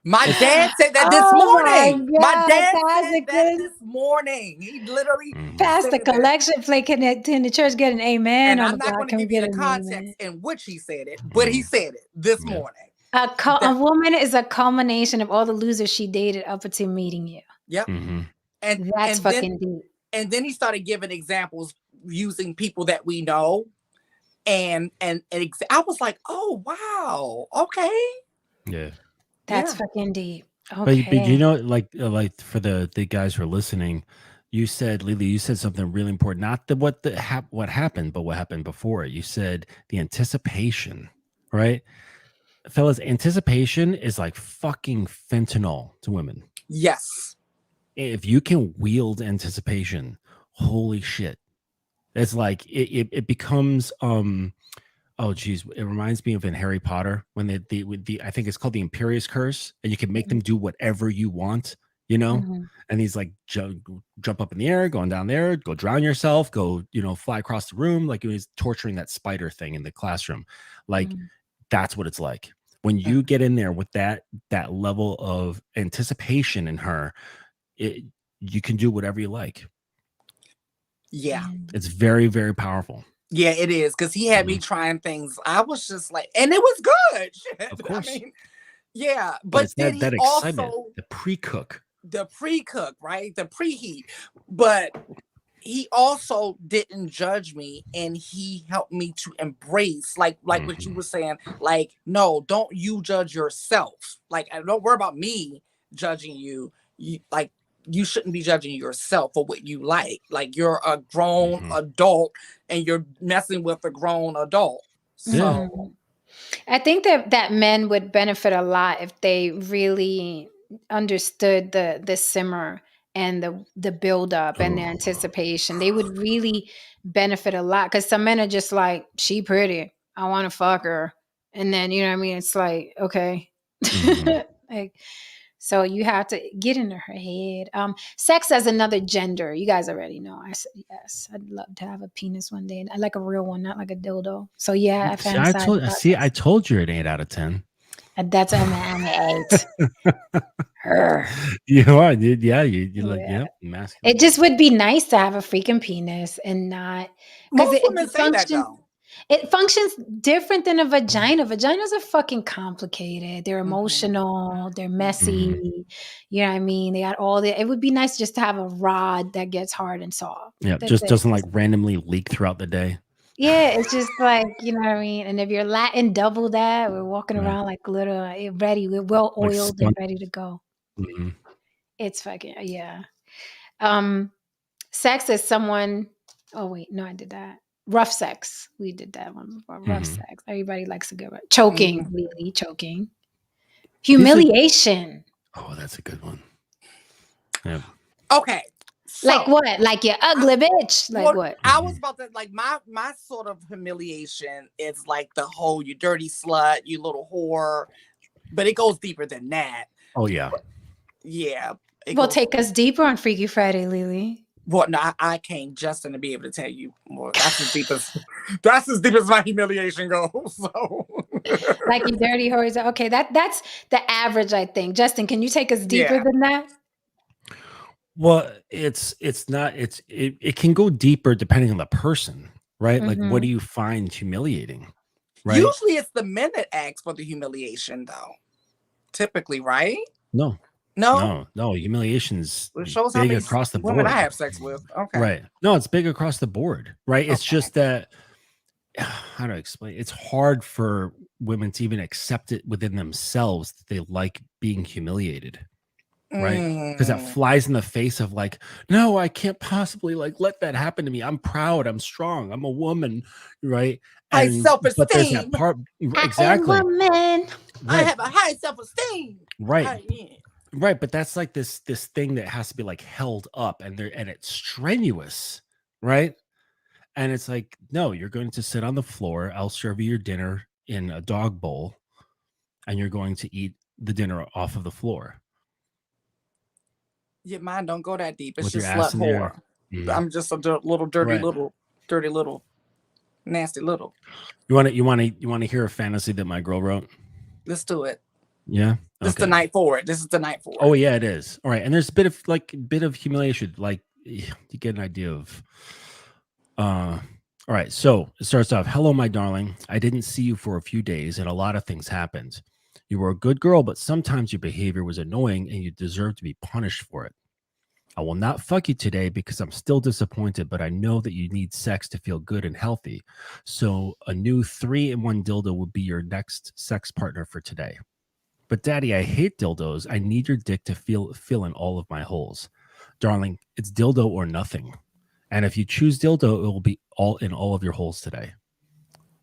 My dad said that this morning. My dad said that this morning. He literally passed the collection plate in the church, get an amen. And I'm not going to give you the context in which he said it, but he said it this morning. A woman is a culmination of all the losers she dated up until meeting you. Yep. And that's fucking deep. And then he started giving examples using people that we know. And I was like, oh, wow. Okay. Yeah. That's fucking deep. Okay. But like for the guys who are listening, you said, Lily, you said something really important. Not what happened, but what happened before it. You said the anticipation, right? Fellas, anticipation is like fucking fentanyl to women. Yes. If you can wield anticipation, holy shit. It's like it becomes oh geez, it reminds me of in Harry Potter when the I think it's called the Imperious Curse, and you can make them do whatever you want, and he's like jump up in the air, going down there, go drown yourself, go fly across the room, like he's torturing that spider thing in the classroom. Like that's what it's like when you get in there with that level of anticipation in her. You can do whatever you like. Yeah, it's very, very powerful. Yeah, it is, because he had me trying things. I was just like, and it was good. Of course. I mean, Yeah, But but it's then that he excitement, also the pre-cook. the pre-cook, right? The preheat. But he also didn't judge me, and he helped me to embrace, like what you Mhm. were saying, like, no, don't you judge yourself. Like, don't worry about me judging you. You shouldn't be judging yourself for what you like. Like, you're a grown Mhm. adult and you're messing with a grown adult. Yeah. So I think that men would benefit a lot if they really understood the simmer and the build up and the Oh. anticipation. They would really benefit a lot because some men are just like, she pretty, I want to fuck her, and then you know what I mean. It's like, okay, Mhm. like, so you have to get into her head. Sex as another gender. You guys already know. I said yes. I'd love to have a penis one day. I like a real one, not like a dildo. So yeah, I fantasize about I sex. told you an 8 out of 10. And that's I'm an eight. Her. You are, dude. Yeah, you like, Yeah. yep, masculine. It just would be nice to have a freaking penis and not because most women it say that functions. though. It functions different than a vagina. Vaginas are fucking complicated. They're Mhm. emotional. They're Mhm. messy. You know what I mean? They got all the. It would be nice just to have a rod that gets hard and soft. Yeah, That's just it. doesn't like randomly leak throughout the day. Yeah, it's just like you know what I mean. And if you're Latin, double that. We're walking Right. around like little ready. We're well Like oiled and spon ready to go. Mhm. It's fucking yeah. Um, sex is someone. Oh wait, no, I did that. Rough sex. We did that one before. Rough Mhm. sex. Everybody likes a good choking. Mhm. Really choking. These are Humiliation. Oh, that's a good one. Yeah. Okay, Like so what? Like you ugly bitch. Like well, what? I was Mhm. about to, like, my sort of humiliation is like the whole you dirty slut, you little whore, but it goes deeper than that. Oh, yeah. Yeah, it Well, goes. take us deeper on Freaky Friday, Lily. Well, no, I came Justin to be able to tell you more. That's as deep as that's as deep as my humiliation goes. So Like you dirty whores. Okay, that's the average, I think. Justin, can you take us deeper yeah. than that? Well, it's not it can go deeper depending on the person, right? Like, what do Mhm. you find humiliating, right? Usually it's the men that ask for the humiliation, though. Typically, right? No. No, No, humiliation's it shows how big many across the women I board. have sex with. Okay, Right. No, it's big across the board, right? It's okay. just that how do I explain? It's hard for women to even accept it within themselves that they like being humiliated, right? Because that Mm. flies in the face of like, no, I can't possibly like let that happen to me. I'm proud, I'm strong, I'm a woman, right? High And self but there's that esteem. part I am exactly, woman. I right, have a high self esteem. right, Yeah. right. But that's like this thing that has to be like held up and it's strenuous, right? And it's like, no, you're going to sit on the floor. I'll serve you your dinner in a dog bowl, and you're going to eat the dinner off of the floor Yeah, mine don't go that deep. It's with your just slut ass in the air. whore. Mhm. I'm just a little Right. dirty little, nasty little. You want to hear a fantasy that my girl wrote? Let's do it. Yeah. This is the Okay. night for it. This is the night for Oh it. yeah, it is. All right. And there's a bit of humiliation. Like you get an idea of. All right. So it starts off. Hello, my darling. I didn't see you for a few days, and a lot of things happened. You were a good girl, but sometimes your behavior was annoying, and you deserve to be punished for it. I will not fuck you today because I'm still disappointed, but I know that you need sex to feel good and healthy. So a new 3-in-1 dildo would be your next sex partner for today. But daddy, I hate dildos. I need your dick to fill in all of my holes. Darling, it's dildo or nothing. And if you choose dildo, it will be all in all of your holes today.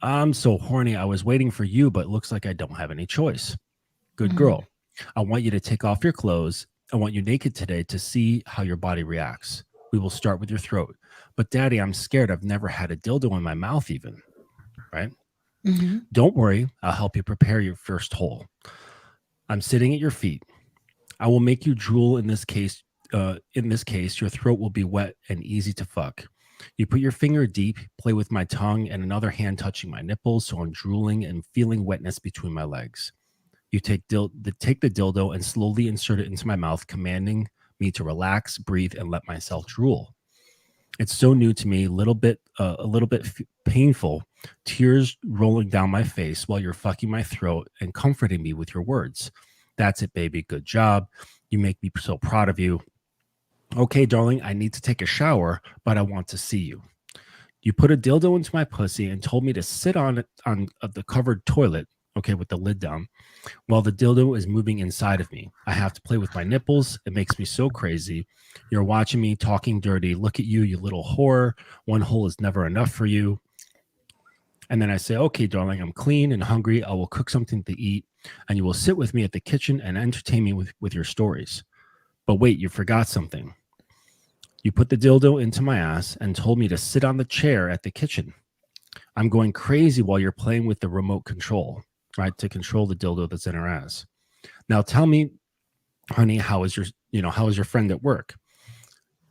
I'm so horny. I was waiting for you, but it looks like I don't have any choice. Good Mhm. girl. I want you to take off your clothes. I want you naked today to see how your body reacts. We will start with your throat. But daddy, I'm scared. I've never had a dildo in my mouth even, right? Mhm. Don't worry. I'll help you prepare your first hole. I'm sitting at your feet. I will make you drool in this case. In this case, your throat will be wet and easy to fuck. You put your finger deep, play with my tongue, and another hand touching my nipples, so I'm drooling and feeling wetness between my legs. You take the dildo and slowly insert it into my mouth, commanding me to relax, breathe, and let myself drool. It's so new to me, a little bit painful, tears rolling down my face while you're fucking my throat and comforting me with your words. That's it, baby. Good job. You make me so proud of you. Okay, darling, I need to take a shower, but I want to see you. You put a dildo into my pussy and told me to sit on it on the covered toilet, okay, with the lid down, while the dildo is moving inside of me. I have to play with my nipples. It makes me so crazy. You're watching me talking dirty. Look at you, you little whore. One hole is never enough for you. And then I say, okay, darling, I'm clean and hungry. I will cook something to eat, and you will sit with me at the kitchen and entertain me with your stories. But wait, you forgot something. You put the dildo into my ass and told me to sit on the chair at the kitchen. I'm going crazy while you're playing with the remote control, right, to control the dildo that's in her ass. Now tell me, honey, how is your friend at work?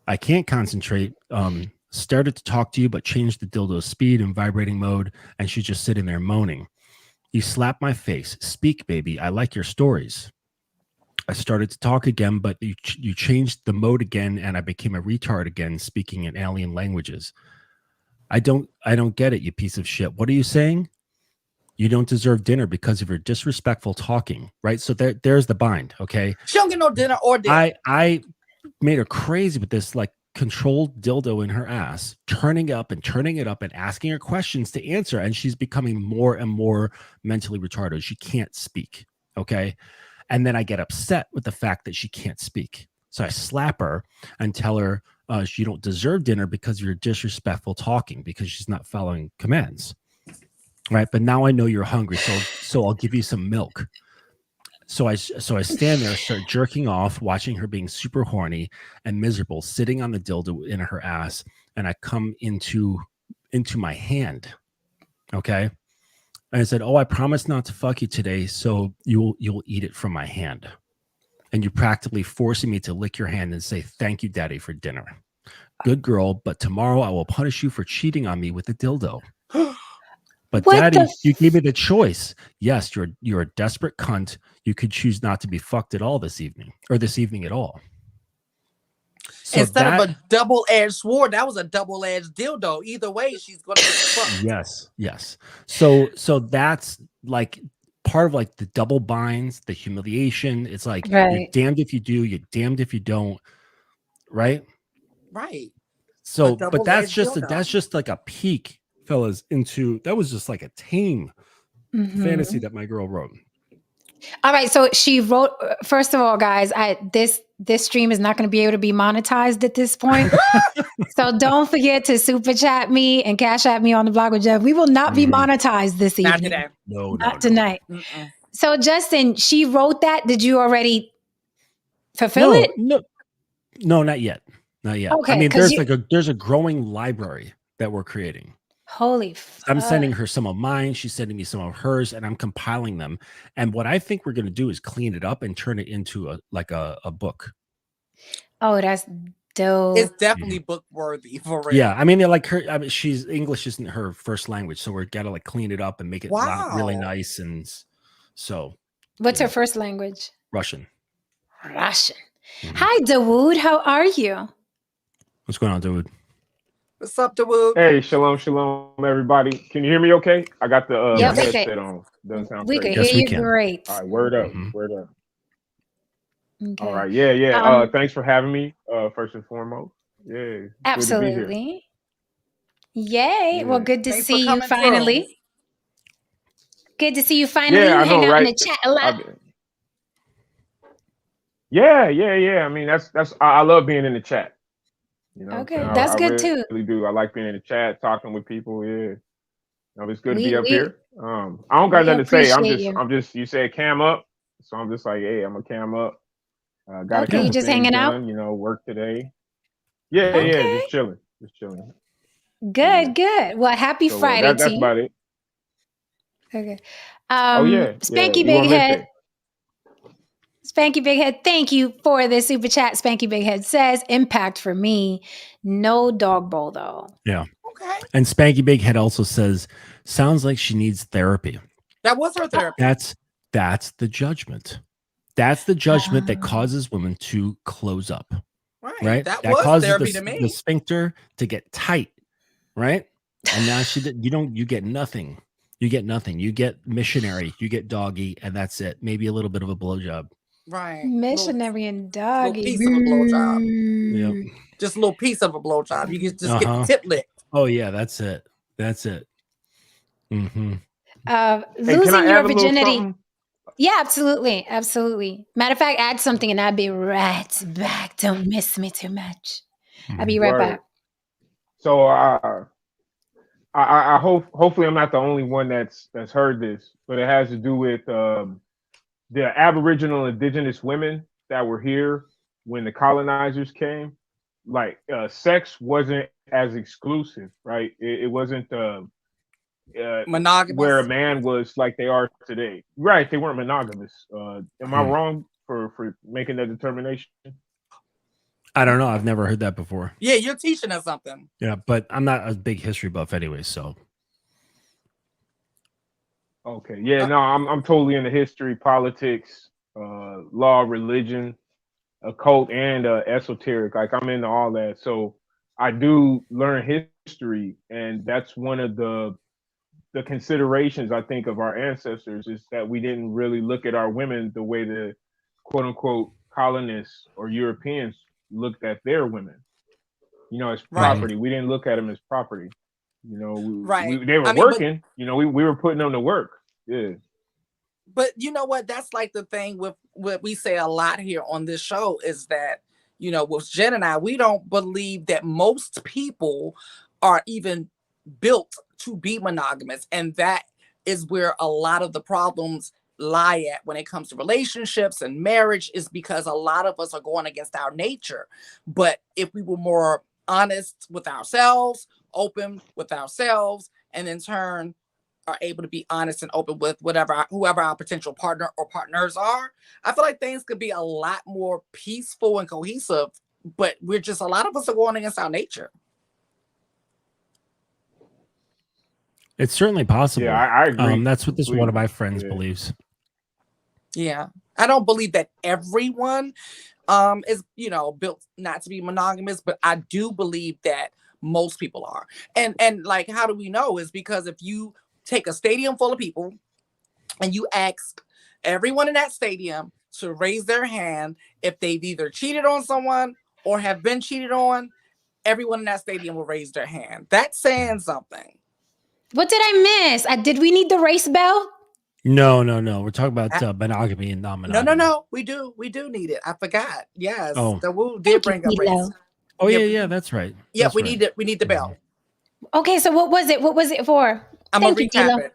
I can't concentrate. Started to talk to you, but changed the dildo's speed and vibrating mode, and she's just sitting there moaning. You slap my face. Speak, baby. I like your stories. I started to talk again, but you changed the mode again, and I became a retard again, speaking in alien languages. I don't get it, you piece of shit. What are you saying? You don't deserve dinner because of your disrespectful talking, right? So there's the bind, okay? She don't get no dinner or dinner. I made her crazy with this like controlled dildo in her ass, turning up and turning it up and asking her questions to answer, and she's becoming more and more mentally retarded. She can't speak, okay? And then I get upset with the fact that she can't speak. So I slap her and tell her she don't deserve dinner because you're disrespectful talking, because she's not following commands. Right. But now I know you're hungry. So I'll give you some milk. So I stand there, start jerking off, watching her being super horny and miserable, sitting on the dildo in her ass. And I come into my hand. Okay. And I said, oh, I promise not to fuck you today, so you'll eat it from my hand. And you're practically forcing me to lick your hand and say, thank you, daddy, for dinner. Good girl, but tomorrow I will punish you for cheating on me with a dildo. But What daddy, the you gave me the choice. Yes, you're a desperate cunt. You could choose not to be fucked at all this evening at all. So instead of a double-edged sword, that was a double-edged dildo. Either way, she's gonna get fucked. Yes. So that's like part of like the double binds, the humiliation. It's like you're damned if you do, you're damned if you don't, right? Right. So, but that's just like a peek, fellas, into that was just like a tame fantasy that my girl wrote. All right, so she wrote. First of all, guys, this stream is not going to be able to be monetized at this point. So don't forget to super chat me and cash at me on the blog with Jeff. We will not be monetized this evening. Not today. Not tonight. So Justin, she wrote that. Did you already fulfill it? No, not yet. Not yet. Okay, I mean, there's a growing library that we're creating. Holy fuck. I'm sending her some of mine. She's sending me some of hers, and I'm compiling them. And what I think we're going to do is clean it up and turn it into a book. Oh, that's dope. It's definitely book worthy for real. Yeah, I mean, like her. I mean, English isn't her first language, so we're gotta like clean it up and make it really nice. And so, what's her first language? Russian. Hi, Dawood. How are you? What's going on, Dawood? What's up, Dawood? Hey, shalom, everybody. Can you hear me okay? I got the headset on. Doesn't sound we crazy. can hear you great. All right, word up. Okay. All right, yeah. Thanks for having me, first and foremost. Yeah. Absolutely. Yay. Yeah. Well, good to see you finally. Through. Good to see you finally. Yeah, you hang out in the chat a lot. Yeah. I mean, I love being in the chat. You know, okay, that's good too. I really do. I like being in the chat, talking with people. Yeah, you know, it's good to be up here. I don't got nothing to say. I'm just. You said cam up, so I'm just like, hey, I'm gonna cam up. Got you just hanging out. You know, work today. Yeah, just chilling. Good. Well, happy Friday that's to you. About it. Okay. Spanky Big Head. Spanky Big Head, thank you for the super chat. Spanky Big Head says, impact for me, no dog bowl though. Yeah. Okay. And Spanky Big Head also says, sounds like she needs therapy. That was her therapy. That's the judgment. That's the judgment that causes women to close up. right? That That was causes therapy to me. the sphincter to get tight, right? And now you get nothing. You get nothing. You get missionary, you get doggy, and that's it. Maybe a little bit of a blowjob. Right. Missionary and doggy. Little piece of a blowjob. Yep. Just a little piece of a blowjob. You can just get the Uh-huh. tip licked. Oh yeah, that's it. That's it. Mm-hmm. Losing your virginity. Yeah, absolutely. Absolutely. Matter of fact, add something and I'll be right back. Don't miss me too much. I'll be right back. So I hopefully I'm not the only one that's heard this, but it has to do with the Aboriginal indigenous women that were here when the colonizers came. Like sex wasn't as exclusive, right? It wasn't monogamous, where a man was like they are today. Right, they weren't monogamous. Am I wrong for making that determination? I don't know. I've never heard that before. Yeah, you're teaching us something. Yeah, but I'm not a big history buff anyway, so. Okay. Yeah, no, I'm totally into history, politics, law, religion, occult, and esoteric. Like I'm into all that. So I do learn history, and that's one of the considerations I think of our ancestors is that we didn't really look at our women the way the quote unquote colonists or Europeans looked at their women, as property. We didn't look at them as property. They were working. We were putting them to work. Yeah. But you know what? That's like the thing with what we say a lot here on this show is that, with Jen and I, we don't believe that most people are even built to be monogamous. And that is where a lot of the problems lie at when it comes to relationships and marriage, is because a lot of us are going against our nature. But if we were more honest with ourselves, open with ourselves, and in turn are able to be honest and open with whoever our potential partner or partners are, I feel like things could be a lot more peaceful and cohesive. But a lot of us are going against our nature. It's certainly possible. Yeah, I agree. That's what one of my friends believes. Yeah, I don't believe that everyone is built not to be monogamous, but I do believe that most people are. And like, how do we know? Is because if you take a stadium full of people and you ask everyone in that stadium to raise their hand if they've either cheated on someone or have been cheated on, everyone in that stadium will raise their hand. That's saying something. What did I miss? Did we need the race bell? No. We're talking about monogamy and non-monogamy. No. We do need it. I forgot. Yes. Oh. The Woo did bring up race. Oh yeah, that's right. Yeah, we need the bell. Okay, so what was it? What was it for? I'm gonna recap it.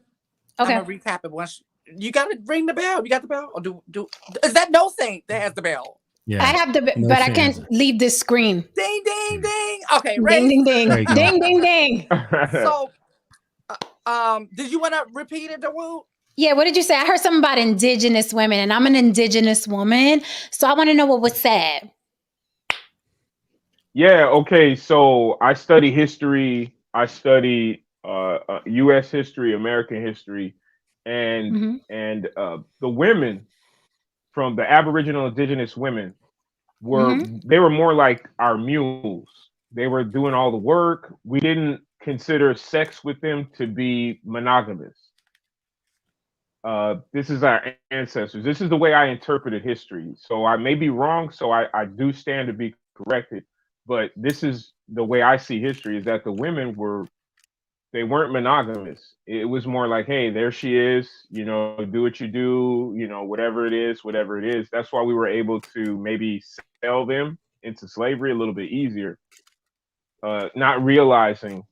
Okay. I'm gonna recap it once. You gotta ring the bell. You got the bell? Or do is that no thing that has the bell? Yeah. I have the but I can't leave this screen. Ding ding ding. Okay, ding ding ding. Ding ding ding. So did you want to repeat it, the Woo? Yeah, what did you say? I heard something about indigenous women, and I'm an indigenous woman, so I want to know what was said. Yeah, okay. So I study history. I study U.S. history, American history, and the women from the Aboriginal indigenous women they were more like our mules. They were doing all the work. We didn't consider sex with them to be monogamous. This is our ancestors. This is the way I interpreted history. So I may be wrong. So I do stand to be corrected. But this is the way I see history, is that the women they weren't monogamous. It was more like, hey, there she is, do what you do, whatever it is. That's why we were able to maybe sell them into slavery a little bit easier. Not realizing,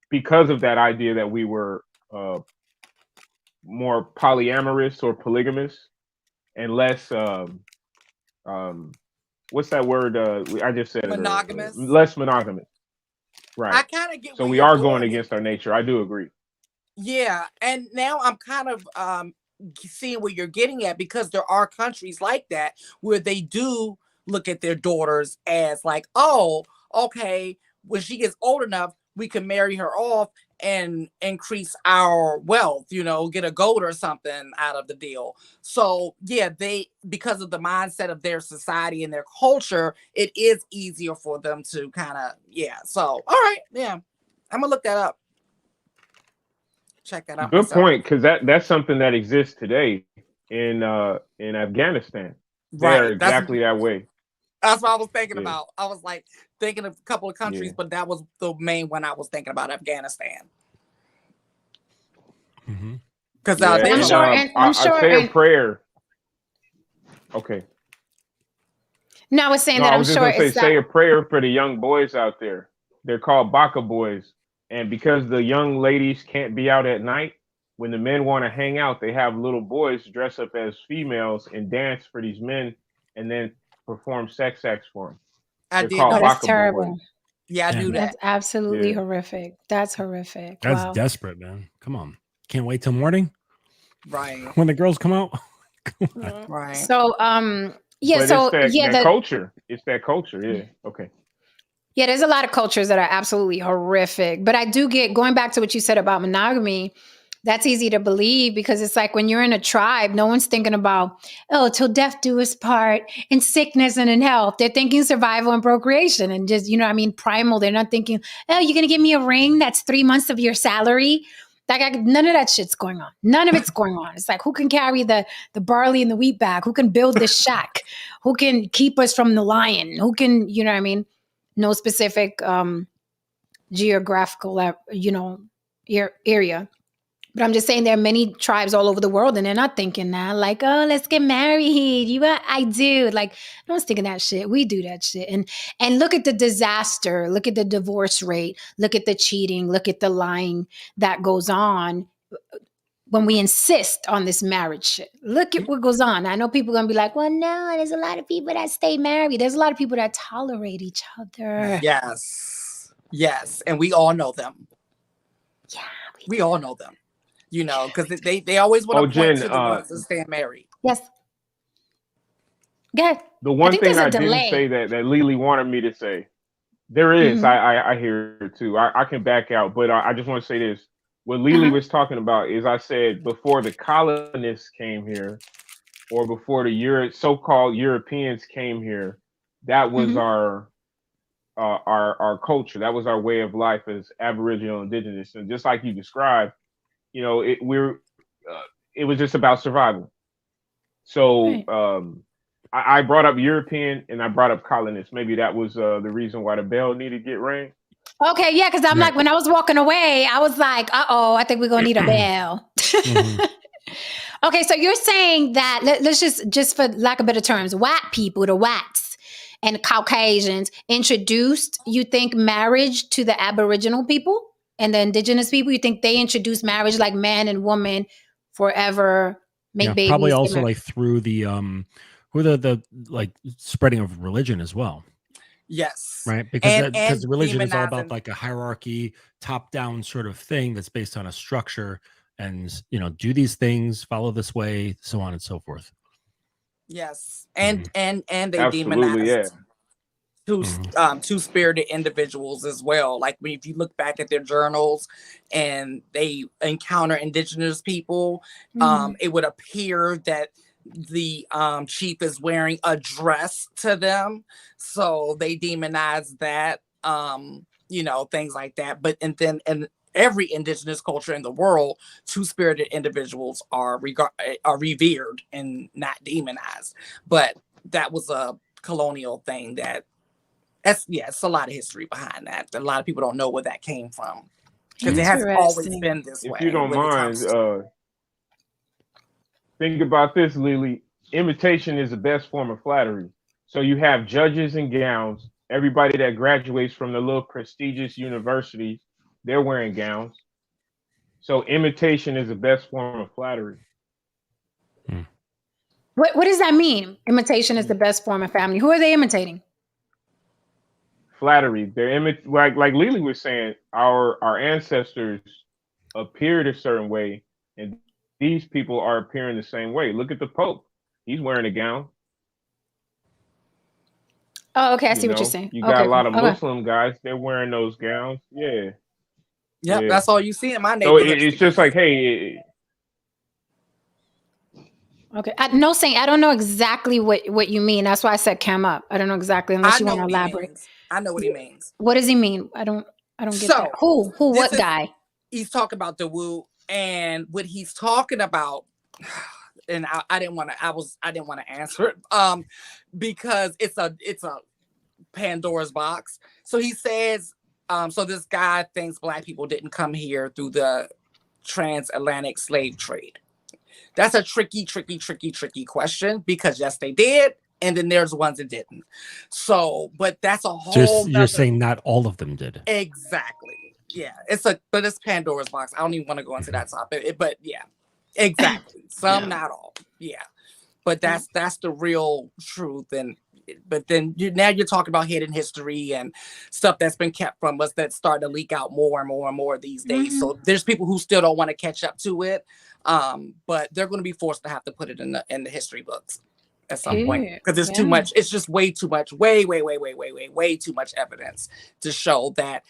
because of that idea, that we were more polyamorous or polygamous and less what's that word I just said monogamous. Less monogamous, right? I kind of get, so we are going against our nature. I do agree. Yeah, and now I'm kind of seeing where you're getting at, because there are countries like that where they do look at their daughters as like, oh, okay, when she gets old enough, we can marry her off and increase our wealth, get a goat or something out of the deal. So yeah, because of the mindset of their society and their culture, it is easier for them to kind of, so all right, yeah, I'm gonna look that up, check that out Good myself. point, because that's something that exists today in Afghanistan. They are Right, exactly that way. that's what I was thinking Yeah. about. I was like thinking of a couple of countries, Yeah. but that was the main one I was thinking about, Afghanistan. Because Yeah, there's and a lot. I say a prayer. Okay. No, I was saying No, that I I'm was just sure gonna it's say that. a prayer for the young boys out there. They're called Baka boys, and because the young ladies can't be out at night, when the men want to hang out, they have little boys dress up as females and dance for these men, and then perform sex acts for them. I They're did called Oh, know that. that's Baka boys. terrible. Yeah, I knew Damn, That's that. absolutely Yeah. horrific. That's horrific. that's Wow. desperate, man. Come on, can't wait till morning Right. when the girls come out. Come on. Right. So, yeah, But it's so yeah, that culture. It's that culture. Yeah. Okay. yeah, there's a lot of cultures that are absolutely horrific. But I do get going back to what you said about monogamy. That's easy to believe because it's like when you're in a tribe, no one's thinking about, oh, till death do us part, in sickness and in health. They're thinking survival and procreation and just, primal. They're not thinking, oh, you're going to give me a ring that's 3 months of your salary. Like none of that shit's going on. None of it's going on. It's like who can carry the barley and the wheat bag? Who can build this shack? Who can keep us from the lion? Who can, no specific geographical, area. But I'm just saying there are many tribes all over the world and they're not thinking that like, oh, let's get married. I do. Like, no one's thinking that shit. We do that shit. And look at the disaster. Look at the divorce rate. Look at the cheating. Look at the lying that goes on when we insist on this marriage shit. Look at what goes on. I know people are going to be like, well, no, there's a lot of people that stay married. There's a lot of people that tolerate each other. Yes. Yes. And we all know them. Yeah. We all know them. Because they always want Oh, to point Jen, to the ones that stay married. Yes. Go ahead. the I one think thing there's a I didn't delay. say that Lily wanted me to say, there is. Mhm. I hear it too. I can back out, but I just want to say this. What Lily Uh-huh. was talking about is I said before the colonists came here, or before the so-called Europeans came here, that was Mhm. our culture. That was our way of life as Aboriginal Indigenous. And just like you described, it was just about survival. So Right. I brought up European and I brought up colonists. Maybe that was the reason why the bell needed to get rang. Okay, yeah, because I'm Right. like, when I was walking away, I was like, uh-oh, I think we're gonna need a bell. Mhm. Okay, so you're saying that let's just for lack of better terms, white people, the whites and Caucasians introduced, you think, marriage to the Aboriginal people and the indigenous people? You think they introduced marriage like man and woman forever, make Yeah, probably babies, get also married? like through the the like spreading of religion as well, Yes. right? Because And religion is all about demonizing. like a hierarchy, top down sort of thing that's based on a structure, and do these things, follow this way, so on and so forth. Yes. Mhm. And they Absolutely, yeah. demonized two-spirited individuals as well. Like if you look back at their journals and they encounter indigenous people, Mhm. it would appear that the chief is wearing a dress to them, so they demonize that, things like that. But and then in every indigenous culture in the world, two-spirited individuals are revered and not demonized. But that was a colonial thing it's a lot of history behind that. A lot of people don't know where that came from because it hasn't always Interesting. been this If you way don't when it mind, comes to. think about this, Lily. Imitation is the best form of flattery. So you have judges in gowns. Everybody that graduates from the little prestigious universities, they're wearing gowns. So imitation is the best form of flattery. What does that mean? Imitation is the best form of family. Who are they imitating? Flattery. Like Lily was saying, our ancestors appeared a certain way, and these people are appearing the same way. Look at the Pope. He's wearing a gown. Oh, okay. I see what you're saying. You got Okay, a cool. lot of Okay. Muslim guys. They're wearing those gowns. Yeah. Yep, that's all you see in my So neighborhood. it's just like, hey. Okay, I don't know exactly what you mean. That's why I said cam up. I don't know exactly unless you want to elaborate. I know what he means. What does he mean? I don't get that. Who? What guy? He's talking about the woo, and what he's talking about. And I didn't want to answer it because it's a Pandora's box. So he says so this guy thinks Black people didn't come here through the transatlantic slave trade. That's a tricky question because yes, they did, and then there's ones that didn't. So, but that's a whole. You're saying not all of them did. Exactly. Yeah, but it's Pandora's box. I don't even want to go into that topic. But yeah, exactly. Some, not all. Yeah, but that's the real truth. And but then now you're talking about hidden history and stuff that's been kept from us that's starting to leak out more and more and more these days. So there's people who still don't want to catch up to it, but they're going to be forced to have to put it in the history books at some point because it's too much. It's just way too much. Way too much evidence to show that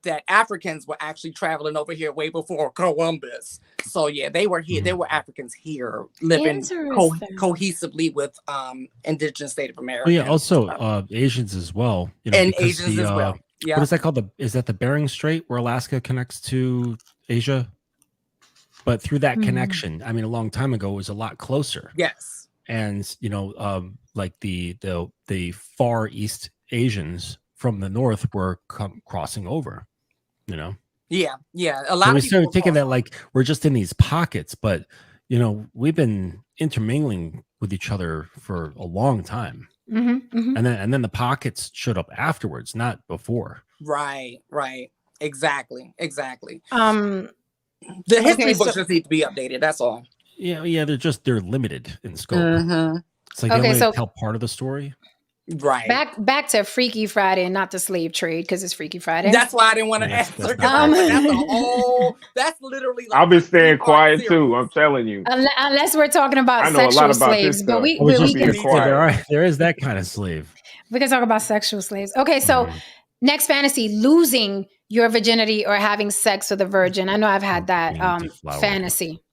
that Africans were actually traveling over here way before Columbus. So yeah, they were here. There were Africans here living cohesively with indigenous Native Americans. Well, yeah, also Asians as well. You know, and Asians as well. Yeah. What is that called? Is that the Bering Strait where Alaska connects to Asia? But through that connection, I mean, a long time ago, it was a lot closer. Yes. And you know, like the Far East Asians from the north were crossing over, you know. Yeah. A lot. So we started thinking that like we're just in these pockets, but you know, we've been intermingling with each other for a long time, and then the pockets showed up afterwards, not before. Right. Exactly. The history books just need to be updated. That's all. Yeah. They're limited in scope. It's like they only tell part of the story. Right. Back to Freaky Friday and not the slave trade because it's Freaky Friday. That's why I didn't want to answer. That's literally. Like I've been staying quiet too. I'm telling you. Unless we're talking about sexual slaves, but we can. There is that kind of slave. We can talk about sexual slaves. Okay, so next fantasy: losing your virginity or having sex with a virgin. I know I've had that fantasy.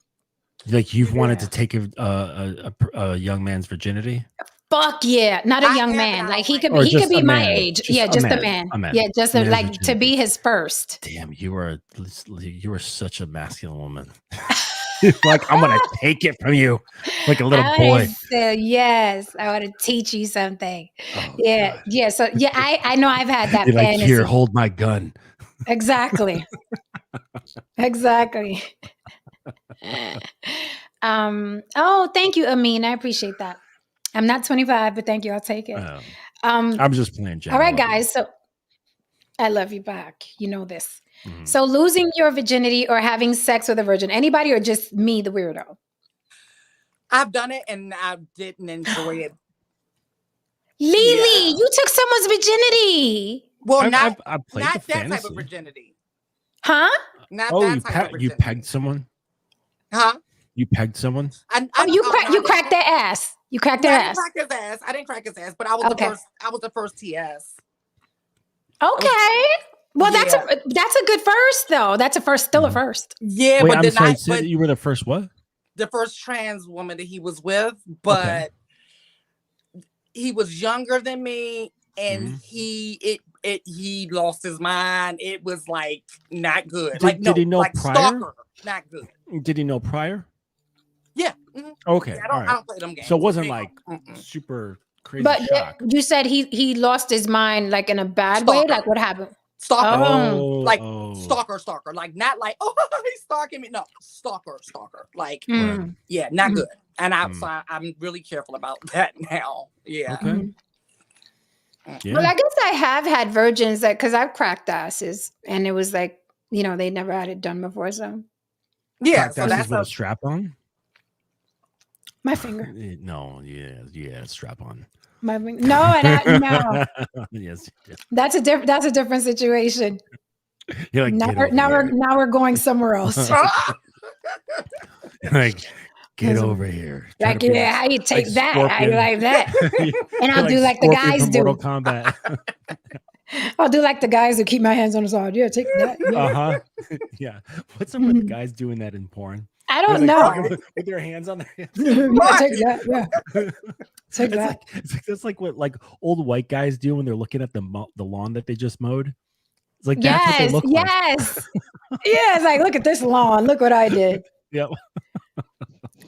Like you've wanted to take a young man's virginity. Fuck yeah, not a young man. Like he could be my age. Just a man. Yeah, just like to be his first. Damn, you were such a masculine woman. Like I'm gonna take it from you, like a little boy. Yes, I want to teach you something. Yeah. So yeah, I know I've had that. You're like, fantasy. Here, hold my gun. Exactly. Oh, thank you, Amin. I appreciate that. I'm not 25, but thank you. I'll take it. I'm just playing. All right, guys. So I love you back. You know this. So losing your virginity or having sex with a virgin, anybody or just me, the weirdo? I've done it and I didn't enjoy it. Lily, you took someone's virginity. Well, not that type of virginity. Huh? Not that type of virginity. You pegged someone? Huh? You pegged someone? You cracked their ass. You cracked their ass. I didn't crack his ass, but I was the first. I was the first TS. Okay. Well, that's a good first though. That's a first, still a first. Yeah, wait, but you were the first what? The first trans woman that he was with, but he was younger than me, and he lost his mind. It was like not good. Did he know prior? Stalker, not good. Did he know prior? Yeah. Okay. Yeah, I don't play them games. So it wasn't like super crazy. But shock. You said he lost his mind like in a bad way. Like what happened? Stalker. Stalker. Like not like he's stalking me. No, stalker. Like yeah, not good. And I'm really careful about that now. Yeah. Okay. Yeah. Well, I guess I have had virgins because I've cracked asses, and it was like they never had it done before. So yeah, so that's with a strap on. My finger. No, strap on. My finger. No. Yes. That's a different situation. You're like, now we're going somewhere else. Like, get over here. Like, how you take that? How you like that? And I'll do like the guys do. Mortal Kombat. I'll do like the guys who keep my hands on the side. Yeah, take that. Yeah. Yeah. What's up with the guys doing that in porn? I don't They're, like, know. with their hands on their hips. Yeah, take that. Yeah. Take It's that. like that's like what like old white guys do when they're looking at the lawn that they just mowed. It's like that's what they Yes. look like. Yes. Yeah. It's like, look at this lawn. Look what I did. Yep.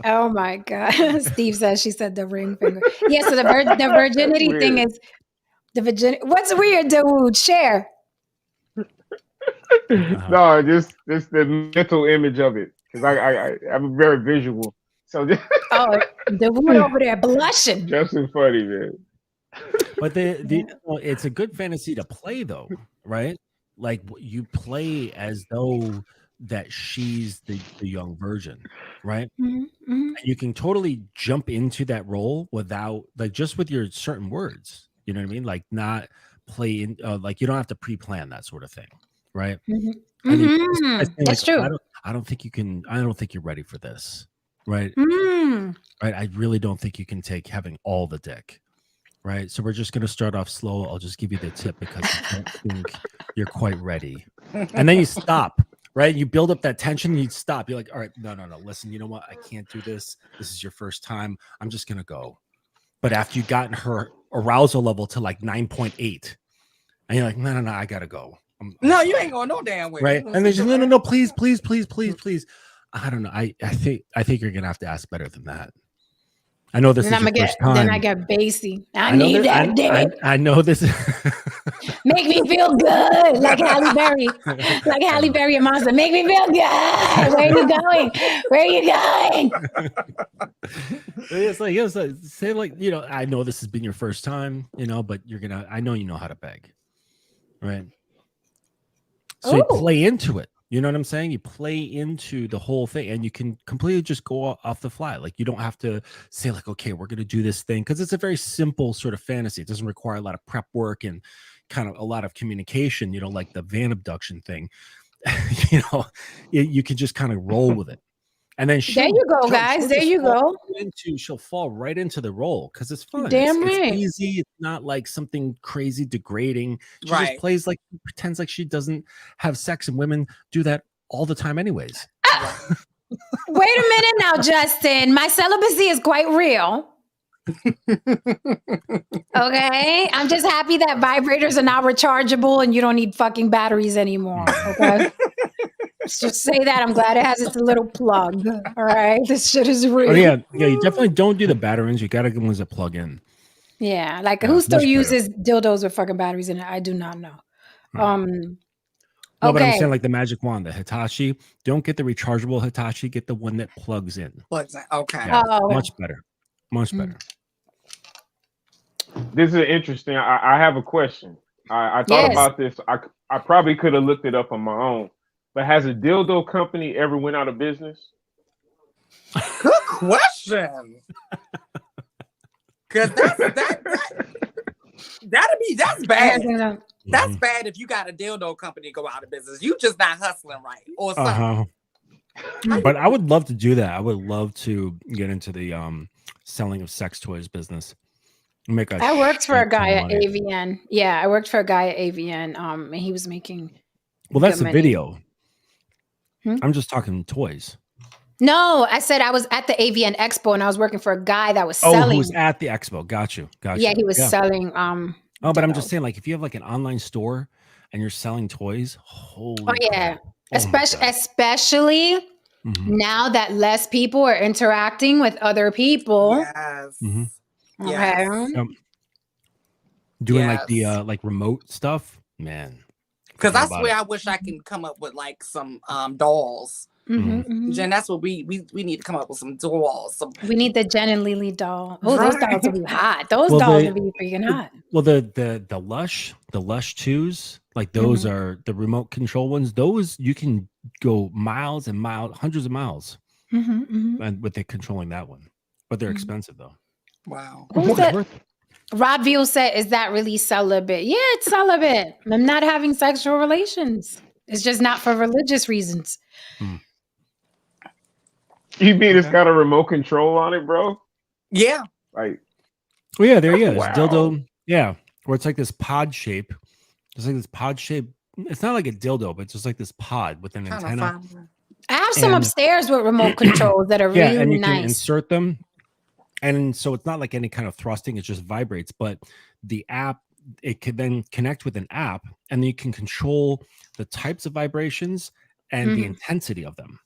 Oh my God. Steve says she said the ring finger. Yeah. So the virginity thing is the virginity. What's weird, dude? Share. No, just the mental image of it, because I'm very visual. So just, Oh, the woman over there blushing. just as funny, man. But it's a good fantasy to play though, right? Like you play as though that she's the young virgin, right? Mm-hmm. And you can totally jump into that role without like just with your certain words. You know what I mean? Like not play in like you don't have to pre-plan that sort of thing, right? Mm-hmm. And Mm-hmm. That's true. I don't think you can. I don't think you're ready for this, right? Mm. Right. I really don't think you can take having all the dick, right? So we're just gonna start off slow. I'll just give you the tip because I don't think you're quite ready, and then you stop. Right, you build up that tension. And you stop. You're like, all right, no. Listen, you know what? I can't do this. This is your first time. I'm just gonna go. But after you've gotten her arousal level to like 9.8, and you're like, no, I gotta go. No, you ain't going no damn way. Right, and they just no, please. I don't know. I think you're gonna have to ask better than that. I know this is your first time. Then I get bassy. I need that dick. I know this. Make me feel good, like Halle Berry, and Monster. Make me feel good. Where are you going? Where are you going? It's like say like I know this has been your first time, but I know you know how to beg, right? So you play into it. You know what I'm saying? You play into the whole thing and you can completely just go off the fly. Like you don't have to say like, okay, we're going to do this thing. Cause it's a very simple sort of fantasy. It doesn't require a lot of prep work and kind of a lot of communication, like the van abduction thing, you can just kind of roll with it. And then there you go, guys. There you go. She'll fall right into the role because it's fun. Damn right. It's easy. It's not like something crazy degrading. She just plays like pretends like she doesn't have sex, and women do that all the time, anyways. Wait a minute now, Justin. My celibacy is quite real. Okay, I'm just happy that vibrators are now rechargeable and you don't need fucking batteries anymore. Okay. Let's just say that. I'm glad it has its little plug. All right. This shit is real. Oh, yeah. You definitely don't do the batteries. You got to get ones that plug in. Yeah. Like who still uses dildos with fucking batteries in it? I do not know. No, but I'm saying like the magic wand, the Hitachi. Don't get the rechargeable Hitachi. Get the one that plugs in. Okay. Yeah, much better. Much better. This is interesting. I have a question. I thought about this. I probably could have looked it up on my own. But has a dildo company ever went out of business? Good question. Because that's bad. That's bad if you got a dildo company go out of business. You just not hustling right or something. But I would love to do that. I would love to get into the selling of sex toys business. I worked for a guy at AVN. Yeah, I worked for a guy at AVN. And he was making. Well, that's a video. I'm just talking toys. No, I said I was at the AVN Expo and I was working for a guy that was selling. Who was at the expo? Got you. Yeah, he was selling. But I'm just saying, like, if you have like an online store and you're selling toys, crap. Especially now that less people are interacting with other people. Yes. Okay. Yes. Doing like the like remote stuff, man. Because I swear I wish I can come up with like some dolls. Jen, that's what we need to come up with, some dolls. We need the Jen and Lily doll. Oh, those dolls will be hot. Those dolls will be freaking hot. Well, the Lush 2s, like those are the remote control ones. Those you can go miles and miles, hundreds of miles, and with it controlling that one. But they're expensive though. Wow. Who's that? Rod Veal said, "Is that really celibate?" Yeah, it's celibate. I'm not having sexual relations. It's just not for religious reasons. You mean it's got a remote control on it, bro? Yeah. Like, yeah, there he is. Wow. Dildo. Yeah, where it's like this pod shape, It's like this pod shape. It's not like a dildo, but it's just like this pod with an antenna. I have some And upstairs with remote controls that are yeah, really and you can nice. insert them. And so it's not like any kind of thrusting, it just vibrates. But the app, it can then connect with an app, and you can control the types of vibrations and the intensity of them.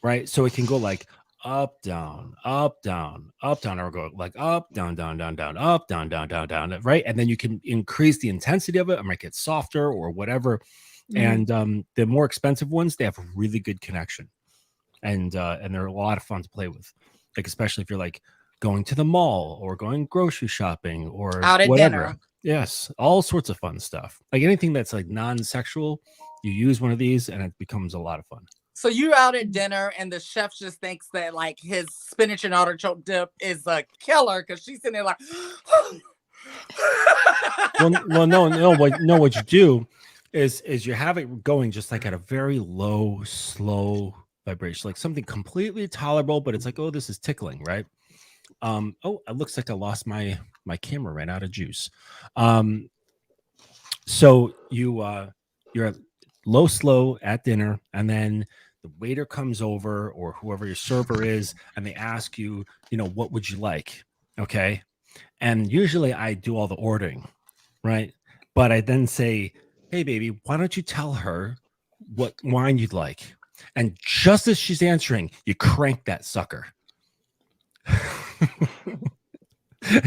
Right. So it can go like up, down, up, down, up, down, or go like up, down, down, down, down, up, down, down, down, down. Right. And then you can increase the intensity of it or make it softer or whatever. And the more expensive ones, they have a really good connection. And they're a lot of fun to play with. Like, especially if you're like going to the mall or going grocery shopping or out at whatever. dinner. Yes, all sorts of fun stuff. Like anything that's like non-sexual, you use one of these and it becomes a lot of fun. So you're out at dinner and the chef just thinks that like his spinach and artichoke dip is a killer because she's sitting there like, no. What you do is you have it going just like at a very low, slow vibration, like something completely tolerable, but it's like, oh, this is tickling, right? Oh, it looks like I lost my camera, ran out of juice. So you're at low, slow at dinner, and then the waiter comes over or whoever your server is, and they ask you, what would you like? Okay. And usually I do all the ordering, right? But I then say, hey, baby, why don't you tell her what wine you'd like? And just as she's answering, you crank that sucker.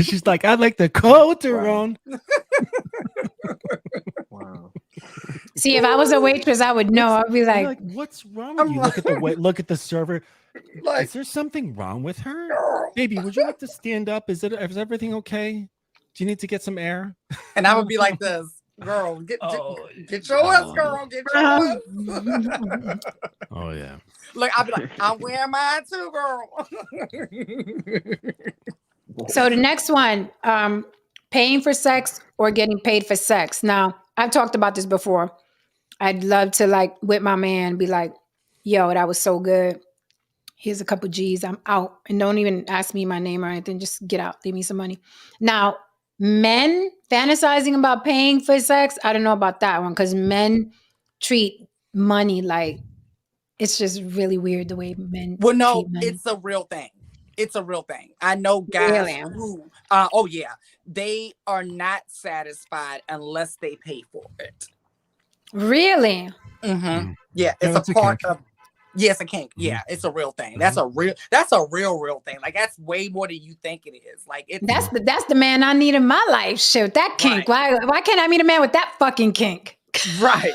She's like, I'd like the coat around. Wow. See, if I was a waitress, I would know. I'd be like, what's wrong with you? Look at the server. Like, is there something wrong with her? Baby, would you like to stand up? Is everything okay? Do you need to get some air? And I would be like this, girl, get yours, girl, get yours. Oh yeah. Like I'll be like, I'm wearing mine too, girl. So the next one, paying for sex or getting paid for sex. Now, I've talked about this before. I'd love to like with my man be like, yo, that was so good. Here's a couple G's. I'm out. And don't even ask me my name or anything. Just get out. Leave me some money. Now, men fantasizing about paying for sex, I don't know about that one because men treat money like it's just really weird the way men Well, no, treat money. it's a real thing. It's a real thing. I know guys who, oh yeah, they are not satisfied unless they pay for it. Really? Mm-hmm. Yeah, it's a part of. Yes, a kink. Yeah, it's a real thing. That's a real thing. Like that's way more than you think it is. Like that's the man I need in my life. Shit, that kink. Right. Why can't I meet a man with that fucking kink? Right.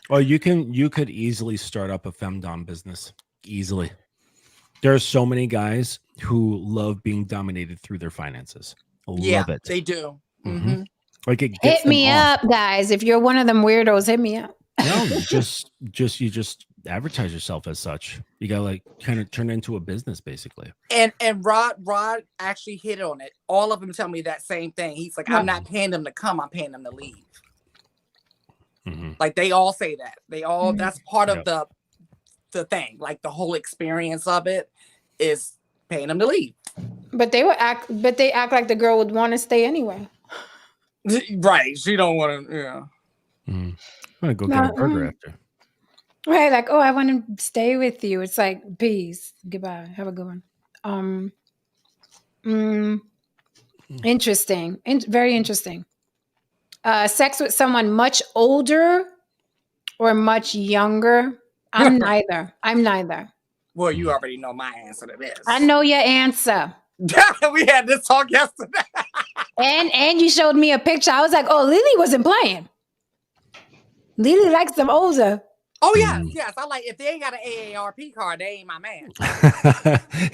Well, you could easily start up a femdom business. Easily. There are so many guys who love being dominated through their finances. Love it. They do. Mm-hmm. Like it gets hit me up, guys. If you're one of them weirdos, hit me up. No, you just advertise yourself as such. You gotta like kind of turn it into a business, basically. And Rod actually hit on it. All of them tell me that same thing. He's like, I'm not paying them to come. I'm paying them to leave. Mm-hmm. Like they all say that. They all that's part of the thing. Like the whole experience of it is paying them to leave. But they act like the girl would want to stay anyway. Right. She don't want to. Yeah. I'm gonna go get a burger after. Right. Like, oh, I want to stay with you. It's like, peace. Goodbye. Have a good one. Interesting. Very interesting. Sex with someone much older or much younger. I'm neither. Well, you already know my answer to this. I know your answer. We had this talk yesterday. and you showed me a picture. I was like, oh, Lily wasn't playing. Lily likes them older. Oh, yes. I like if they ain't got an AARP card, they ain't my man.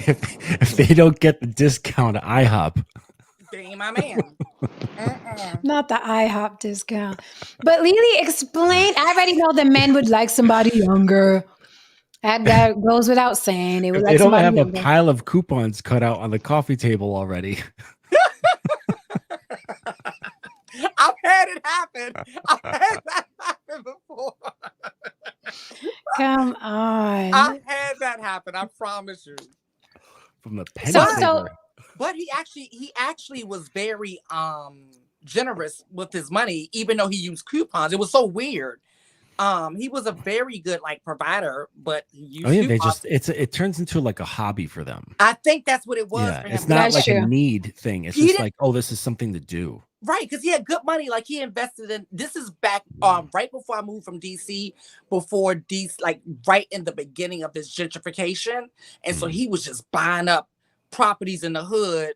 if they don't get the discount at IHOP, they ain't my man. Not the IHOP discount. But Lily explained, I already know the men would like somebody younger. That goes without saying. They would like don't have younger. A pile of coupons cut out on the coffee table already. I've had it happen. I've had that happen before. Come on. I've had that happen. I promise you. From the penny saver. But he actually was very generous with his money, even though he used coupons. It was so weird. He was a very good like provider, but he I used think coupons. it turns into like a hobby for them. I think that's what it was Yeah, for him. it's not That's like a true. need thing. It's He just didn't like, oh, this is something to do. right because he had good money. Like he invested in. This is back right before I moved from DC, before DC, like right in the beginning of this gentrification, and so Mhm. he was just buying up properties in the hood,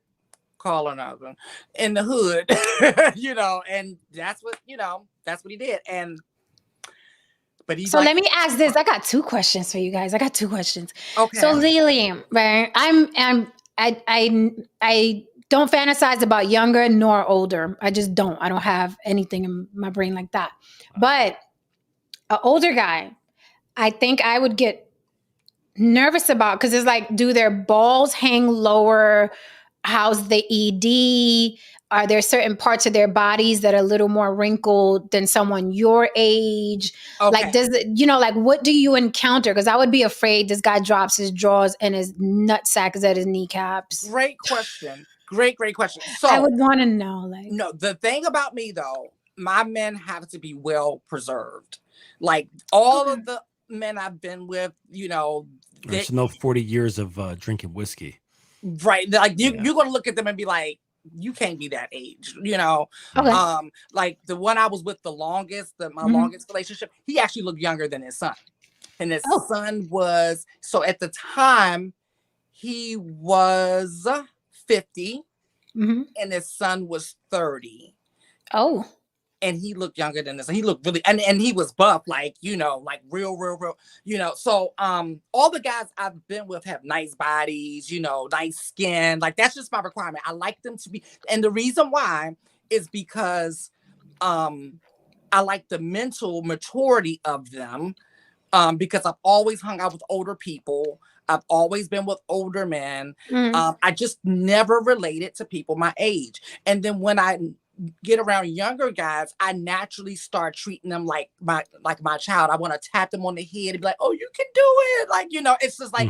calling out them in the hood, and that's what he did. And but he So like let me ask this. I got 2 questions for you guys. I got 2 questions. So okay, Lily, right? I don't fantasize about younger nor older. I just don't. I don't have anything in my brain like that. But an older guy, I think I would get nervous about because it's like, do their balls hang lower? How's the ED? Are there certain parts of their bodies that are a little more wrinkled than someone your age? Like, okay. does it, like, what do you encounter? Because I would be afraid this guy drops his drawers and his nutsack is at his kneecaps. Great question. Great question. I So would want to know, like, no, the thing about me though, my men have to be well preserved. Like all okay. of the men I've been with, There's no 40 years of drinking whiskey. right? Like Yeah. you're gonna look at them and be like, you can't be that age, Okay. Like the one I was with the longest, my longest relationship, he actually looked younger than his son. And his Oh. son was, so at the time, he was 50 Mhm. and his son was 30. Oh. And he looked younger than this. He looked really, and he was buff, like, like real, So all the guys I've been with have nice bodies, nice skin. Like that's just my requirement. I like them to be, and the reason why is because I like the mental maturity of them. Because I've always hung out with older people. I've always been with older men. Mm. I just never related to people my age. And then when I get around younger guys, I naturally start treating them like my child. I want to tap them on the head and be like, "Oh, you can do it!" Like it's just like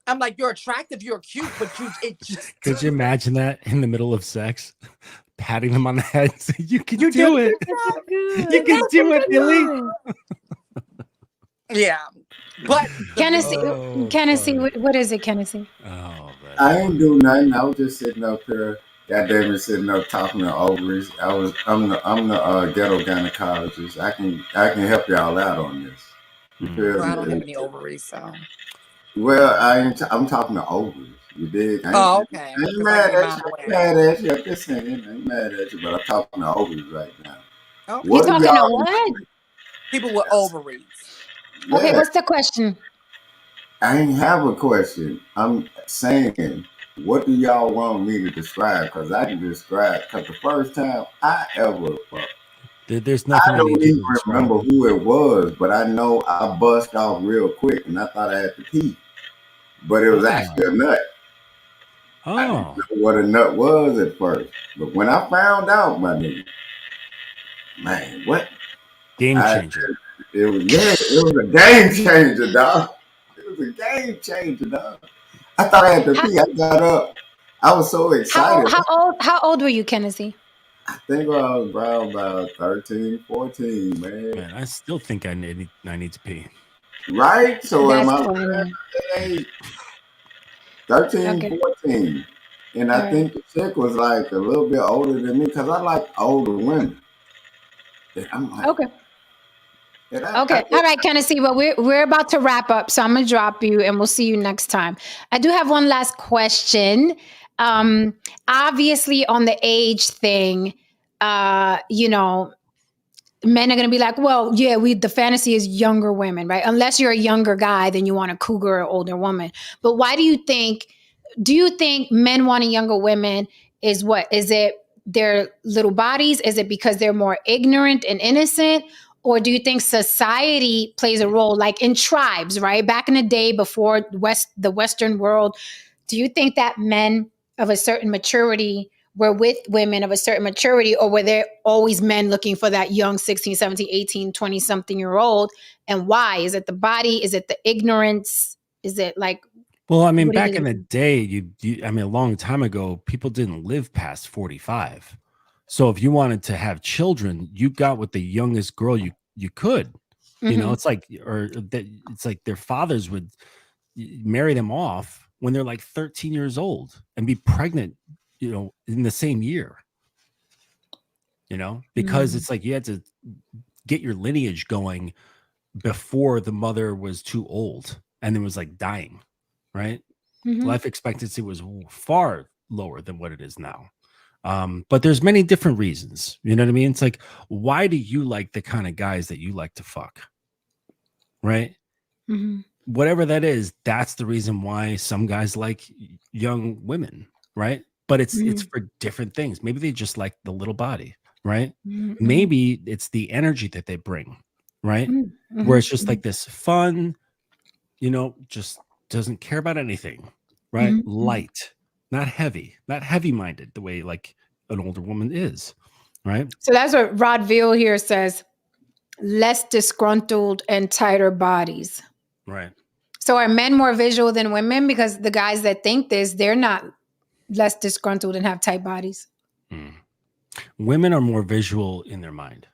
I'm like, "You're attractive, you're cute, but it just." Could you imagine that in the middle of sex, patting them on the head, and say, "You can You do did it. You can do it, Billy." Yeah, but Kennedy, what is it, Kennedy? Oh, man. I ain't do nothing. I was just sitting up here, goddamn it, sitting up talking to ovaries. I'm the ghetto gynecologist. I can help y'all out on this. You feel I don't have me? any ovaries, so. Well, I'm talking to ovaries. You dig? Oh, okay. I ain't 'Cause mad gave at mine you. away. I'm mad at you. I'm just saying, I ain't mad at you, but I'm talking to ovaries right now. Okay. You What do talking to y'all? what? People with ovaries. Okay, Yeah, what's the question? I ain't have a question. I'm saying, what do y'all want me to describe? Because I can describe. Because the first time I ever fucked, There's nothing I I need don't you even to describe. remember who it was, but I know I bust off real quick, and I thought I had to pee, but it was actually a nut. I didn't Oh, know what a nut was at first, but when I found out, my nigga, man, what? game changer. It was a game changer, dog. It was a game changer, dog. I thought I had to pee. I got up. I was so excited. How old were you, Kennedy? I think I was around about 13, 14, man. Man, I still think I need to pee. Right? So am That's I funny. 13, Okay. 14. And I All think the chick was like a little bit older than me because I like older women. And I'm like, Okay. and Okay. All right, Kennedy. Well, we're about to wrap up, so I'm gonna drop you, and we'll see you next time. I do have one last question. Obviously, on the age thing, men are going to be like, well, yeah, the fantasy is younger women, right? Unless you're a younger guy, then you want a cougar or older woman. But why do you think men wanting younger women is what? Is it their little bodies? Is it because they're more ignorant and innocent? Or do you think society plays a role, like in tribes, right? Back in the day before the Western world, do you think that men of a certain maturity were with women of a certain maturity, or were there always men looking for that young 16, 17, 18, 20 something year old? And why? Is it the body? Is it the ignorance? Is it like, Well, I mean, what do back you in the think? day, I mean, a long time ago, people didn't live past 45. So if you wanted to have children, you got with the youngest girl you could. You know, it's like, or that it's like their fathers would marry them off when they're like 13 years old and be pregnant, you know, in the same year. You know, because it's like you had to get your lineage going before the mother was too old and then was like dying, right? Life expectancy was far lower than what it is now. But there's many different reasons. You know what I mean? It's like, why do you like the kind of guys that you like to fuck? Right? Whatever that is, that's the reason why some guys like young women, right? But it's for different things. Maybe they just like the little body, right? Maybe it's the energy that they bring, right? Where it's just like this fun, you know, just doesn't care about anything, right? Light, not heavy minded the way like an older woman is, right? So that's what Rod Veal here says. Less disgruntled and tighter bodies. Right. So are men more visual than women? Because the guys that think this, they're not less disgruntled and have tight bodies. Women are more visual in their mind.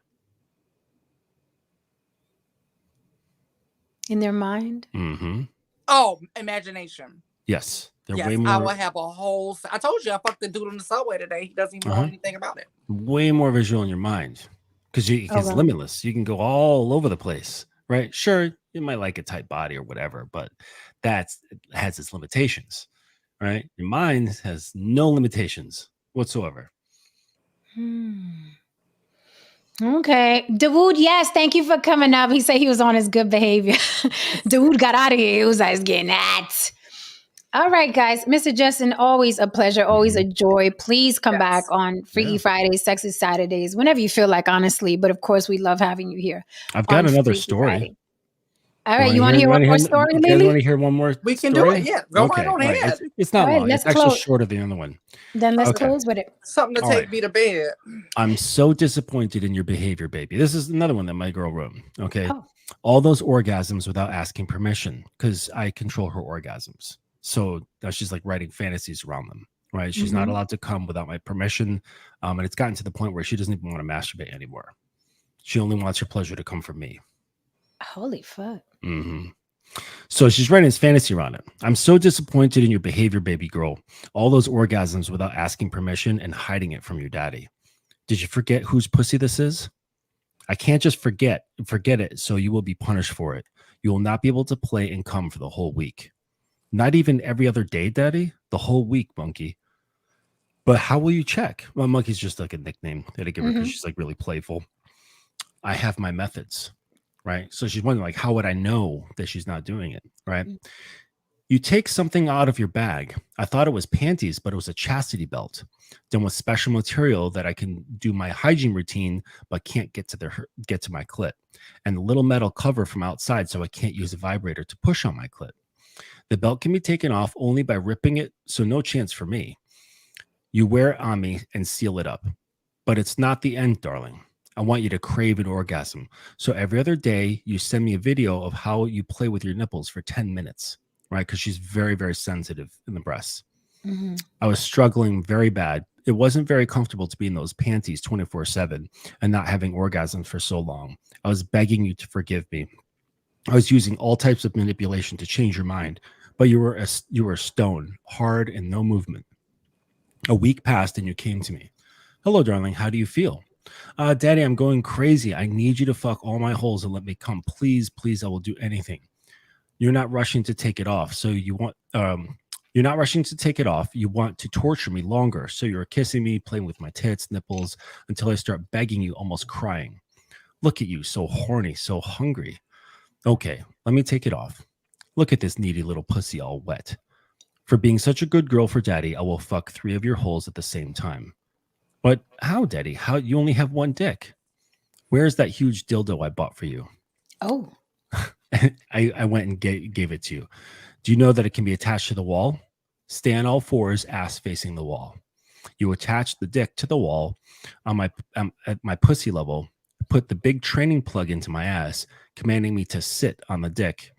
In their mind? Oh, imagination. Yes. They're Yes, way more. I will have a whole. I told you I fucked the dude on the subway today. He doesn't even know anything about it. Way more visual in your mind because it's limitless. You can go all over the place, right? Sure, you might like a tight body or whatever, but it has its limitations, right? Your mind has no limitations whatsoever. Okay. Dawood, yes, thank you for coming up. He said he was on his good behavior. Dawood got out of here. He was like, "It's getting that." All right, guys. Mr. Justin, always a pleasure, always a joy. Please come back on Freaky Fridays, Sexy Saturdays, whenever you feel like, honestly. But of course, we love having you here. I've got another Freaky story. Friday. All right, you want to hear one more story, You guys Lily? want to hear one more? We can story? do it. Yeah, go right on ahead. It's not All right, long. let's It's actually close. shorter than the other one. Then let's close with it. Something to All take right. me to bed. I'm so disappointed in your behavior, baby. This is another one that my girl wrote. Okay. Oh. All those orgasms without asking permission because I control her orgasms. So now she's like writing fantasies around them, right? She's not allowed to come without my permission. And it's gotten to the point where she doesn't even want to masturbate anymore. She only wants her pleasure to come from me. Holy fuck. So she's writing this fantasy around it. I'm so disappointed in your behavior, baby girl. All those orgasms without asking permission and hiding it from your daddy. Did you forget whose pussy this is? I can't just forget it, so you will be punished for it. You will not be able to play and come for the whole week. Not even every other day, daddy? The whole week, monkey. But how will you check? Well, monkey's just like a nickname that I give her because she's like really playful. I have my methods. Right. So she's wondering, like, how would I know that she's not doing it? Right. You take something out of your bag. I thought it was panties, but it was a chastity belt done with special material that I can do my hygiene routine, but can't get to my clit. And the little metal cover from outside, so I can't use a vibrator to push on my clit. The belt can be taken off only by ripping it, so no chance for me. You wear it on me and seal it up. But it's not the end, darling. I want you to crave an orgasm. So every other day, you send me a video of how you play with your nipples for 10 minutes, right? Because she's very, very sensitive in the breasts. I was struggling very bad. It wasn't very comfortable to be in those panties 24/7 and not having orgasms for so long. I was begging you to forgive me. I was using all types of manipulation to change your mind, but you were stone, hard and no movement. A week passed and you came to me. Hello, darling. How do you feel? Daddy, I'm going crazy. I need you to fuck all my holes and let me come. Please, please, I will do anything. You're not rushing to take it off. So you want, you're not rushing to take it off. You want to torture me longer. So you're kissing me, playing with my tits, nipples, until I start begging you, almost crying. Look at you, so horny, so hungry. Okay, let me take it off. Look at this needy little pussy all wet. For being such a good girl for daddy, I will fuck 3 of your holes at the same time. But how, daddy? How you only have 1 dick? Where's that huge dildo I bought for you? Oh. I went and gave it to you. Do you know that it can be attached to the wall? Stay on all fours, ass facing the wall. You attach the dick to the wall on at my pussy level, put the big training plug into my ass, commanding me to sit on the dick.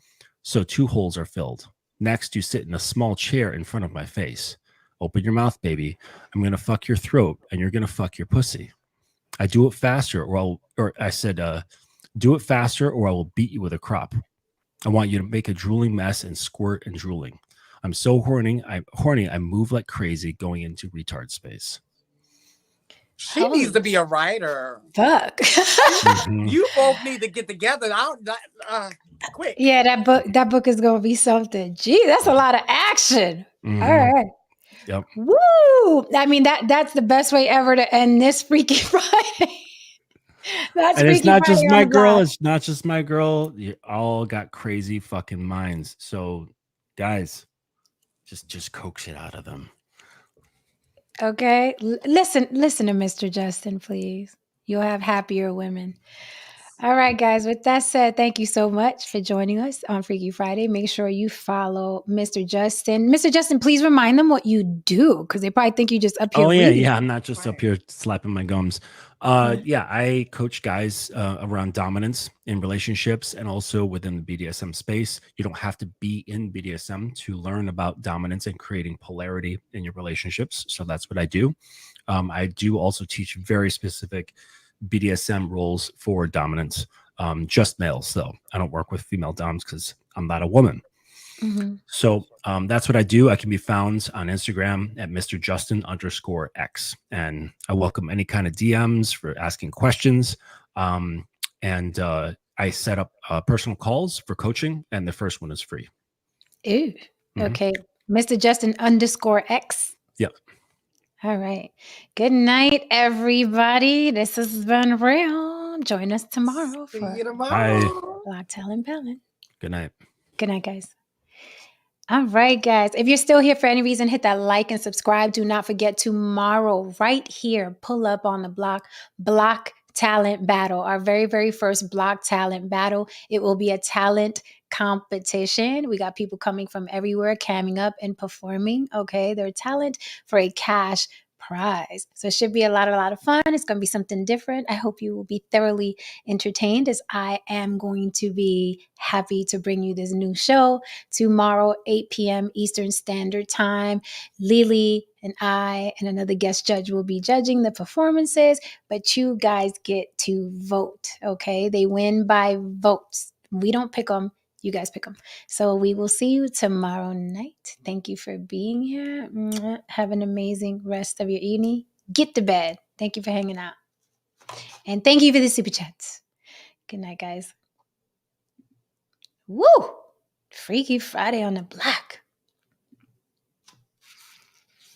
So 2 holes are filled. Next, you sit in a small chair in front of my face. Open your mouth, baby. I'm going to fuck your throat and you're going to fuck your pussy. I do it faster I said, do it faster or I will beat you with a crop. I want you to make a drooling mess and squirt and drooling. I'm so horny. I move like crazy going into retard space. She needs to be a writer. Fuck. You both need to get together. Quick. Yeah, that book is gonna be something. Gee, that's a lot of action. All right. Yep. Woo! I mean that's the best way ever to end this Freaky Friday. That's and it's not just my girl. It's not just my girl. You all got crazy fucking minds. So, guys, just coax it out of them. Okay, listen to Mr. Justin, please. You'll have happier women. All right, guys. With that said, thank you so much for joining us on Freaky Friday. Make sure you follow Mr. Justin. Mr. Justin, please remind them what you do because they probably think you just up here. Oh yeah. I'm not just up here slapping my gums. Yeah, I coach guys around dominance in relationships and also within the BDSM space. You don't have to be in BDSM to learn about dominance and creating polarity in your relationships. So that's what I do. I do also teach very specific BDSM roles for dominance. Just males, though. I don't work with female doms because I'm not a woman. Mm-hmm. So that's what I do. I can be found on Instagram at Mr. Justin_X. And I welcome any kind of DMs for asking questions. And I set up personal calls for coaching, and the first one is free. Ooh, okay. Mr. Justin_X. Yep. All right. Good night, everybody. This has been real. Join us tomorrow for Black Talent Balance. Good night. Good night, guys. All right, guys. If you're still here for any reason, hit that like and subscribe. Do not forget tomorrow, right here, pull up on the block talent battle, our very, very first block talent battle. It will be a talent competition. We got people coming from everywhere, camming up and performing. Okay, their talent for a cash prize. So it should be a lot of fun. It's going to be something different. I hope you will be thoroughly entertained as I am going to be happy to bring you this new show tomorrow, 8 p.m. Eastern Standard Time. Lily and I and another guest judge will be judging the performances, but you guys get to vote, okay? They win by votes. We don't pick them. You guys pick them. So we will see you tomorrow night. Thank you for being here. Have an amazing rest of your evening. Get to bed. Thank you for hanging out. And thank you for the super chats. Good night, guys. Woo! Freaky Friday on the block.